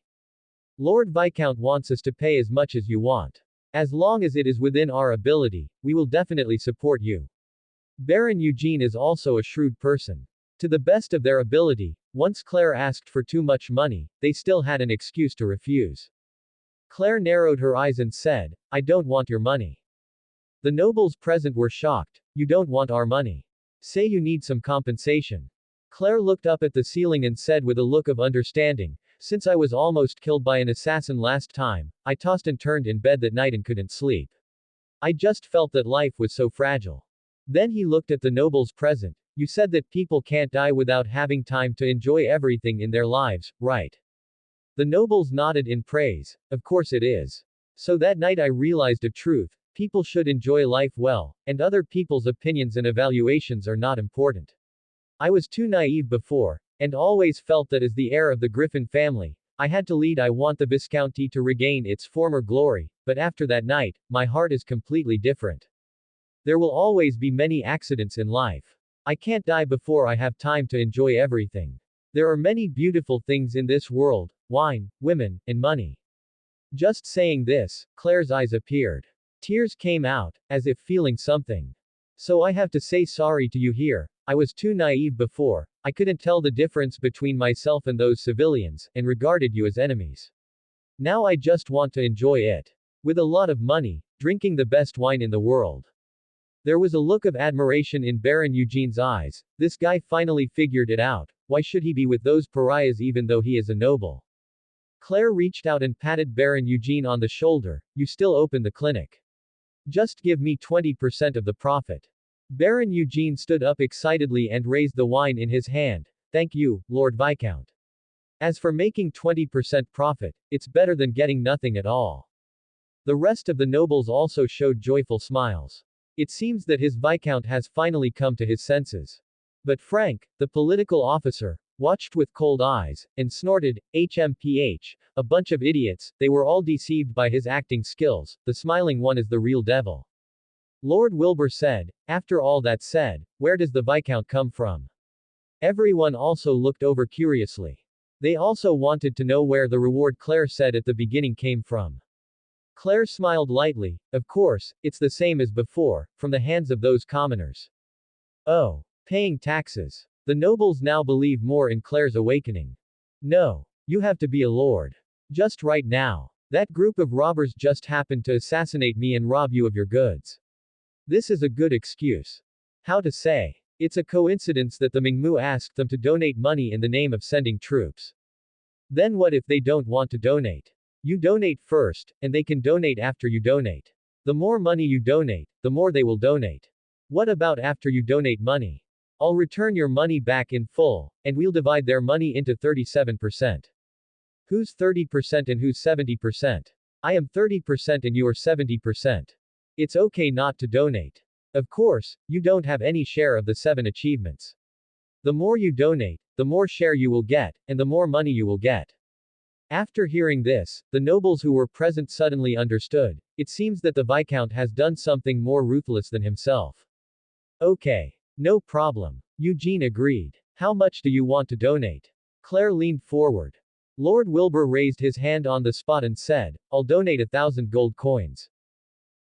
Lord Viscount wants us to pay as much as you want. As long as it is within our ability, we will definitely support you. Baron Eugene is also a shrewd person. To the best of their ability, once Claire asked for too much money, they still had an excuse to refuse. Claire narrowed her eyes and said, I don't want your money. The nobles present were shocked. You don't want our money. Say you need some compensation. Claire looked up at the ceiling and said with a look of understanding, since I was almost killed by an assassin last time, I tossed and turned in bed that night and couldn't sleep. I just felt that life was so fragile. Then he looked at the nobles present. You said that people can't die without having time to enjoy everything in their lives, right? The nobles nodded in praise. Of course it is. So that night I realized a truth. People should enjoy life well, and other people's opinions and evaluations are not important. I was too naive before, and always felt that as the heir of the Griffin family, I had to lead. I want the viscounty to regain its former glory, but after that night, my heart is completely different. There will always be many accidents in life. I can't die before I have time to enjoy everything. There are many beautiful things in this world, wine, women, and money. Just saying this, Claire's eyes appeared. Tears came out, as if feeling something. So I have to say sorry to you here. I was too naive before. I couldn't tell the difference between myself and those civilians, and regarded you as enemies. Now I just want to enjoy it. With a lot of money, drinking the best wine in the world. There was a look of admiration in Baron Eugene's eyes. This guy finally figured it out. Why should he be with those pariahs even though he is a noble? Claire reached out and patted Baron Eugene on the shoulder. You still open the clinic. Just give me 20% of the profit. Baron Eugene stood up excitedly and raised the wine in his hand. Thank you, Lord Viscount. As for making 20% profit, it's better than getting nothing at all. The rest of the nobles also showed joyful smiles. It seems that his Viscount has finally come to his senses. But Frank, the political officer, watched with cold eyes, and snorted, HMPH, a bunch of idiots. They were all deceived by his acting skills. The smiling one is the real devil. Lord Wilbur said, after all that said, where does the Viscount come from? Everyone also looked over curiously. They also wanted to know where the reward Claire said at the beginning came from. Claire smiled lightly. Of course, it's the same as before, from the hands of those commoners. Oh, paying taxes. The nobles now believe more in Claire's awakening. No. You have to be a lord. Just right now. That group of robbers just happened to assassinate me and rob you of your goods. This is a good excuse. How to say? It's a coincidence that the Mingmu asked them to donate money in the name of sending troops. Then what if they don't want to donate? You donate first, and they can donate after you donate. The more money you donate, the more they will donate. What about after you donate money? I'll return your money back in full, and we'll divide their money into 37%. Who's 30% and who's 70%? I am 30% and you are 70%. It's okay not to donate. Of course, you don't have any share of the 7 achievements. The more you donate, the more share you will get, and the more money you will get. After hearing this, the nobles who were present suddenly understood. It seems that the Viscount has done something more ruthless than himself. Okay. No problem. Eugene agreed. How much do you want to donate? Claire leaned forward. Lord Wilbur raised his hand on the spot and said, I'll donate 1,000 gold coins.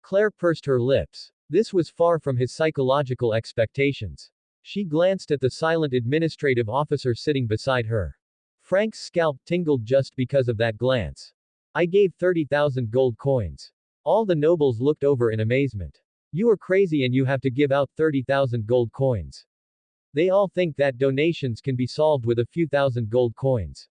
Claire pursed her lips. This was far from his psychological expectations. She glanced at the silent administrative officer sitting beside her. Frank's scalp tingled just because of that glance. I gave 30,000 gold coins. All the nobles looked over in amazement. You are crazy and you have to give out 30,000 gold coins. They all think that donations can be solved with a few thousand gold coins.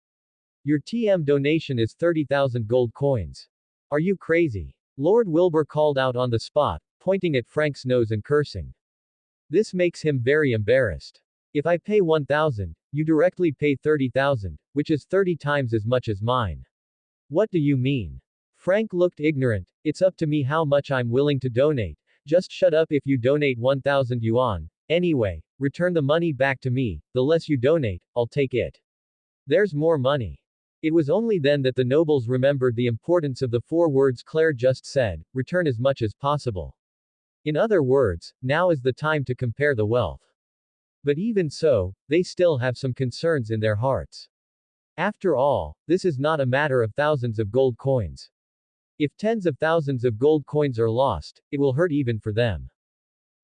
Your TM donation is 30,000 gold coins. Are you crazy? Lord Wilbur called out on the spot, pointing at Frank's nose and cursing. This makes him very embarrassed. If I pay 1,000, you directly pay 30,000, which is 30 times as much as mine. What do you mean? Frank looked ignorant. It's up to me how much I'm willing to donate. Just shut up if you donate 1,000 yuan. Anyway, return the money back to me. The less you donate, I'll take it. There's more money. It was only then that the nobles remembered the importance of the 4 words Claire just said, return as much as possible. In other words, now is the time to compare the wealth. But even so, they still have some concerns in their hearts. After all, this is not a matter of thousands of gold coins. If tens of thousands of gold coins are lost, it will hurt even for them.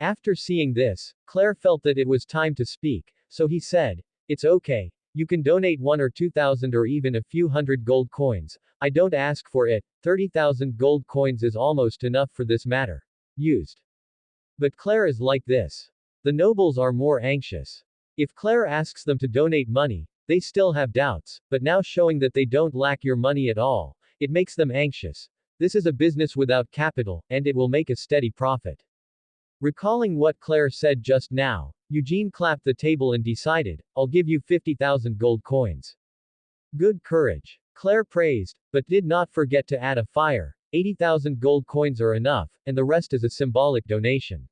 After seeing this, Claire felt that it was time to speak, so he said, "It's okay. You can donate 1 or 2,000 or even a few hundred gold coins. I don't ask for it. 30,000 gold coins is almost enough for this matter. Used." But Claire is like this. The nobles are more anxious. If Claire asks them to donate money, they still have doubts, but now showing that they don't lack your money at all, it makes them anxious. This is a business without capital, and it will make a steady profit. Recalling what Claire said just now, Eugene clapped the table and decided, "I'll give you 50,000 gold coins." Good courage. Claire praised, but did not forget to add a fire. 80,000 gold coins are enough, and the rest is a symbolic donation.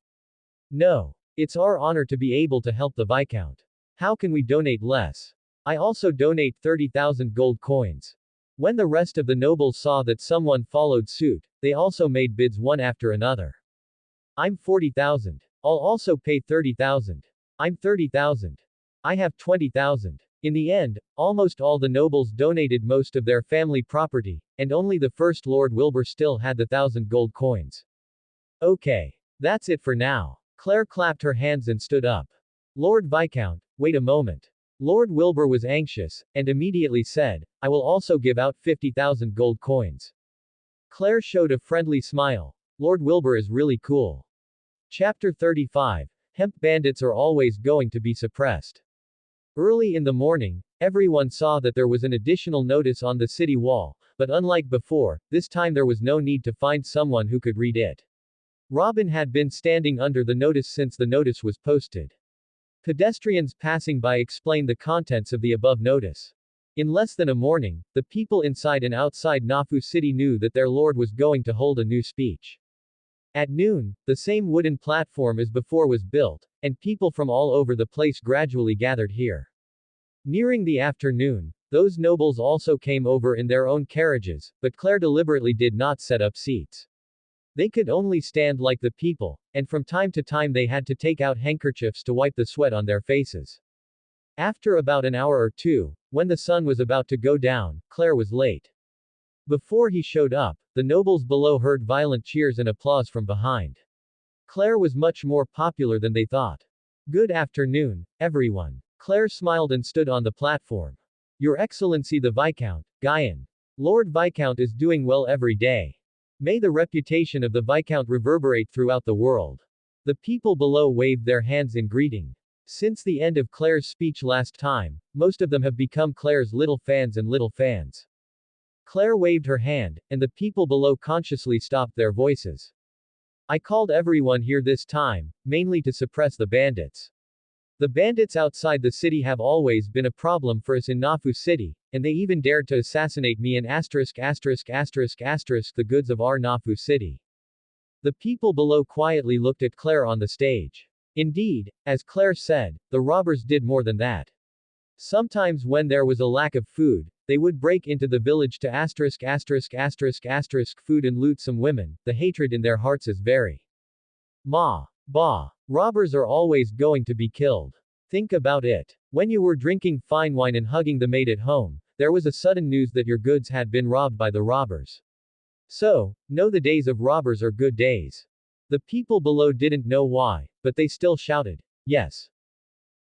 No. It's our honor to be able to help the Viscount. How can we donate less? I also donate 30,000 gold coins. When the rest of the nobles saw that someone followed suit, they also made bids one after another. I'm 40,000. I'll also pay 30,000. I'm 30,000. I have 20,000. In the end, almost all the nobles donated most of their family property, and only the first Lord Wilbur still had the 1,000 gold coins. Okay. That's it for now. Claire clapped her hands and stood up. Lord Viscount, wait a moment. Lord Wilbur was anxious, and immediately said, "I will also give out 50,000 gold coins." Claire showed a friendly smile. Lord Wilbur is really cool. Chapter 35. Hemp bandits are always going to be suppressed. Early in the morning, everyone saw that there was an additional notice on the city wall, but unlike before, this time there was no need to find someone who could read it. Robin had been standing under the notice since the notice was posted. Pedestrians passing by explained the contents of the above notice. In less than a morning, the people inside and outside Nafu City knew that their lord was going to hold a new speech. At noon, the same wooden platform as before was built, and people from all over the place gradually gathered here. Nearing the afternoon, those nobles also came over in their own carriages, but Claire deliberately did not set up seats. They could only stand like the people, and from time to time they had to take out handkerchiefs to wipe the sweat on their faces. After about an hour or two, when the sun was about to go down, Claire was late. Before he showed up, the nobles below heard violent cheers and applause from behind. Claire was much more popular than they thought. Good afternoon, everyone. Claire smiled and stood on the platform. Your Excellency the Viscount, Guyan. Lord Viscount is doing well every day. May the reputation of the Viscount reverberate throughout the world. The people below waved their hands in greeting. Since the end of Claire's speech last time, most of them have become Claire's little fans and little fans. Claire waved her hand, and the people below consciously stopped their voices. I called everyone here this time, mainly to suppress the bandits. The bandits outside the city have always been a problem for us in Nafu City, and they even dared to assassinate me and the goods of our Nafu City. The people below quietly looked at Claire on the stage. Indeed, as Claire said, the robbers did more than that. Sometimes when there was a lack of food, they would break into the village to food and loot some women. The hatred in their hearts is very. Bah. Robbers are always going to be killed. Think about it. When you were drinking fine wine and hugging the maid at home, there was a sudden news that your goods had been robbed by the robbers. So, no, the days of robbers are good days. The people below didn't know why, but they still shouted, yes.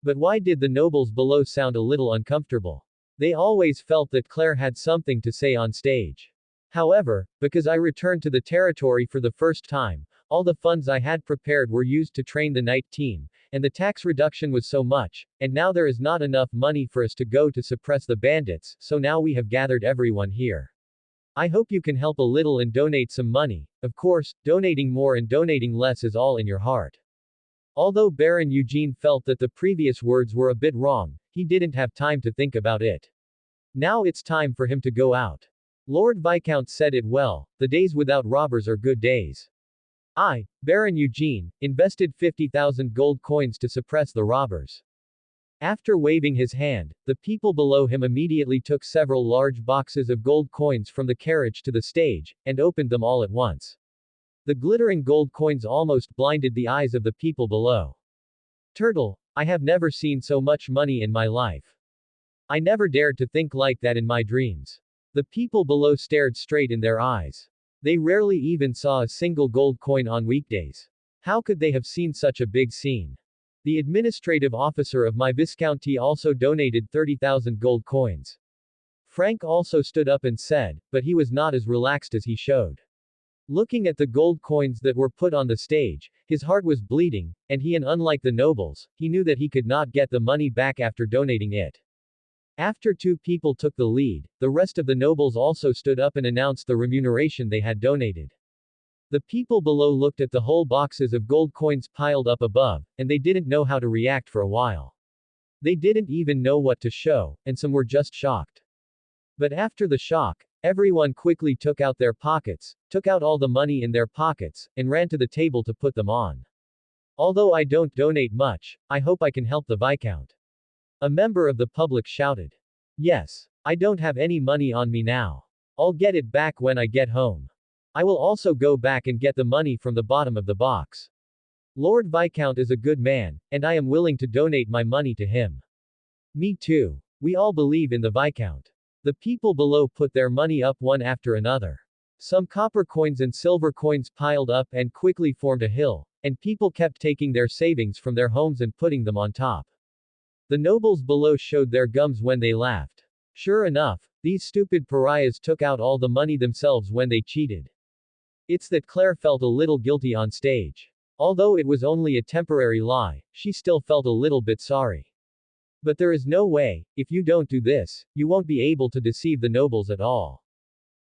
But why did the nobles below sound a little uncomfortable? They always felt that Claire had something to say on stage. However, because I returned to the territory for the first time, all the funds I had prepared were used to train the night team, and the tax reduction was so much, and now there is not enough money for us to go to suppress the bandits, so now we have gathered everyone here. I hope you can help a little and donate some money. Of course, donating more and donating less is all in your heart. Although Baron Eugene felt that the previous words were a bit wrong, he didn't have time to think about it. Now it's time for him to go out. Lord Viscount said it well, the days without robbers are good days. I, Baron Eugene, invested 50,000 gold coins to suppress the robbers. After waving his hand, the people below him immediately took several large boxes of gold coins from the carriage to the stage, and opened them all at once. The glittering gold coins almost blinded the eyes of the people below. Turtle, I have never seen so much money in my life. I never dared to think like that in my dreams. The people below stared straight in their eyes. They rarely even saw a single gold coin on weekdays. How could they have seen such a big scene? The administrative officer of my viscounty also donated 30,000 gold coins. Frank also stood up and said, but he was not as relaxed as he showed. Looking at the gold coins that were put on the stage, his heart was bleeding, and unlike the nobles, he knew that he could not get the money back after donating it. After two people took the lead, the rest of the nobles also stood up and announced the remuneration they had donated. The people below looked at the whole boxes of gold coins piled up above, and they didn't know how to react for a while. They didn't even know what to show, and some were just shocked. But after the shock, everyone quickly took out their pockets, took out all the money in their pockets, and ran to the table to put them on. Although I don't donate much, I hope I can help the Viscount. A member of the public shouted. Yes. I don't have any money on me now. I'll get it back when I get home. I will also go back and get the money from the bottom of the box. Lord Viscount is a good man, and I am willing to donate my money to him. Me too. We all believe in the Viscount. The people below put their money up one after another. Some copper coins and silver coins piled up and quickly formed a hill, and people kept taking their savings from their homes and putting them on top. The nobles below showed their gums when they laughed. Sure enough, these stupid pariahs took out all the money themselves when they cheated. It's that Claire felt a little guilty on stage. Although it was only a temporary lie, she still felt a little bit sorry. But there is no way, if you don't do this, you won't be able to deceive the nobles at all.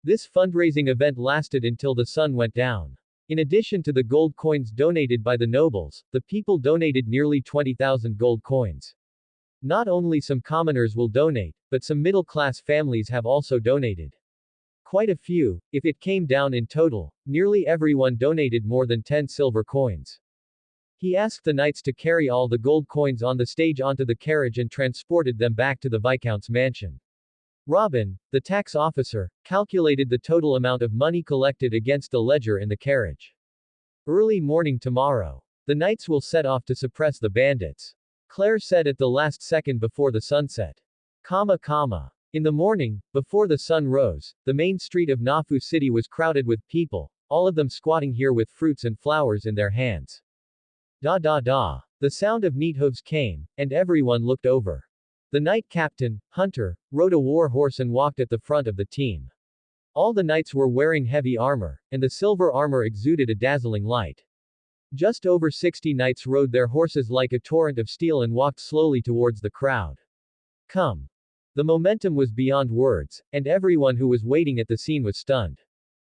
This fundraising event lasted until the sun went down. In addition to the gold coins donated by the nobles, the people donated nearly 20,000 gold coins. Not only some commoners will donate, but some middle-class families have also donated. Quite a few, if it came down in total, nearly everyone donated more than 10 silver coins. He asked the knights to carry all the gold coins on the stage onto the carriage and transported them back to the Viscount's mansion. Robin, the tax officer, calculated the total amount of money collected against the ledger in the carriage. Early morning tomorrow. The knights will set off to suppress the bandits. Claire said at the last second before the sunset. In the morning, before the sun rose, the main street of Nafu City was crowded with people, all of them squatting here with fruits and flowers in their hands. Da. The sound of neat hooves came, and everyone looked over. The knight captain, Hunter, rode a war horse and walked at the front of the team. All the knights were wearing heavy armor, and the silver armor exuded a dazzling light. Just over 60 knights rode their horses like a torrent of steel and walked slowly towards the crowd. Come. The momentum was beyond words, and everyone who was waiting at the scene was stunned.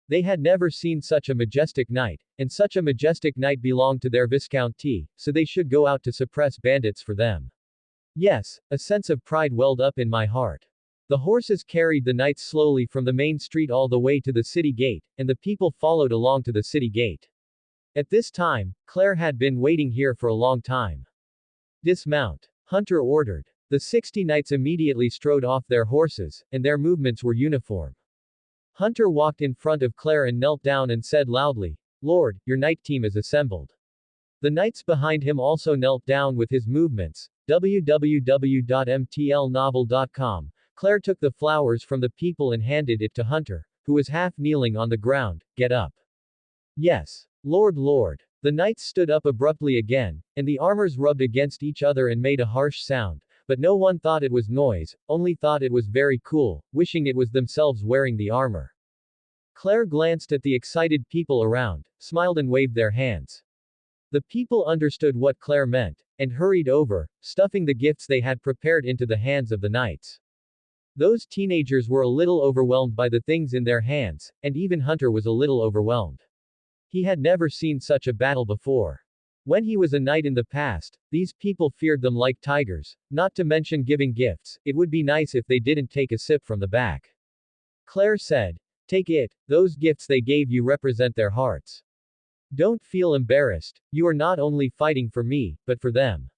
They had never seen such a majestic knight, and such a majestic knight belonged to their viscounty, so they should go out to suppress bandits for them. Yes, a sense of pride welled up in my heart. The horses carried the knights slowly from the main street all the way to the city gate, and the people followed along to the city gate. At this time, Claire had been waiting here for a long time. Dismount. Hunter ordered. The 60 knights immediately strode off their horses, and their movements were uniform. Hunter walked in front of Claire and knelt down and said loudly, Lord, your knight team is assembled. The knights behind him also knelt down with his movements. www.mtlnovel.com. Claire took the flowers from the people and handed it to Hunter, who was half kneeling on the ground. Get up. Yes. Lord. The knights stood up abruptly again, and the armors rubbed against each other and made a harsh sound, but no one thought it was noise, only thought it was very cool, wishing it was themselves wearing the armor. Claire glanced at the excited people around, smiled and waved their hands. The people understood what Claire meant, and hurried over, stuffing the gifts they had prepared into the hands of the knights. Those teenagers were a little overwhelmed by the things in their hands, and even Hunter was a little overwhelmed. He had never seen such a battle before. When he was a knight in the past, these people feared them like tigers, not to mention giving gifts. It would be nice if they didn't take a sip from the back. Claire said, Take it, those gifts they gave you represent their hearts. Don't feel embarrassed, you are not only fighting for me, but for them.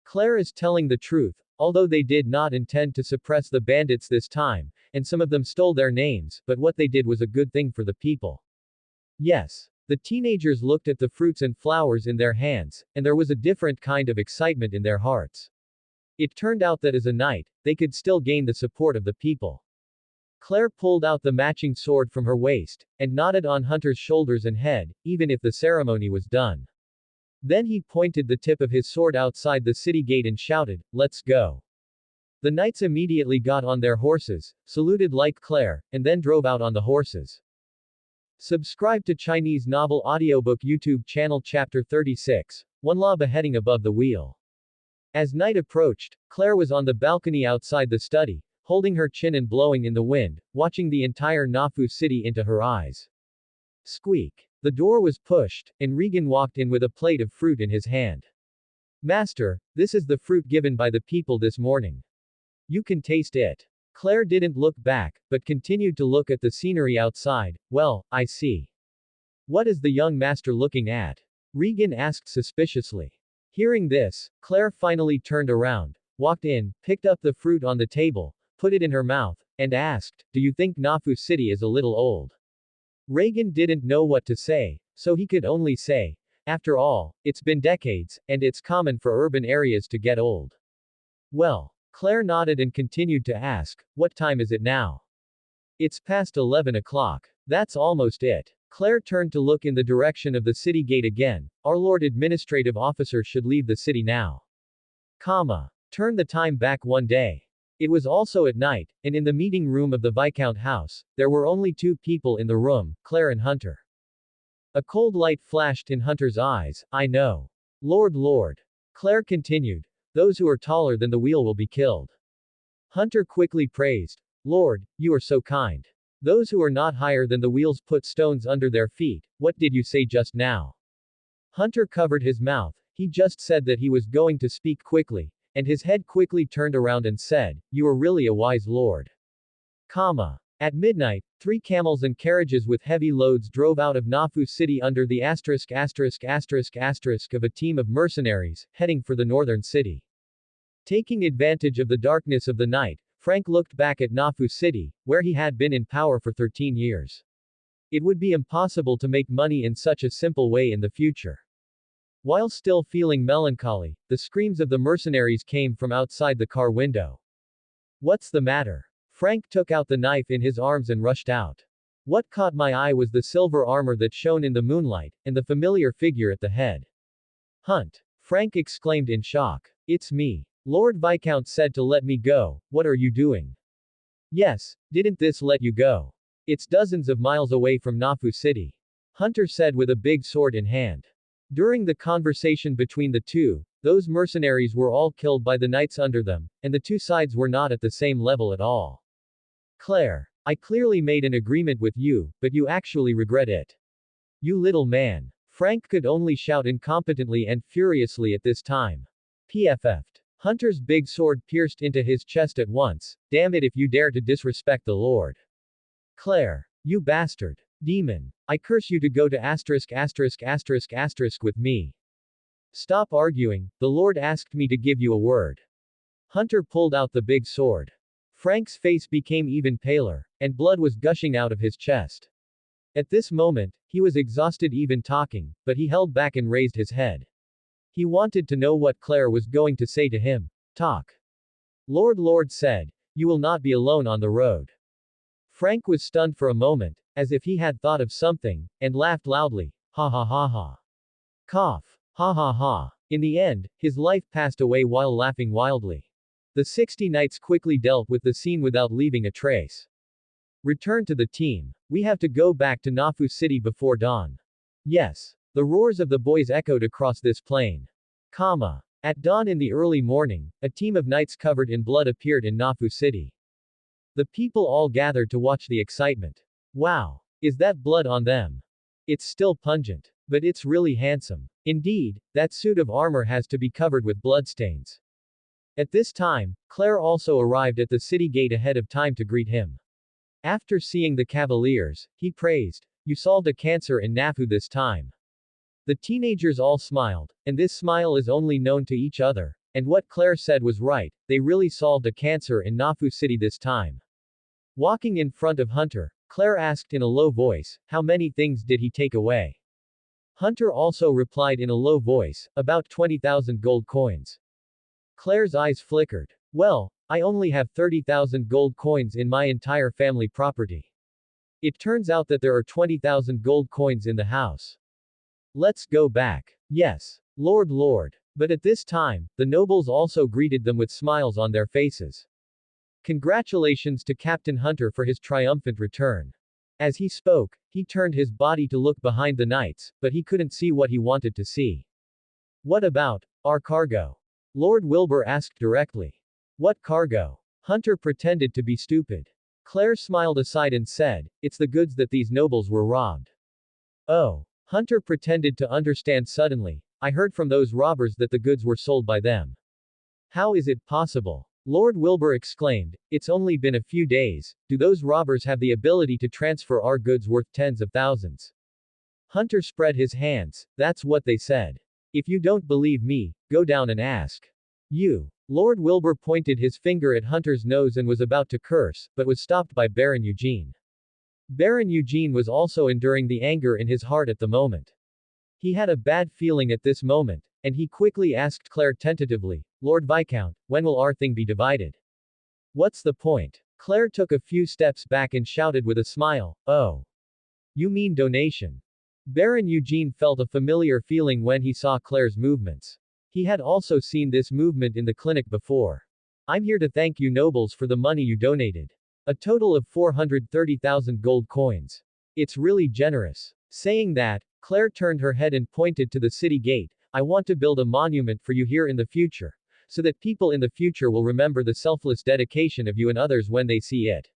Claire is telling the truth, although they did not intend to suppress the bandits this time, and some of them stole their names, but what they did was a good thing for the people. Yes. The teenagers looked at the fruits and flowers in their hands, and there was a different kind of excitement in their hearts. It turned out that as a knight, they could still gain the support of the people. Claire pulled out the matching sword from her waist, and nodded on Hunter's shoulders and head, even if the ceremony was done. Then he pointed the tip of his sword outside the city gate and shouted, "Let's go." The knights immediately got on their horses, saluted like Claire, and then drove out on the horses. Subscribe to Chinese Novel Audiobook YouTube channel Chapter 36, One Law Beheading Above the Wheel. As night approached, Claire was on the balcony outside the study, holding her chin and blowing in the wind, watching the entire Nafu city into her eyes. Squeak. The door was pushed, and Regan walked in with a plate of fruit in his hand. "Master, this is the fruit given by the people this morning. You can taste it." Claire didn't look back, but continued to look at the scenery outside. "Well, I see. What is the young master looking at?" Regan asked suspiciously. Hearing this, Claire finally turned around, walked in, picked up the fruit on the table, put it in her mouth, and asked, "Do you think Nafu City is a little old?" Regan didn't know what to say, so he could only say, "After all, it's been decades, and it's common for urban areas to get old." "Well." Claire nodded and continued to ask, "What time is it now?" "It's past 11 o'clock. That's almost it." Claire turned to look in the direction of the city gate again. "Our Lord Administrative Officer should leave the city now. Turn the time back one day." It was also at night, and in the meeting room of the Viscount house, there were only two people in the room, Claire and Hunter. A cold light flashed in Hunter's eyes. "I know. Lord. Claire continued. "Those who are taller than the wheel will be killed." Hunter quickly praised. "Lord, you are so kind. Those who are not higher than the wheels put stones under their feet. What did you say just now?" Hunter covered his mouth. He just said that he was going to speak quickly, and his head quickly turned around and said, "You are really a wise lord." At midnight, 3 camels and carriages with heavy loads drove out of Nafu City under the **** of a team of mercenaries, heading for the northern city. Taking advantage of the darkness of the night, Frank looked back at Nafu City, where he had been in power for 13 years. It would be impossible to make money in such a simple way in the future. While still feeling melancholy, the screams of the mercenaries came from outside the car window. "What's the matter?" Frank took out the knife in his arms and rushed out. What caught my eye was the silver armor that shone in the moonlight, and the familiar figure at the head. "Hunt!" Frank exclaimed in shock. "It's me. Lord Viscount said to let me go. What are you doing?" "Yes, didn't this let you go? It's dozens of miles away from Nafu City," Hunter said with a big sword in hand. During the conversation between the two, those mercenaries were all killed by the knights under them, and the two sides were not at the same level at all. "Claire, I clearly made an agreement with you, but you actually regret it. You little man." Frank could only shout incompetently and furiously at this time. PFF'd. Hunter's big sword pierced into his chest at once. "Damn it if you dare to disrespect the Lord. Claire. You bastard. Demon. I curse you to go to **** with me. Stop arguing, the Lord asked me to give you a word." Hunter pulled out the big sword. Frank's face became even paler, and blood was gushing out of his chest. At this moment, he was exhausted even talking, but he held back and raised his head. He wanted to know what Claire was going to say to him. "Talk." Lord said, "You will not be alone on the road." Frank was stunned for a moment, as if he had thought of something, and laughed loudly. "Ha ha ha ha. Cough. Ha ha ha." In the end, his life passed away while laughing wildly. The 60 knights quickly dealt with the scene without leaving a trace. Return to the team. "We have to go back to Nafu City before dawn." "Yes." The roars of the boys echoed across this plain. At dawn in the early morning, a team of knights covered in blood appeared in Nafu City. The people all gathered to watch the excitement. "Wow! Is that blood on them? It's still pungent. But it's really handsome. Indeed, that suit of armor has to be covered with bloodstains." At this time, Claire also arrived at the city gate ahead of time to greet him. After seeing the cavaliers, he praised, "You solved a cancer in Nafu this time." The teenagers all smiled, and this smile is only known to each other, and what Claire said was right, they really solved a cancer in Nafu City this time. Walking in front of Hunter, Claire asked in a low voice, "How many things did he take away?" Hunter also replied in a low voice, "About 20,000 gold coins." Claire's eyes flickered. Well, I only have 30,000 gold coins in my entire family property. It turns out that there are 20,000 gold coins in the house. Let's go back. Yes. Lord. But at this time, the nobles also greeted them with smiles on their faces. Congratulations to Captain Hunter for his triumphant return. As he spoke, he turned his body to look behind the knights, but he couldn't see what he wanted to see. What about our cargo? Lord Wilbur asked directly. What cargo? Hunter pretended to be stupid. Claire smiled aside and said, it's the goods that these nobles were robbed. Oh. Hunter pretended to understand suddenly. I heard from those robbers that the goods were sold by them. How is it possible? Lord Wilbur exclaimed, it's only been a few days. Do those robbers have the ability to transfer our goods worth tens of thousands? Hunter spread his hands. That's what they said. If you don't believe me, go down and ask. You. Lord Wilbur pointed his finger at Hunter's nose and was about to curse, but was stopped by Baron Eugene. Baron Eugene was also enduring the anger in his heart at the moment. He had a bad feeling at this moment, and he quickly asked Claire tentatively, Lord Viscount, when will our thing be divided? What's the point? Claire took a few steps back and shouted with a smile, oh. You mean donation? Baron Eugene felt a familiar feeling when he saw Claire's movements. He had also seen this movement in the clinic before. I'm here to thank you nobles for the money you donated. A total of 430,000 gold coins. It's really generous. Saying that, Claire turned her head and pointed to the city gate. I want to build a monument for you here in the future, so that people in the future will remember the selfless dedication of you and others when they see it.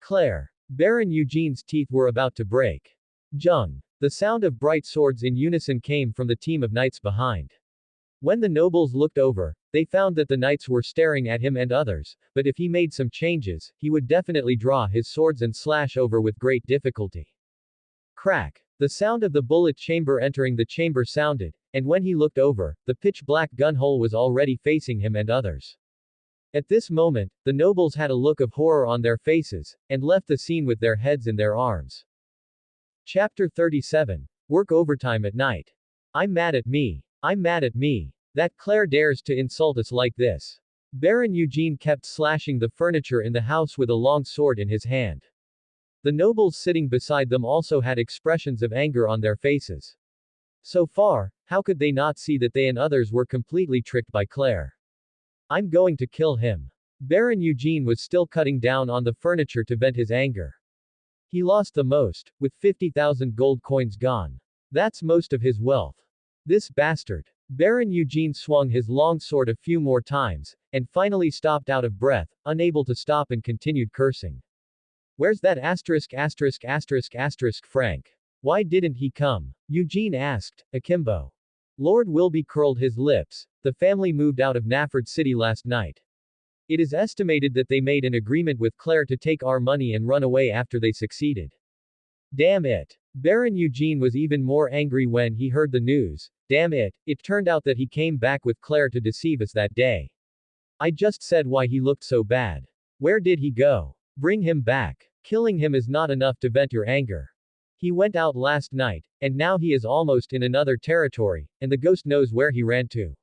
Claire. Baron Eugene's teeth were about to break. Jung. The sound of bright swords in unison came from the team of knights behind. When the nobles looked over, they found that the knights were staring at him and others, but if he made some changes, he would definitely draw his swords and slash over with great difficulty. Crack. The sound of the bullet chamber entering the chamber sounded, and when he looked over, the pitch-black gun hole was already facing him and others. At this moment, the nobles had a look of horror on their faces, and left the scene with their heads in their arms. Chapter 37. Work overtime at night. I'm mad at me. That Claire dares to insult us like this. Baron Eugene kept slashing the furniture in the house with a long sword in his hand. The nobles sitting beside them also had expressions of anger on their faces. So far, how could they not see that they and others were completely tricked by Claire? I'm going to kill him. Baron Eugene was still cutting down on the furniture to vent his anger. He lost the most, with 50,000 gold coins gone. That's most of his wealth. This bastard. Baron Eugene swung his long sword a few more times, and finally stopped out of breath, unable to stop and continued cursing. Where's that Frank? Why didn't he come? Eugene asked, akimbo. Lord Wilby curled his lips. The family moved out of Nafford City last night. It is estimated that they made an agreement with Claire to take our money and run away after they succeeded. Damn it. Baron Eugene was even more angry when he heard the news. Damn it, it turned out that he came back with Claire to deceive us that day. I just said why he looked so bad. Where did he go? Bring him back. Killing him is not enough to vent your anger. He went out last night, and now he is almost in another territory, and the ghost knows where he ran to.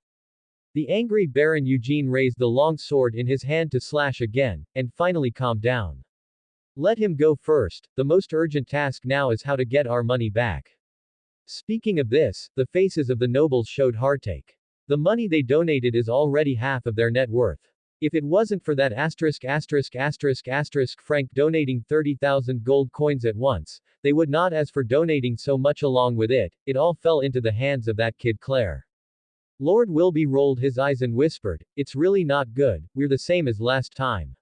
The angry Baron Eugene raised the long sword in his hand to slash again, and finally calmed down. Let him go first. The most urgent task now is how to get our money back. Speaking of this, the faces of the nobles showed heartache. The money they donated is already half of their net worth. If it wasn't for that Frank donating 30,000 gold coins at once, they would not ask for donating so much along with it. It all fell into the hands of that kid Claire. Lord Wilby rolled his eyes and whispered, it's really not good, we're the same as last time.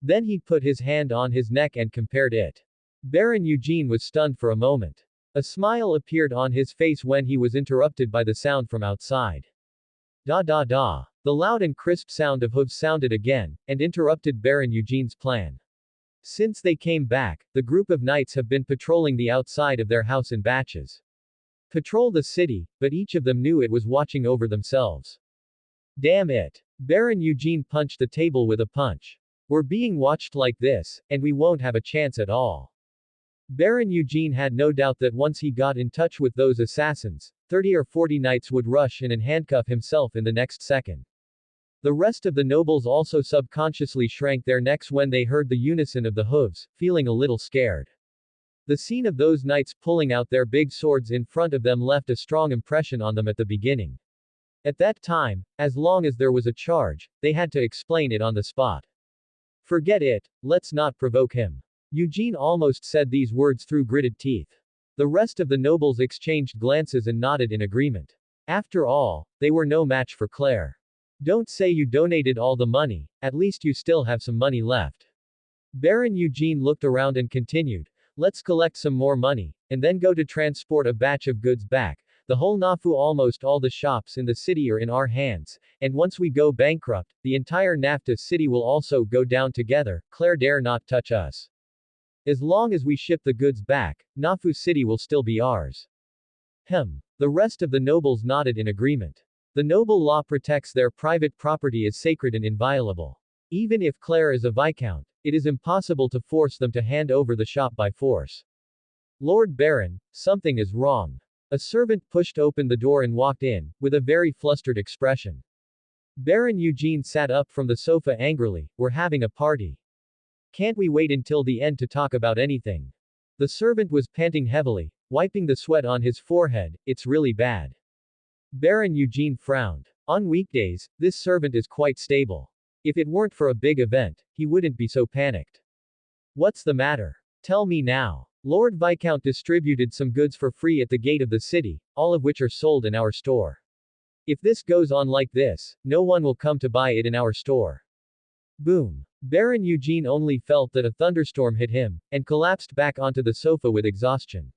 Then he put his hand on his neck and compared it. Baron Eugene was stunned for a moment. A smile appeared on his face when he was interrupted by the sound from outside. Da da da. The loud and crisp sound of hooves sounded again, and interrupted Baron Eugene's plan. Since they came back, the group of knights have been patrolling the outside of their house in batches. Patrol the city, but each of them knew it was watching over themselves. Damn it. Baron Eugene punched the table with a punch. We're being watched like this, and we won't have a chance at all. Baron Eugene had no doubt that once he got in touch with those assassins, 30 or 40 knights would rush in and handcuff himself in the next second. The rest of the nobles also subconsciously shrank their necks when they heard the unison of the hooves, feeling a little scared. The scene of those knights pulling out their big swords in front of them left a strong impression on them at the beginning. At that time, as long as there was a charge, they had to explain it on the spot. Forget it, let's not provoke him. Eugene almost said these words through gritted teeth. The rest of the nobles exchanged glances and nodded in agreement. After all, they were no match for Claire. Don't say you donated all the money, at least you still have some money left. Baron Eugene looked around and continued, let's collect some more money, and then go to transport a batch of goods back. The whole Nafu, almost all the shops in the city are in our hands, and once we go bankrupt, the entire NAFTA city will also go down together. Claire dare not touch us. As long as we ship the goods back, Nafu city will still be ours. The rest of the nobles nodded in agreement. The noble law protects their private property as sacred and inviolable. Even if Claire is a viscount, it is impossible to force them to hand over the shop by force. Lord Baron, something is wrong. A servant pushed open the door and walked in, with a very flustered expression. Baron Eugene sat up from the sofa angrily, we're having a party. Can't we wait until the end to talk about anything? The servant was panting heavily, wiping the sweat on his forehead, it's really bad. Baron Eugene frowned. On weekdays, this servant is quite stable. If it weren't for a big event, he wouldn't be so panicked. What's the matter? Tell me now. Lord Viscount distributed some goods for free at the gate of the city, all of which are sold in our store. If this goes on like this, no one will come to buy it in our store. Boom. Baron Eugene only felt that a thunderstorm hit him, and collapsed back onto the sofa with exhaustion.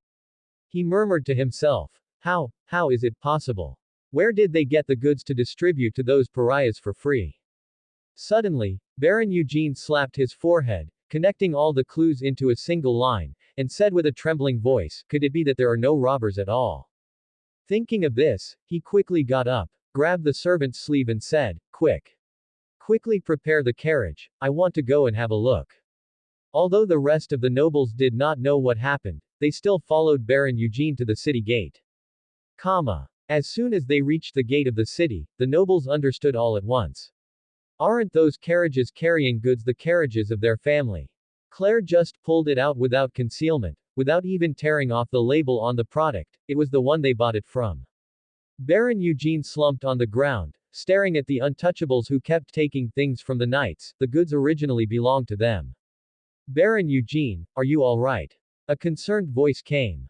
He murmured to himself, how is it possible? Where did they get the goods to distribute to those pariahs for free? Suddenly, Baron Eugene slapped his forehead, connecting all the clues into a single line, and said with a trembling voice, could it be that there are no robbers at all? Thinking of this, he quickly got up, grabbed the servant's sleeve and said, quickly prepare the carriage, I want to go and have a look. Although the rest of the nobles did not know what happened, they still followed Baron Eugene to the city gate. As soon as they reached the gate of the city, the nobles understood all at once. Aren't those carriages carrying goods the carriages of their family? Claire just pulled it out without concealment, without even tearing off the label on the product, it was the one they bought it from. Baron Eugene slumped on the ground, staring at the untouchables who kept taking things from the knights, the goods originally belonged to them. Baron Eugene, are you alright? A concerned voice came.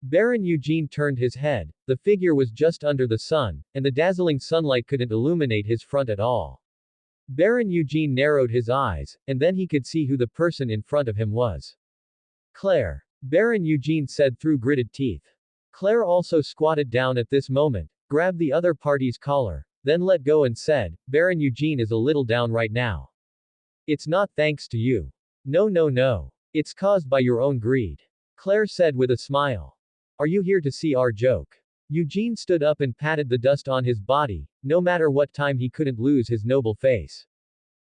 Baron Eugene turned his head, the figure was just under the sun, and the dazzling sunlight couldn't illuminate his front at all. Baron Eugene narrowed his eyes, and then he could see who the person in front of him was. Claire. Baron Eugene said through gritted teeth. Claire also squatted down at this moment, grabbed the other party's collar, then let go and said, Baron Eugene is a little down right now. It's not thanks to you. No. It's caused by your own greed. Claire said with a smile. Are you here to see our joke? Eugene stood up and patted the dust on his body, no matter what time he couldn't lose his noble face.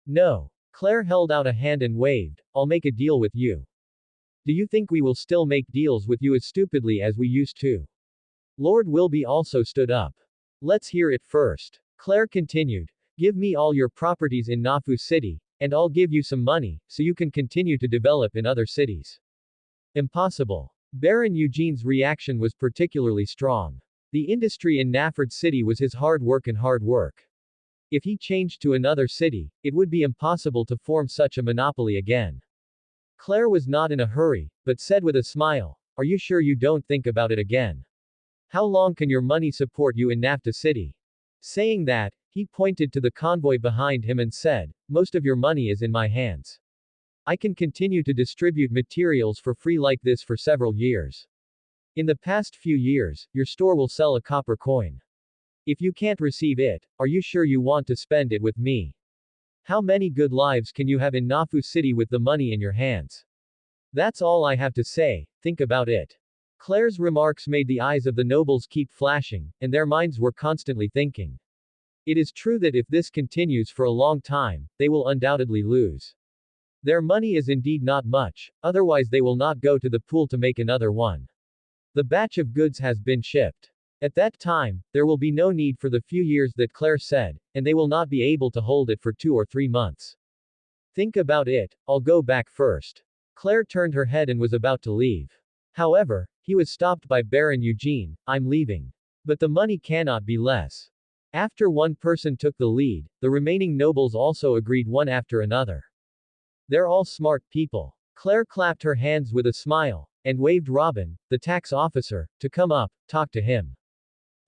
No. Claire held out a hand and waved, I'll make a deal with you. Do you think we will still make deals with you as stupidly as we used to? Lord Wilby also stood up. Let's hear it first. Claire continued, give me all your properties in Nafu City, and I'll give you some money, so you can continue to develop in other cities. Impossible. Baron Eugene's reaction was particularly strong. The industry in Naford City was his hard work. If he changed to another city, it would be impossible to form such a monopoly again. Claire was not in a hurry, but said with a smile, are you sure you don't think about it again? How long can your money support you in NAFTA City? Saying that, he pointed to the convoy behind him and said, most of your money is in my hands. I can continue to distribute materials for free like this for several years. In the past few years, your store will sell a copper coin. If you can't receive it, are you sure you want to spend it with me? How many good lives can you have in Nafu City with the money in your hands? That's all I have to say, think about it. Claire's remarks made the eyes of the nobles keep flashing, and their minds were constantly thinking. It is true that if this continues for a long time, they will undoubtedly lose. Their money is indeed not much, otherwise they will not go to the pool to make another one. The batch of goods has been shipped. At that time, there will be no need for the few years that Claire said, and they will not be able to hold it for 2 or 3 months. Think about it, I'll go back first. Claire turned her head and was about to leave. However, he was stopped by Baron Eugene. I'm leaving. But the money cannot be less. After one person took the lead, the remaining nobles also agreed one after another. They're all smart people. Claire clapped her hands with a smile, and waved Robin, the tax officer, to come up, talk to him.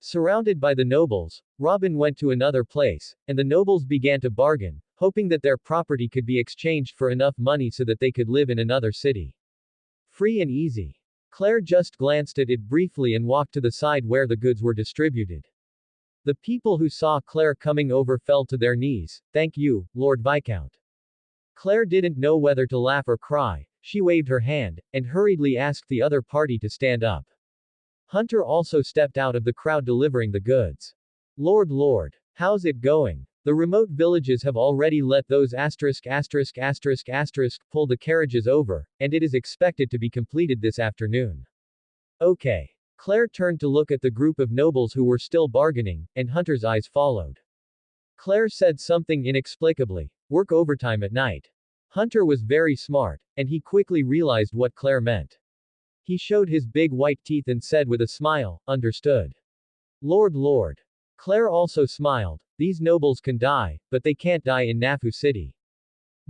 Surrounded by the nobles, Robin went to another place, and the nobles began to bargain, hoping that their property could be exchanged for enough money so that they could live in another city. Free and easy. Claire just glanced at it briefly and walked to the side where the goods were distributed. The people who saw Claire coming over fell to their knees. Thank you, Lord Viscount. Claire didn't know whether to laugh or cry. She waved her hand, and hurriedly asked the other party to stand up. Hunter also stepped out of the crowd delivering the goods. Lord, how's it going? The remote villages have already let those pull the carriages over, and it is expected to be completed this afternoon. Okay. Claire turned to look at the group of nobles who were still bargaining, and Hunter's eyes followed. Claire said something inexplicably. Work overtime at night. Hunter was very smart, and he quickly realized what Claire meant. He showed his big white teeth and said with a smile, understood. Lord. Claire also smiled. These nobles can die, but they can't die in Nafu City.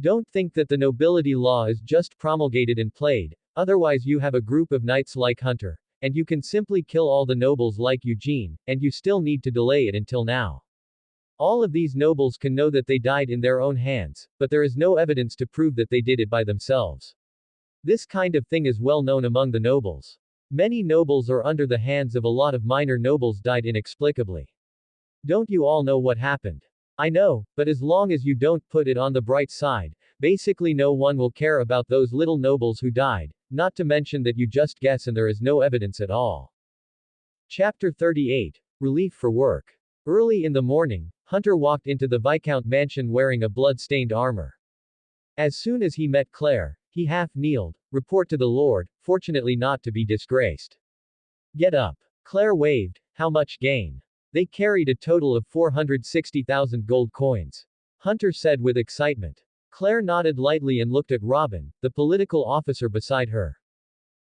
Don't think that the nobility law is just promulgated and played, otherwise you have a group of knights like Hunter, and you can simply kill all the nobles like Eugene, and you still need to delay it until now. All of these nobles can know that they died in their own hands, but there is no evidence to prove that they did it by themselves. This kind of thing is well known among the nobles. Many nobles or under the hands of a lot of minor nobles died inexplicably. Don't you all know what happened? I know, but as long as you don't put it on the bright side, basically no one will care about those little nobles who died, not to mention that you just guess and there is no evidence at all. Chapter 38. Relief for work. Early in the morning, Hunter walked into the Viscount mansion wearing a blood-stained armor. As soon as he met Claire, he half-kneeled, report to the Lord, fortunately not to be disgraced. Get up. Claire waved, how much gain? They carried a total of 460,000 gold coins. Hunter said with excitement. Claire nodded lightly and looked at Robin, the political officer beside her.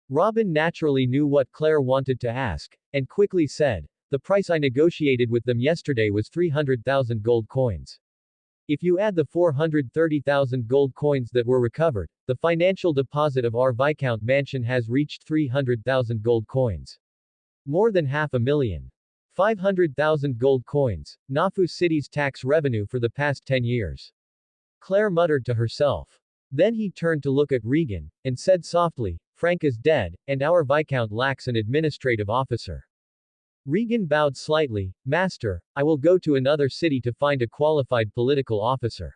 Robin naturally knew what Claire wanted to ask, and quickly said, the price I negotiated with them yesterday was 300,000 gold coins. If you add the 430,000 gold coins that were recovered, the financial deposit of our Viscount mansion has reached 300,000 gold coins. More than 500,000. 500,000 gold coins, Nafu City's tax revenue for the past 10 years. Claire muttered to herself. Then he turned to look at Regan, and said softly, Frank is dead, and our Viscount lacks an administrative officer. Regan bowed slightly, Master, I will go to another city to find a qualified political officer.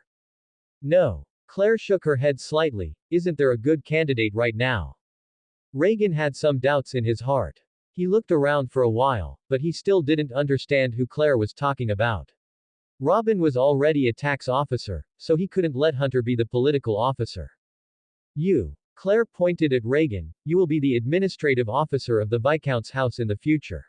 No. Claire shook her head slightly, isn't there a good candidate right now? Regan had some doubts in his heart. He looked around for a while, but he still didn't understand who Claire was talking about. Robin was already a tax officer, so he couldn't let Hunter be the political officer. You. Claire pointed at Regan, you will be the administrative officer of the Viscount's house in the future.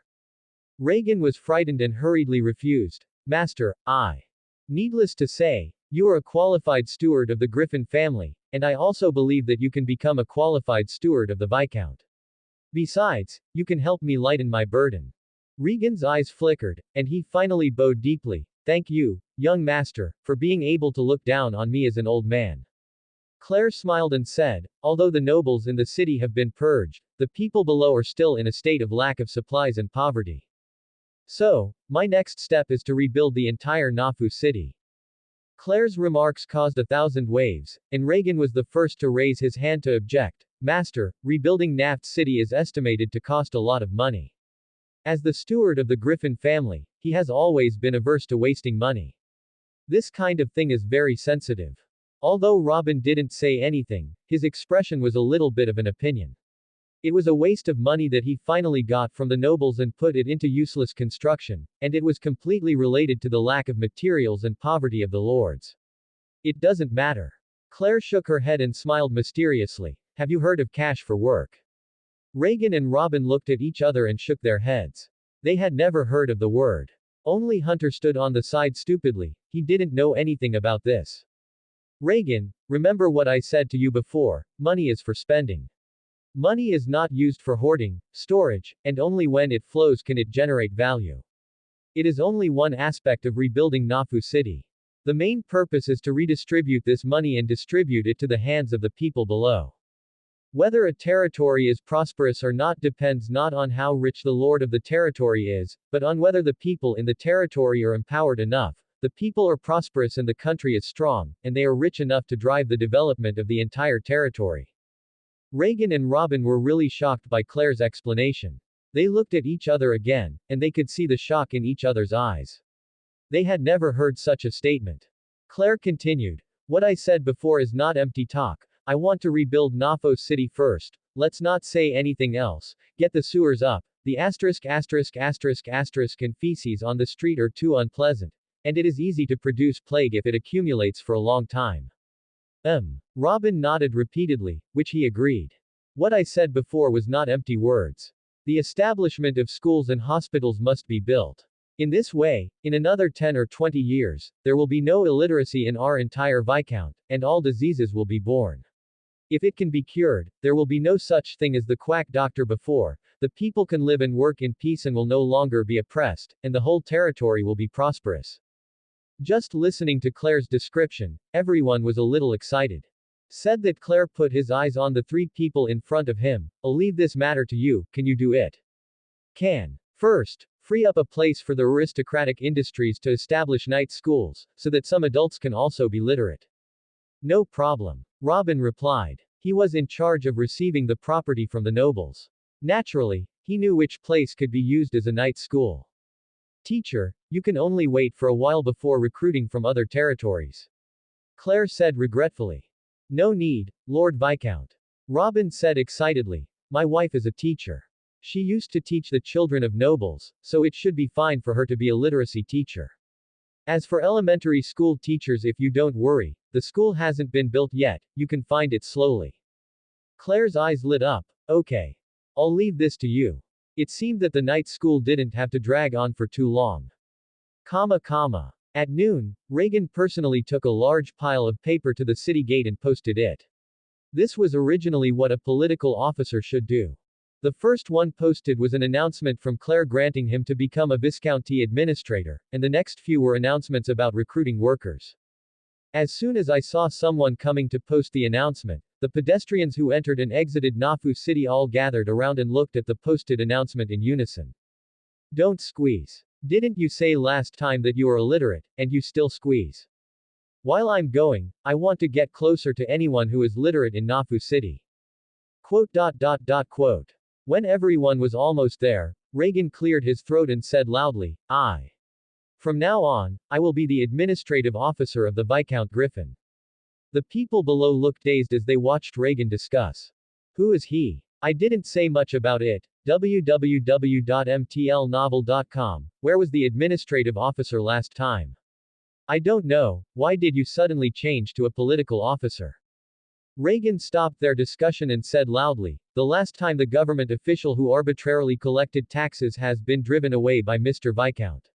Regan was frightened and hurriedly refused. Master, I. Needless to say, you are a qualified steward of the Griffin family, and I also believe that you can become a qualified steward of the Viscount. Besides, you can help me lighten my burden. Regan's eyes flickered, and he finally bowed deeply. Thank you, young master, for being able to look down on me as an old man. Claire smiled and said, although the nobles in the city have been purged, the people below are still in a state of lack of supplies and poverty. So, my next step is to rebuild the entire Nafu city. Claire's remarks caused 1,000 waves, and Regan was the first to raise his hand to object. Master, rebuilding Naft City is estimated to cost a lot of money. As the steward of the Griffin family, he has always been averse to wasting money. This kind of thing is very sensitive. Although Robin didn't say anything, his expression was a little bit of an opinion. It was a waste of money that he finally got from the nobles and put it into useless construction, and it was completely related to the lack of materials and poverty of the lords. It doesn't matter. Claire shook her head and smiled mysteriously. Have you heard of cash for work? Regan and Robin looked at each other and shook their heads. They had never heard of the word. Only Hunter stood on the side stupidly, he didn't know anything about this. Reagan, remember what I said to you before, money is for spending. Money is not used for hoarding, storage, and only when it flows can it generate value. It is only one aspect of rebuilding Nafu City. The main purpose is to redistribute this money and distribute it to the hands of the people below. Whether a territory is prosperous or not depends not on how rich the lord of the territory is, but on whether the people in the territory are empowered enough, the people are prosperous and the country is strong, and they are rich enough to drive the development of the entire territory. Reagan and Robin were really shocked by Claire's explanation. They looked at each other again, and they could see the shock in each other's eyes. They had never heard such a statement. Claire continued, "What I said before is not empty talk. I want to rebuild Nafu City first. Let's not say anything else. Get the sewers up. The asterisk and feces on the street are too unpleasant. And it is easy to produce plague if it accumulates for a long time." Robin nodded repeatedly, which he agreed. What I said before was not empty words. The establishment of schools and hospitals must be built. In this way, in another 10 or 20 years, there will be no illiteracy in our entire Viscount, and all diseases will be born. If it can be cured, there will be no such thing as the quack doctor before, the people can live and work in peace and will no longer be oppressed, and the whole territory will be prosperous. Just listening to Claire's description, everyone was a little excited. Said that Claire put his eyes on the three people in front of him. "I'll leave this matter to you, can you do it?" "Can. First, free up a place for the aristocratic industries to establish night schools, so that some adults can also be literate." "No problem," Robin replied. He was in charge of receiving the property from the nobles. Naturally, he knew which place could be used as a night school. "Teacher, you can only wait for a while before recruiting from other territories," Claire said regretfully. "No need, Lord Viscount," Robin said excitedly. "My wife is a teacher. She used to teach the children of nobles, so it should be fine for her to be a literacy teacher. As for elementary school teachers, if you don't worry, the school hasn't been built yet, you can find it slowly." Claire's eyes lit up. "Okay. I'll leave this to you." It seemed that the night school didn't have to drag on for too long. At noon, Reagan personally took a large pile of paper to the city gate and posted it. This was originally what a political officer should do. The first one posted was an announcement from Claire granting him to become a viscounty administrator, and the next few were announcements about recruiting workers. As soon as I saw someone coming to post the announcement, the pedestrians who entered and exited Nafu City all gathered around and looked at the posted announcement in unison. "Don't squeeze. Didn't you say last time that you are illiterate, and you still squeeze? While I'm going, I want to get closer to anyone who is literate in Nafu City." Quote. When everyone was almost there, Reagan cleared his throat and said loudly, "From now on, I will be the administrative officer of the Viscount Griffin." The people below looked dazed as they watched Reagan discuss. "Who is he? I didn't say much about it. www.mtlnovel.com. Where was the administrative officer last time? I don't know. Why did you suddenly change to a political officer?" Reagan stopped their discussion and said loudly, "The last time the government official who arbitrarily collected taxes has been driven away by Mr. Viscount.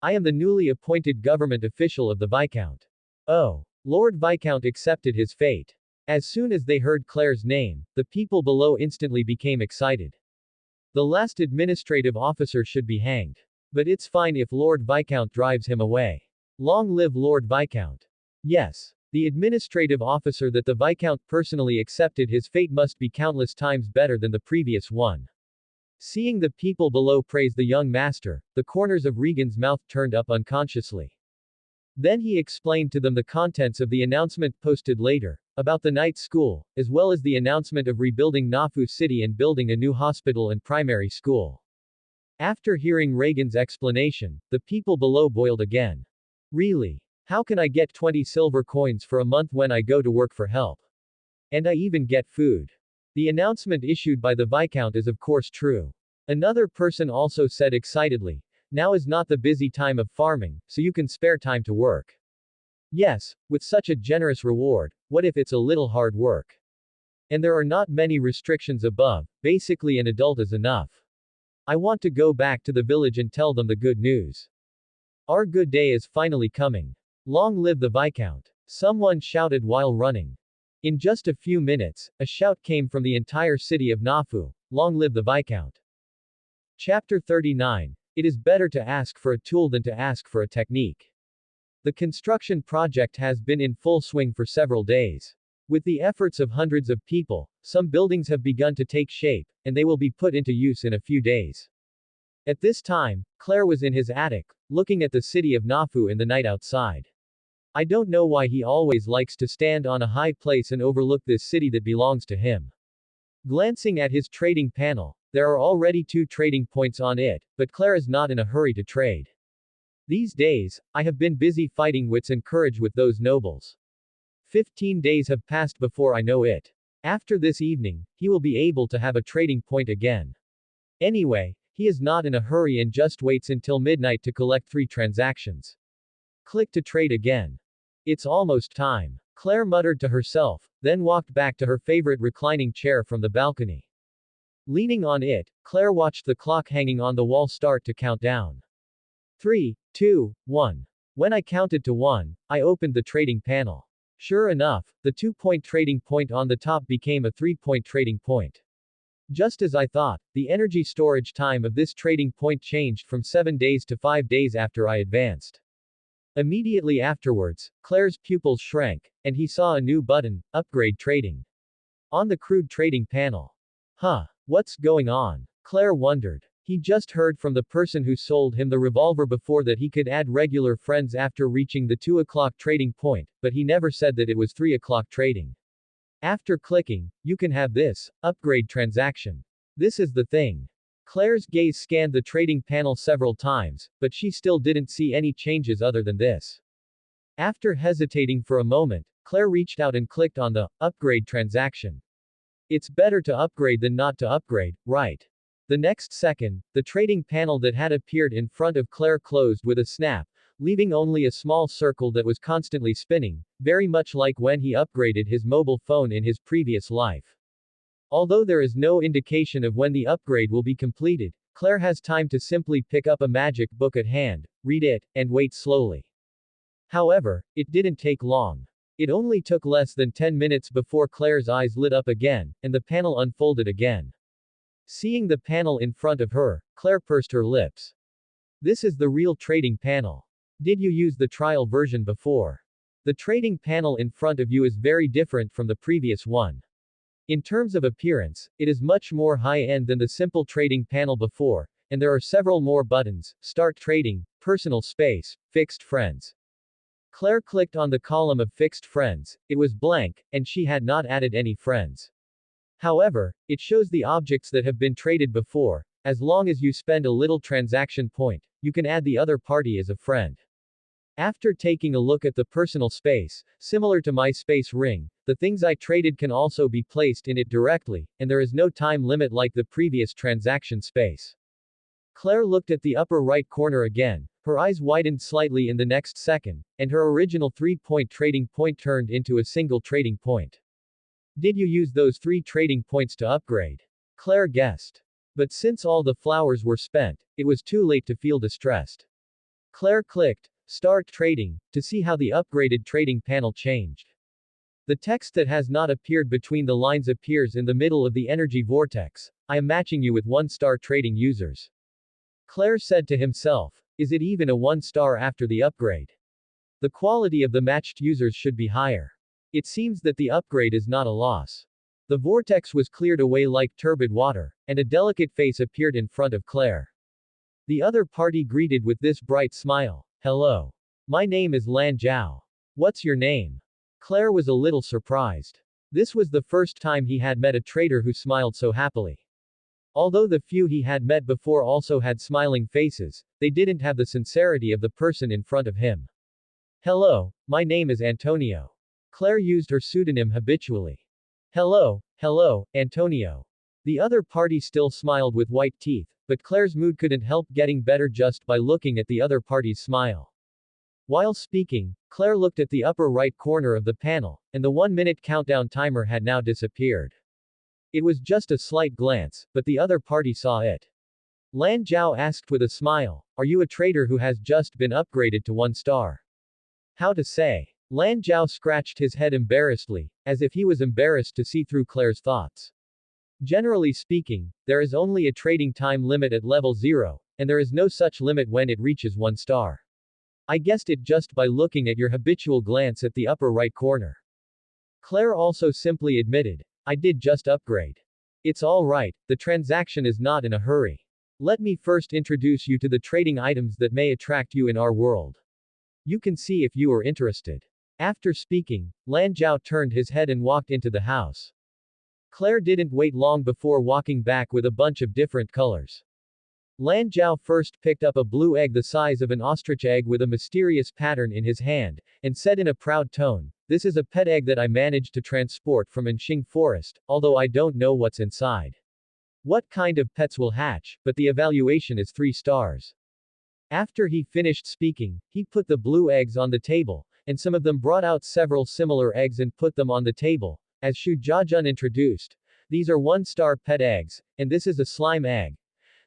I am the newly appointed government official of the Viscount." Oh. Lord Viscount accepted his fate. As soon as they heard Claire's name, the people below instantly became excited. The last administrative officer should be hanged. But it's fine if Lord Viscount drives him away. Long live Lord Viscount. Yes. The administrative officer that the Viscount personally accepted, his fate must be countless times better than the previous one. Seeing the people below praise the young master, the corners of Regan's mouth turned up unconsciously. Then he explained to them the contents of the announcement posted later, about the night school, as well as the announcement of rebuilding Nafu City and building a new hospital and primary school. After hearing Reagan's explanation, the people below boiled again. "Really? How can I get 20 silver coins for a month when I go to work for help? And I even get food?" The announcement issued by the Viscount is of course true. Another person also said excitedly, "Now is not the busy time of farming, so you can spare time to work." Yes, with such a generous reward, what if it's a little hard work? And there are not many restrictions above, basically an adult is enough. I want to go back to the village and tell them the good news. Our good day is finally coming. Long live the Viscount. Someone shouted while running. In just a few minutes, a shout came from the entire city of Nafu. Long live the Viscount. Chapter 39. It is better to ask for a tool than to ask for a technique. The construction project has been in full swing for several days. With the efforts of hundreds of people, some buildings have begun to take shape, and they will be put into use in a few days. At this time, Claire was in his attic, looking at the city of Nafu in the night outside. I don't know why he always likes to stand on a high place and overlook this city that belongs to him. Glancing at his trading panel, there are already 2 trading points on it, but Claire is not in a hurry to trade. These days, I have been busy fighting wits and courage with those nobles. 15 days have passed before I know it. After this evening, he will be able to have a trading point again. Anyway, he is not in a hurry and just waits until midnight to collect 3 transactions. Click to trade again. It's almost time. Claire muttered to herself, then walked back to her favorite reclining chair from the balcony. Leaning on it, Claire watched the clock hanging on the wall start to count down. 3, 2, 1. When I counted to 1, I opened the trading panel. Sure enough, the 2-point trading point on the top became a 3-point trading point. Just as I thought, the energy storage time of this trading point changed from 7 days to 5 days after I advanced. Immediately afterwards, Claire's pupils shrank, and he saw a new button, Upgrade Trading, on the crude trading panel. What's going on? Claire wondered. He just heard from the person who sold him the revolver before that he could add regular friends after reaching the 2 o'clock trading point, but he never said that it was 3 o'clock trading. After clicking, you can have this, upgrade transaction. This is the thing. Claire's gaze scanned the trading panel several times, but she still didn't see any changes other than this. After hesitating for a moment, Claire reached out and clicked on the upgrade transaction. It's better to upgrade than not to upgrade, right? The next second, the trading panel that had appeared in front of Claire closed with a snap, leaving only a small circle that was constantly spinning, very much like when he upgraded his mobile phone in his previous life. Although there is no indication of when the upgrade will be completed, Claire has time to simply pick up a magic book at hand, read it, and wait slowly. However, it didn't take long. It only took less than 10 minutes before Claire's eyes lit up again, and the panel unfolded again. Seeing the panel in front of her, Claire pursed her lips. This is the real trading panel. Did you use the trial version before? The trading panel in front of you is very different from the previous one. In terms of appearance, it is much more high-end than the simple trading panel before, and there are several more buttons: Start Trading, Personal Space, Fixed Friends. Claire clicked on the column of Fixed Friends. It was blank, and she had not added any friends. However, it shows the objects that have been traded before. As long as you spend a little transaction point, you can add the other party as a friend. After taking a look at the personal space, similar to my space ring, the things I traded can also be placed in it directly, and there is no time limit like the previous transaction space. Claire looked at the upper right corner again, her eyes widened slightly in the next second, and her original 3-point trading point turned into a single trading point. Did you use those 3 trading points to upgrade? Claire guessed. But since all the flowers were spent, it was too late to feel distressed. Claire clicked, Start Trading, to see how the upgraded trading panel changed. The text that has not appeared between the lines appears in the middle of the energy vortex. I am matching you with 1-star trading users. Claire said to himself, is it even a 1-star after the upgrade? The quality of the matched users should be higher. It seems that the upgrade is not a loss. The vortex was cleared away like turbid water, and a delicate face appeared in front of Claire. The other party greeted with this bright smile. Hello. My name is Lan Zhao. What's your name? Claire was a little surprised. This was the first time he had met a trader who smiled so happily. Although the few he had met before also had smiling faces, they didn't have the sincerity of the person in front of him. Hello, my name is Antonio. Claire used her pseudonym habitually. Hello, Antonio. The other party still smiled with white teeth, but Claire's mood couldn't help getting better just by looking at the other party's smile. While speaking, Claire looked at the upper right corner of the panel, and the 1-minute countdown timer had now disappeared. It was just a slight glance, but the other party saw it. Lan Zhao asked with a smile, are you a trader who has just been upgraded to 1 star? How to say? Lan Zhao scratched his head embarrassedly, as if he was embarrassed to see through Claire's thoughts. Generally speaking, there is only a trading time limit at level 0, and there is no such limit when it reaches 1 star. I guessed it just by looking at your habitual glance at the upper right corner. Claire also simply admitted, I did just upgrade. It's all right, the transaction is not in a hurry. Let me first introduce you to the trading items that may attract you in our world. You can see if you are interested. After speaking, Lan Zhao turned his head and walked into the house. Claire didn't wait long before walking back with a bunch of different colors. Lan Zhao first picked up a blue egg the size of an ostrich egg with a mysterious pattern in his hand, and said in a proud tone, this is a pet egg that I managed to transport from Anxing Forest, although I don't know what's inside. What kind of pets will hatch, but the evaluation is 3 stars. After he finished speaking, he put the blue eggs on the table, and some of them brought out several similar eggs and put them on the table. As Xu Jiajun introduced, these are 1-star pet eggs, and this is a slime egg.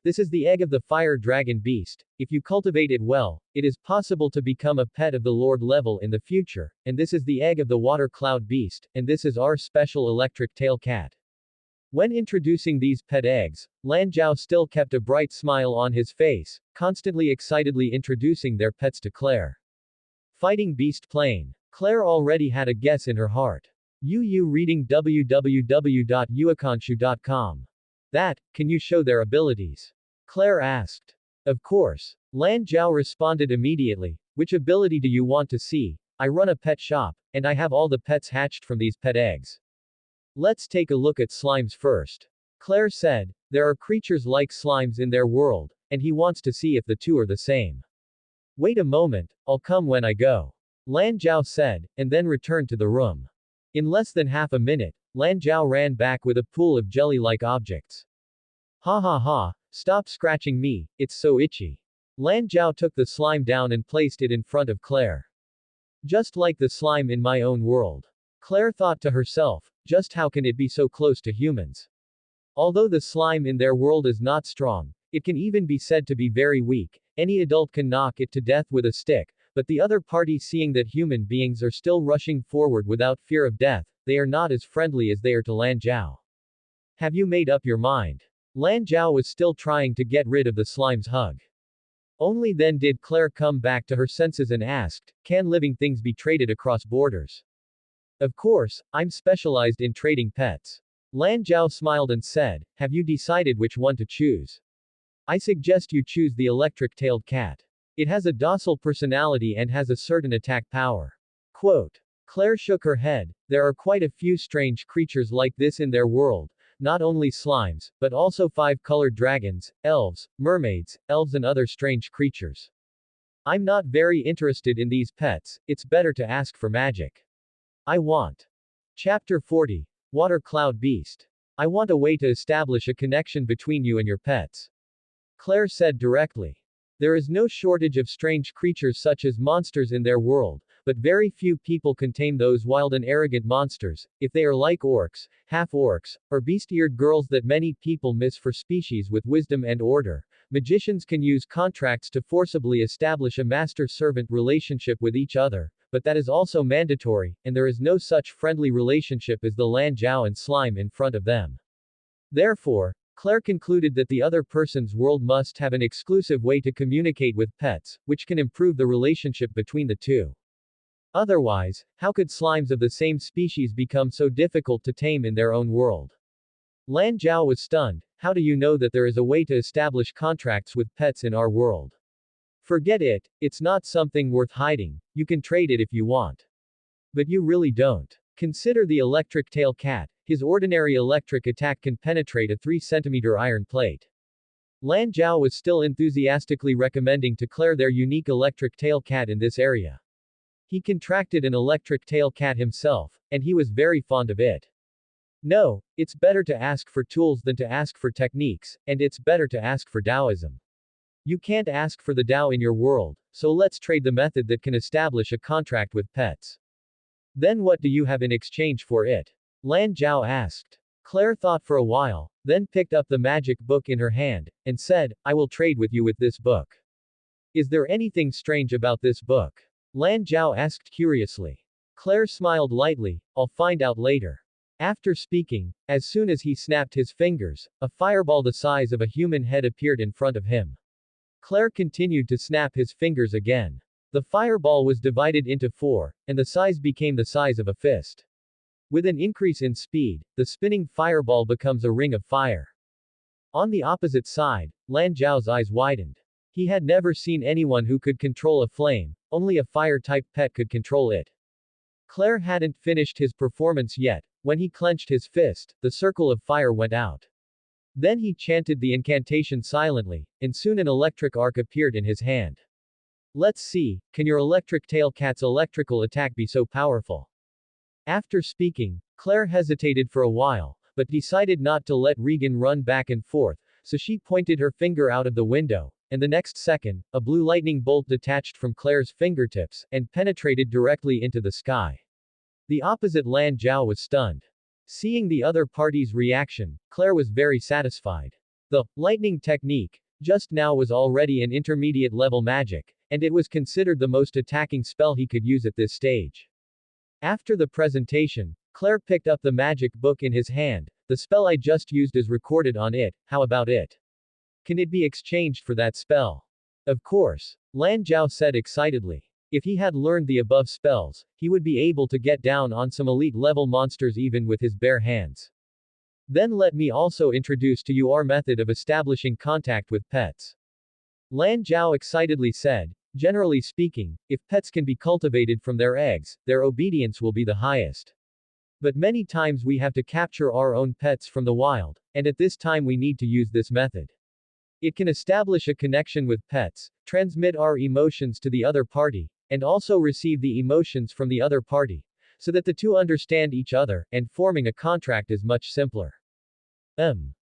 This is the egg of the fire dragon beast. If you cultivate it well, it is possible to become a pet of the lord level in the future, and this is the egg of the water cloud beast, and this is our special electric tail cat. When introducing these pet eggs, Lan Zhao still kept a bright smile on his face, constantly excitedly introducing their pets to Claire. Fighting Beast Plane. Claire already had a guess in her heart. Yu reading www.yuekanshu.com. That, can you show their abilities? Claire asked. Of course. Lan Zhao responded immediately, which ability do you want to see? I run a pet shop, and I have all the pets hatched from these pet eggs. Let's take a look at slimes first. Claire said, there are creatures like slimes in their world, and he wants to see if the two are the same. Wait a moment, I'll come when I go. Lan Zhao said, and then returned to the room. In less than half a minute, Lan Zhao ran back with a pool of jelly-like objects. Ha ha ha, stop scratching me, it's so itchy. Lan Zhao took the slime down and placed it in front of Claire. Just like the slime in my own world. Claire thought to herself, just how can it be so close to humans? Although the slime in their world is not strong, it can even be said to be very weak, any adult can knock it to death with a stick, but the other party seeing that human beings are still rushing forward without fear of death, they are not as friendly as they are to Lan Zhao. Have you made up your mind? Lan Zhao was still trying to get rid of the slime's hug. Only then did Claire come back to her senses and asked, can living things be traded across borders? Of course, I'm specialized in trading pets. Lan Zhao smiled and said, have you decided which one to choose? I suggest you choose the electric-tailed cat. It has a docile personality and has a certain attack power. Quote. Claire shook her head, there are quite a few strange creatures like this in their world, not only slimes, but also 5-colored dragons, elves, mermaids, elves and other strange creatures. I'm not very interested in these pets, it's better to ask for magic. I want. Chapter 40. Water Cloud Beast. I want a way to establish a connection between you and your pets. Claire said directly. There is no shortage of strange creatures such as monsters in their world, but very few people can tame those wild and arrogant monsters, if they are like orcs, half-orcs, or beast-eared girls that many people miss for species with wisdom and order. Magicians can use contracts to forcibly establish a master-servant relationship with each other, but that is also mandatory, and there is no such friendly relationship as the Lan Zhao and slime in front of them. Therefore, Claire concluded that the other person's world must have an exclusive way to communicate with pets, which can improve the relationship between the two. Otherwise, how could slimes of the same species become so difficult to tame in their own world? Lan Zhao was stunned. How do you know that there is a way to establish contracts with pets in our world? Forget it, it's not something worth hiding, you can trade it if you want. But you really don't. Consider the electric tail cat. His ordinary electric attack can penetrate a 3-centimeter iron plate. Lan Zhao was still enthusiastically recommending to Claire their unique electric tail cat in this area. He contracted an electric tail cat himself, and he was very fond of it. No, it's better to ask for tools than to ask for techniques, and it's better to ask for Taoism. You can't ask for the Tao in your world, so let's trade the method that can establish a contract with pets. Then what do you have in exchange for it? Lan Zhao asked. Claire thought for a while, then picked up the magic book in her hand, and said, I will trade with you with this book. Is there anything strange about this book? Lan Zhao asked curiously. Claire smiled lightly, I'll find out later. After speaking, as soon as he snapped his fingers, a fireball the size of a human head appeared in front of him. Claire continued to snap his fingers again. The fireball was divided into 4, and the size became the size of a fist. With an increase in speed, the spinning fireball becomes a ring of fire. On the opposite side, Lan Zhao's eyes widened. He had never seen anyone who could control a flame, only a fire-type pet could control it. Claire hadn't finished his performance yet. When he clenched his fist, the circle of fire went out. Then he chanted the incantation silently, and soon an electric arc appeared in his hand. Let's see, can your electric tail cat's electrical attack be so powerful? After speaking, Claire hesitated for a while, but decided not to let Regan run back and forth, so she pointed her finger out of the window, and the next second, a blue lightning bolt detached from Claire's fingertips, and penetrated directly into the sky. The opposite Lan Zhao was stunned. Seeing the other party's reaction, Claire was very satisfied. The lightning technique, just now was already an intermediate level magic, and it was considered the most attacking spell he could use at this stage. After the presentation, Claire picked up the magic book in his hand. The spell I just used is recorded on it, how about it? Can it be exchanged for that spell? Of course. Lan Zhao said excitedly. If he had learned the above spells, he would be able to get down on some elite level monsters even with his bare hands. Then let me also introduce to you our method of establishing contact with pets. Lan Zhao excitedly said, generally speaking, if pets can be cultivated from their eggs, their obedience will be the highest. But many times we have to capture our own pets from the wild, and at this time we need to use this method. It can establish a connection with pets, transmit our emotions to the other party, and also receive the emotions from the other party, so that the two understand each other, and forming a contract is much simpler.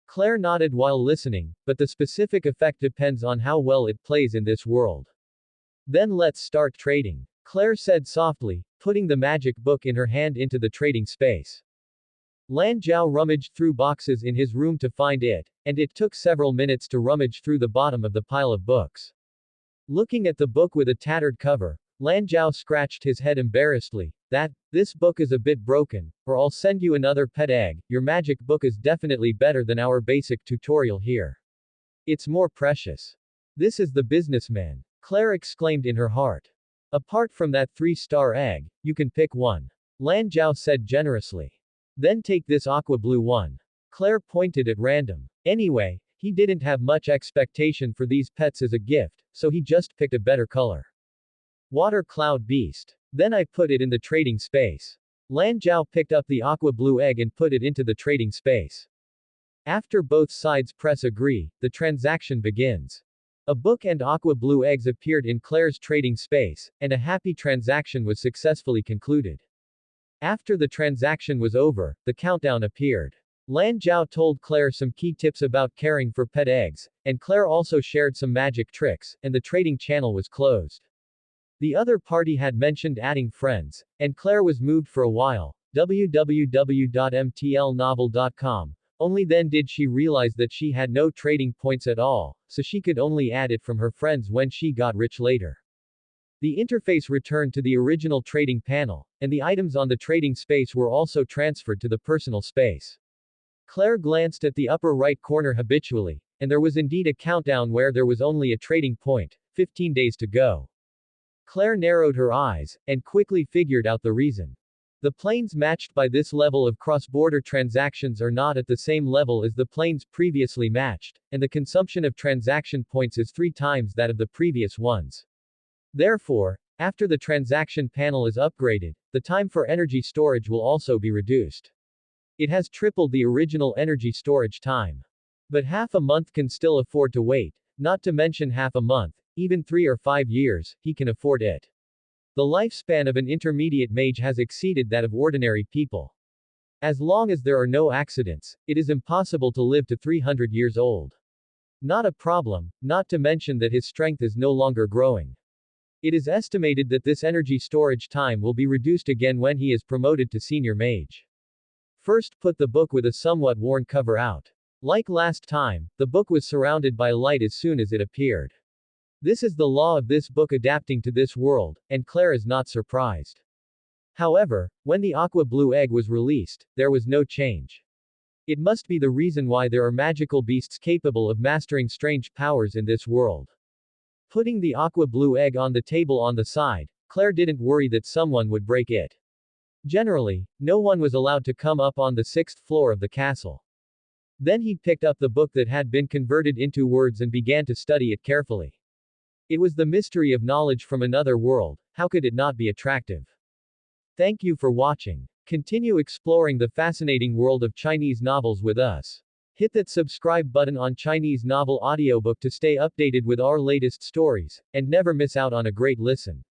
Claire nodded while listening, but the specific effect depends on how well it plays in this world. Then let's start trading, Claire said softly, putting the magic book in her hand into the trading space. Lan Zhao rummaged through boxes in his room to find it, and it took several minutes to rummage through the bottom of the pile of books. Looking at the book with a tattered cover, Lan Zhao scratched his head embarrassedly. This book is a bit broken, or I'll send you another pet egg. Your magic book is definitely better than our basic tutorial here. It's more precious. This is the businessman, Claire exclaimed in her heart. Apart from that 3-star egg, you can pick one. Lan Zhao said generously. Then take this aqua blue one. Claire pointed at random. Anyway, he didn't have much expectation for these pets as a gift, so he just picked a better color. Water cloud beast. Then I put it in the trading space. Lan Zhao picked up the aqua blue egg and put it into the trading space. After both sides press agree, the transaction begins. A book and aqua blue eggs appeared in Claire's trading space, and a happy transaction was successfully concluded. After the transaction was over, the countdown appeared. Lan Zhao told Claire some key tips about caring for pet eggs, and Claire also shared some magic tricks, and the trading channel was closed. The other party had mentioned adding friends, and Claire was moved for a while. www.mtlnovel.com. Only then did she realize that she had no trading points at all, so she could only add it from her friends when she got rich later. The interface returned to the original trading panel, and the items on the trading space were also transferred to the personal space. Claire glanced at the upper right corner habitually, and there was indeed a countdown where there was only a trading point, 15 days to go. Claire narrowed her eyes, and quickly figured out the reason. The planes matched by this level of cross-border transactions are not at the same level as the planes previously matched, and the consumption of transaction points is 3 times that of the previous ones. Therefore, after the transaction panel is upgraded, the time for energy storage will also be reduced. It has tripled the original energy storage time. But half a month can still afford to wait, not to mention half a month, even 3 or 5 years, he can afford it. The lifespan of an intermediate mage has exceeded that of ordinary people. As long as there are no accidents, it is impossible to live to 300 years old. Not a problem, not to mention that his strength is no longer growing. It is estimated that this energy storage time will be reduced again when he is promoted to senior mage. First put the book with a somewhat worn cover out. Like last time, the book was surrounded by light as soon as it appeared. This is the law of this book adapting to this world, and Claire is not surprised. However, when the aqua blue egg was released, there was no change. It must be the reason why there are magical beasts capable of mastering strange powers in this world. Putting the aqua blue egg on the table on the side, Claire didn't worry that someone would break it. Generally, no one was allowed to come up on the 6th floor of the castle. Then he picked up the book that had been converted into words and began to study it carefully. It was the mystery of knowledge from another world, how could it not be attractive? Thank you for watching. Continue exploring the fascinating world of Chinese novels with us. Hit that subscribe button on Chinese Novel Audiobook to stay updated with our latest stories, and never miss out on a great listen.